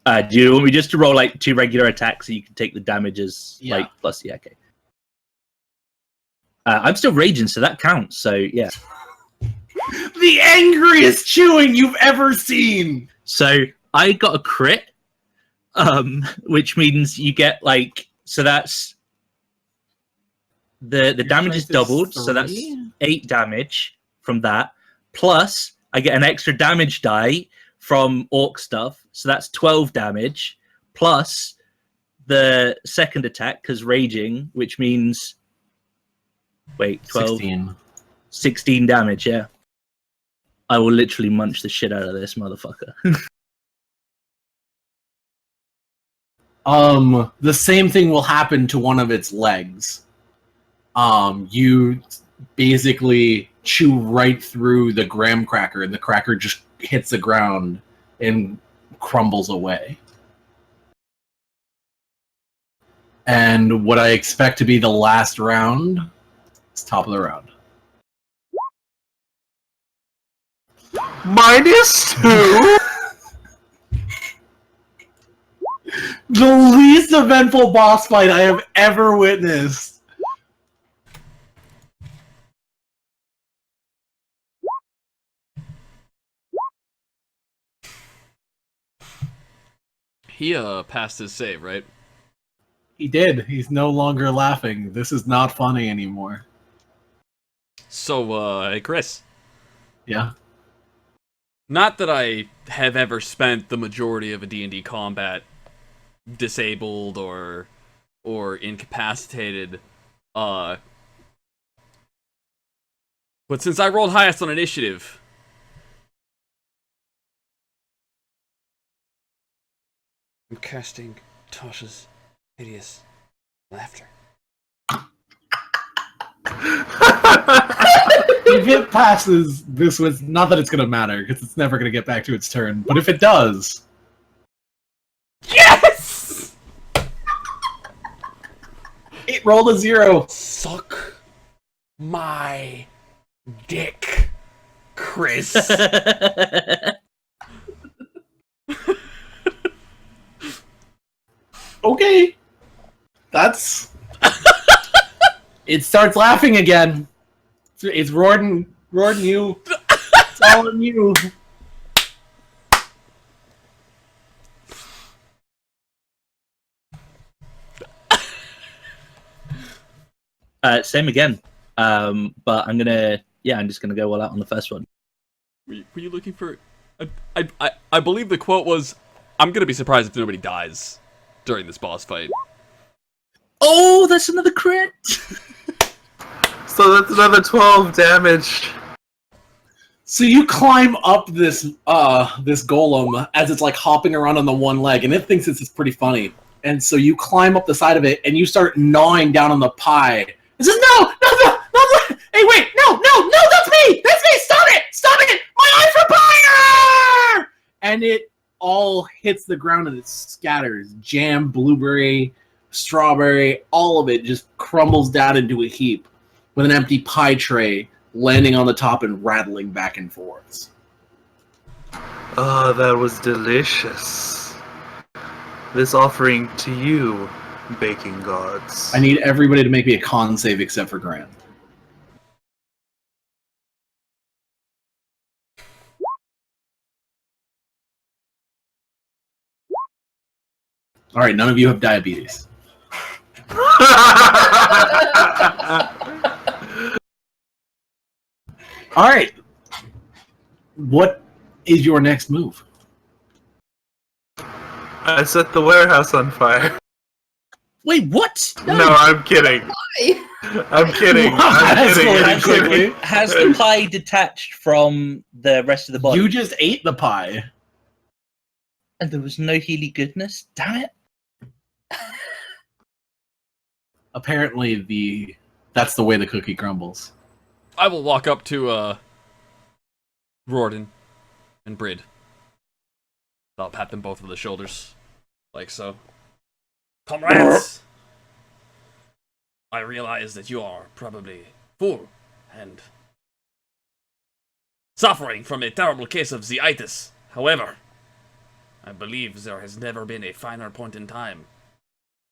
Do you want me just to roll like 2 regular attacks so you can take the damages? Yeah. Like, plus, yeah, okay. I'm still raging, so that counts. So, yeah. The angriest chewing you've ever seen! So, I got a crit. Which means you get like, so that's the damage is doubled, so that's 8 damage from that. Plus, I get an extra damage die from orc stuff, so that's 12 damage. Plus the second attack, because raging, which means 12, 16 damage. Yeah, I will literally munch the shit out of this motherfucker. The same thing will happen to one of its legs. You basically chew right through the graham cracker, and the cracker just hits the ground and crumbles away. And what I expect to be the last round is top of the round. -2? The least eventful boss fight I have ever witnessed. He passed his save, right? He did. He's no longer laughing. This is not funny anymore. So, hey, Chris. Yeah. Not that I have ever spent the majority of a D&D combat disabled or incapacitated, but since I rolled highest on initiative, I'm casting Tasha's hideous laughter. If it passes, this was not that it's gonna matter, because it's never gonna get back to its turn. But if it does, yes, it rolled a 0. suck my dick, Chris. Okay, that's. It starts laughing again. It's Rorden you. It's all on you. Same again. But I'm just gonna go all out on the first one. Were you looking for? I believe the quote was, "I'm gonna be surprised if nobody dies during this boss fight." Oh, that's another crit. So that's another 12 damage. So you climb up this this golem as it's like hopping around on the one leg, and it thinks this is pretty funny. And so you climb up the side of it, and you start gnawing down on the pie. It says, "No! Hey, wait! No! That's me! Stop it! My eye for fire!" And it all hits the ground and it scatters. Jam, blueberry, strawberry, all of it just crumbles down into a heap, with an empty pie tray landing on the top and rattling back and forth. Oh, that was delicious. This offering to you, baking gods. I need everybody to make me a con save except for Grant. All right, none of you have diabetes. All right. What is your next move? I set the warehouse on fire. Wait, what? No, I'm kidding. I'm kidding. I'm That's kidding. quickly. Has the pie detached from the rest of the body? You just ate the pie. And there was no Healy goodness? Damn it. Apparently, that's the way the cookie crumbles. I will walk up to Rorden and Brid. I'll pat them both on the shoulders, like so. Comrades, I realize that you are probably full and suffering from a terrible case of zeitis. However, I believe there has never been a finer point in time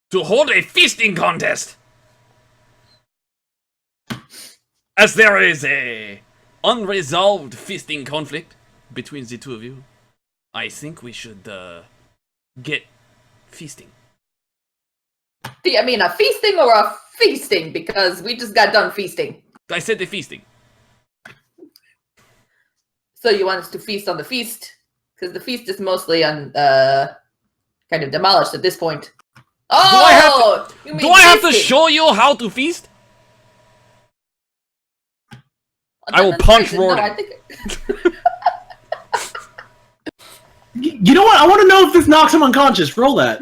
to hold a feasting contest, as there is a unresolved feasting conflict between the two of you. I think we should get feasting. I mean, a feasting or a feasting? Because we just got done feasting. I said the feasting. So you want us to feast on the feast? Because the feast is mostly kind of demolished at this point. Oh! Do I have to show you how to feast? I will punch Rorden. No, I think... You know what? I want to know if this knocks him unconscious. Roll that.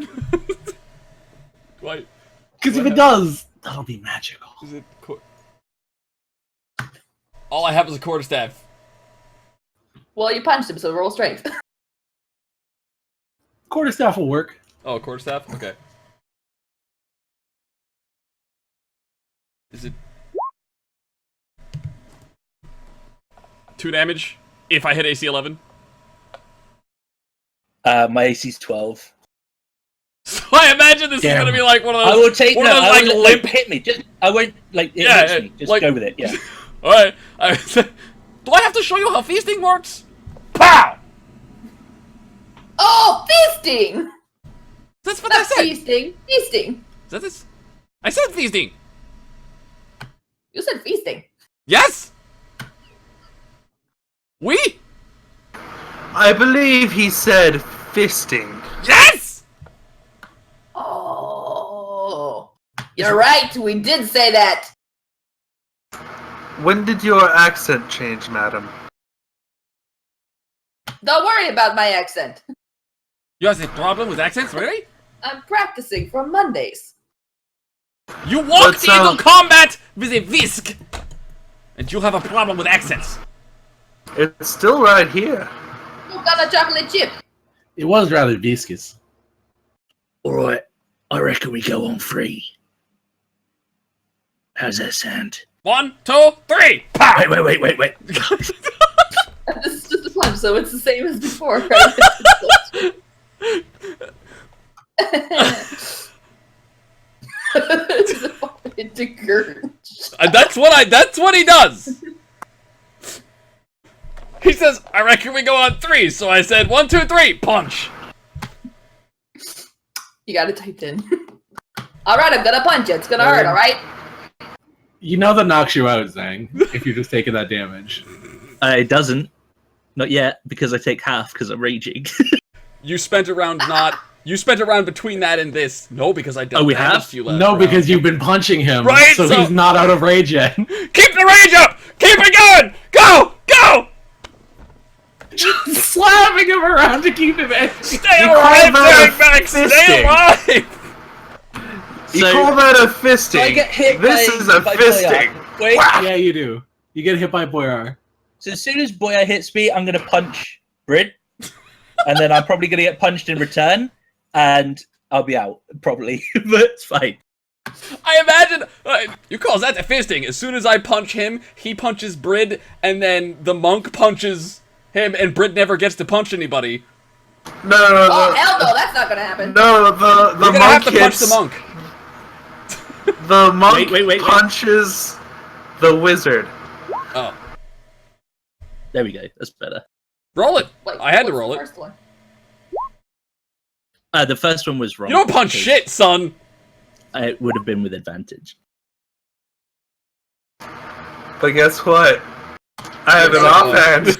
Why? Because if it does, that'll be magical. Is it all I have is a quarterstaff. Well, you punched him, so roll strength. Quarterstaff will work. Oh, quarterstaff? Okay. Is it 2 damage if I hit AC 11? My AC's 12. So I imagine this is gonna be like one of those. I will take one of those, like, limp. hit me. Just I won't like it Yeah, hits me. Just like- go with it. Yeah. All right. Do I have to show you how feasting works? Pow! Oh, feasting! That's what I Not said. feasting. Feasting. Is that this? I said feasting. You said feasting. Yes. We? I believe he said fisting. Yes. Oh. You're right, we did say that. When did your accent change, madam? Don't worry about my accent. You have a problem with accents, really? I'm practicing for Mondays. You walk What's into combat with a whisk, and you have a problem with accents. It's still right here. You got a chocolate chip. It was rather viscous. Alright, I reckon we go on 3. How's that sound? 1, 2, 3. Pow! Wait. This is just a punch, so it's the same as before. Right? It's a fucking gurge. That's what he does. He says, I reckon we go on 3, so I said 1, 2, 3, punch. You got it typed in. Alright, I'm gonna punch you. It's gonna hurt, alright? You know that knocks you out, Zang, if you're just taking that damage. It doesn't. Not yet, because I take half because I'm raging. You spent a round between that and this. No, because I dealt Oh, we damage have? to you last No, round. because you've been punching him, Right, so so- he's not out of rage yet. Keep the rage up! Keep it going! Go! Go! Just slapping him around to keep him angry. Stay You alive, call that Derek! Stay fisting? alive! You So- call that a fisting? I get hit this by- is a by fisting. Boyar. Wait, Yeah, you do. You get hit by Boyar. so as soon as Boyar hits me, I'm gonna punch Brid, and then I'm probably gonna get punched in return, and I'll be out probably, but it's fine. I imagine you call that a fisting. As soon as I punch him, he punches Brid, and then the monk punches him, and Brid never gets to punch anybody. No, Oh, hell no, that's not gonna happen. no, the We're gonna monk have to punch hits. the monk. The monk Wait. punches the wizard. Oh, There we go. That's better. roll it. Wait, I had to what's roll the it. first one? The first one was wrong. You don't punch because shit, son! It would have been with advantage. But guess what? I have an offhand.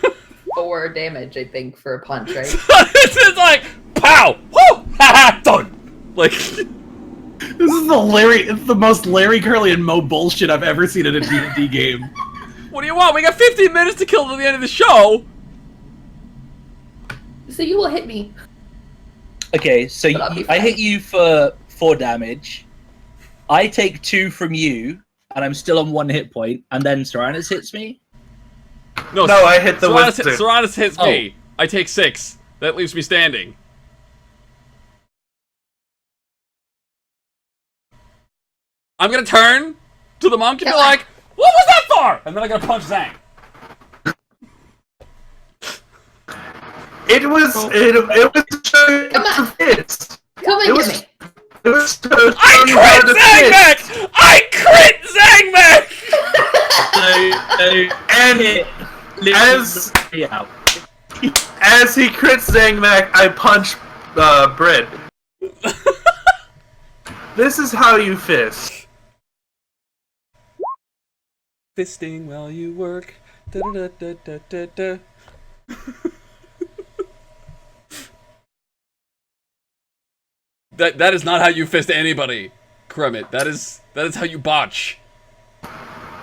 4 damage, I think, for a punch, right? This is like, pow! Woo! Ha done! Like, This is the most Larry Curly and Mo bullshit I've ever seen in a D&D game. what do you want? We got 15 minutes to kill to the end of the show! So you will hit me. Okay, so But I'll be I fine. hit you for 4 damage. I take 2 from you, and I'm still on 1 hit point, and then Serranus hits me. No, I hit the wizard. Serranus hits me. I take 6. That leaves me standing. I'm gonna turn to the monk and be like, what was that for? And then I'm gonna punch Zang. It was Come on. fist. Come It and was- get me. It was I crit Zang back! I crit Zang back! And as he crits Zangmak, I punch Bread. This is how you fist. Fisting while you work. Da da da da da da. That is not how you fist anybody, Kremit. That is how you botch.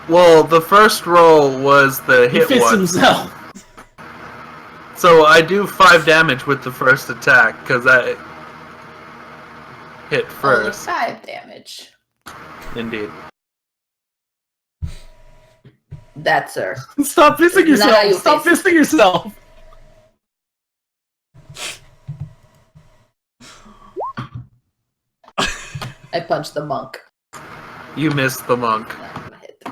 Well, the first roll was the He hit fists one. himself. So I do 5 damage with the first attack, because I hit Only first. 5 damage. Indeed. That's her. Stop fisting Not how yourself! you Stop fist. fisting yourself! I punched the monk. You missed the monk. Not gonna hit.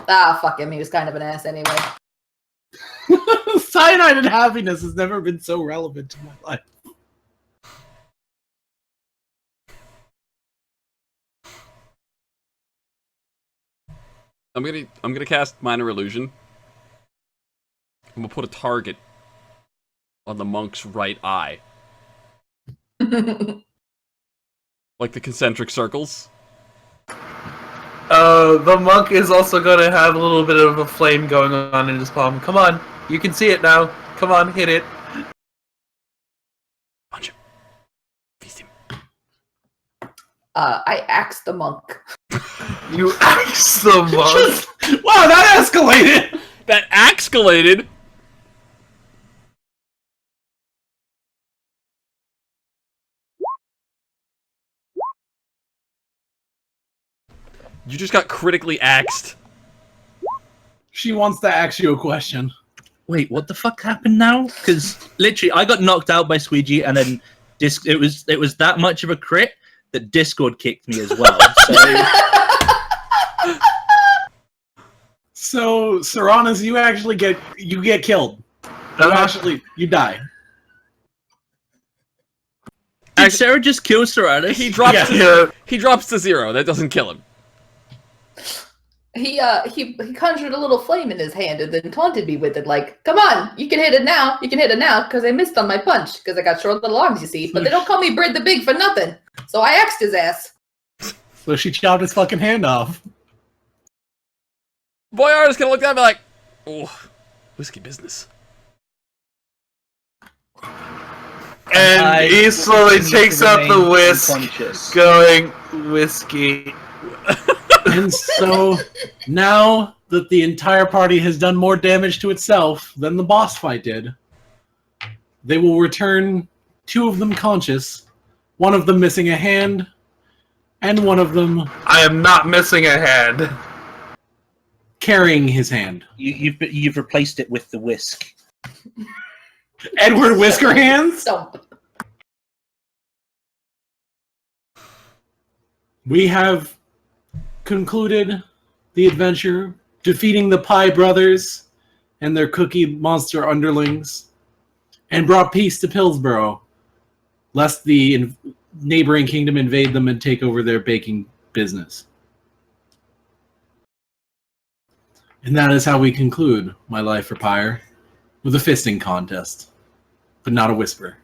Ah, fuck him. He was kind of an ass anyway. Cyanide and happiness has never been so relevant to my life. I'm gonna cast Minor Illusion. I'm gonna put a target on the monk's right eye. Like the concentric circles. The monk is also gonna have a little bit of a flame going on in his palm. Come on, you can see it now. Come on, hit it. Punch him. Feast him. I axed the monk. You axe the monk. Wow, that escalated! That escalated. You just got critically axed. She wants to ask you a question. Wait, what the fuck happened now? Because literally, I got knocked out by Squeegee, and then it was that much of a crit that Discord kicked me as well. So, Serranus, you actually get killed. You die. Did Sarah just kill Serranus? He drops. Yeah. He drops to 0. That doesn't kill him. He conjured a little flame in his hand and then taunted me with it, like, come on, you can hit it now, because I missed on my punch, because I got short little arms, you see. But they don't call me Bread the Big for nothing. So I axed his ass. So she chopped his fucking hand off. Boyard is gonna look down and be like, oh, whiskey business. And he slowly takes out the whisk, going, whiskey. And so, now that the entire party has done more damage to itself than the boss fight did, they will return 2 of them conscious, 1 of them missing a hand, and 1 of them I am not missing a hand. carrying his hand. You've replaced it with the whisk. Edward Whisker Hands? Stomp. We have concluded the adventure, defeating the Pie Brothers and their cookie monster underlings, and brought peace to Pillsboro, lest the neighboring kingdom invade them and take over their baking business. And that is how we conclude My Life for Pyre, with a fisting contest, but not a whisper.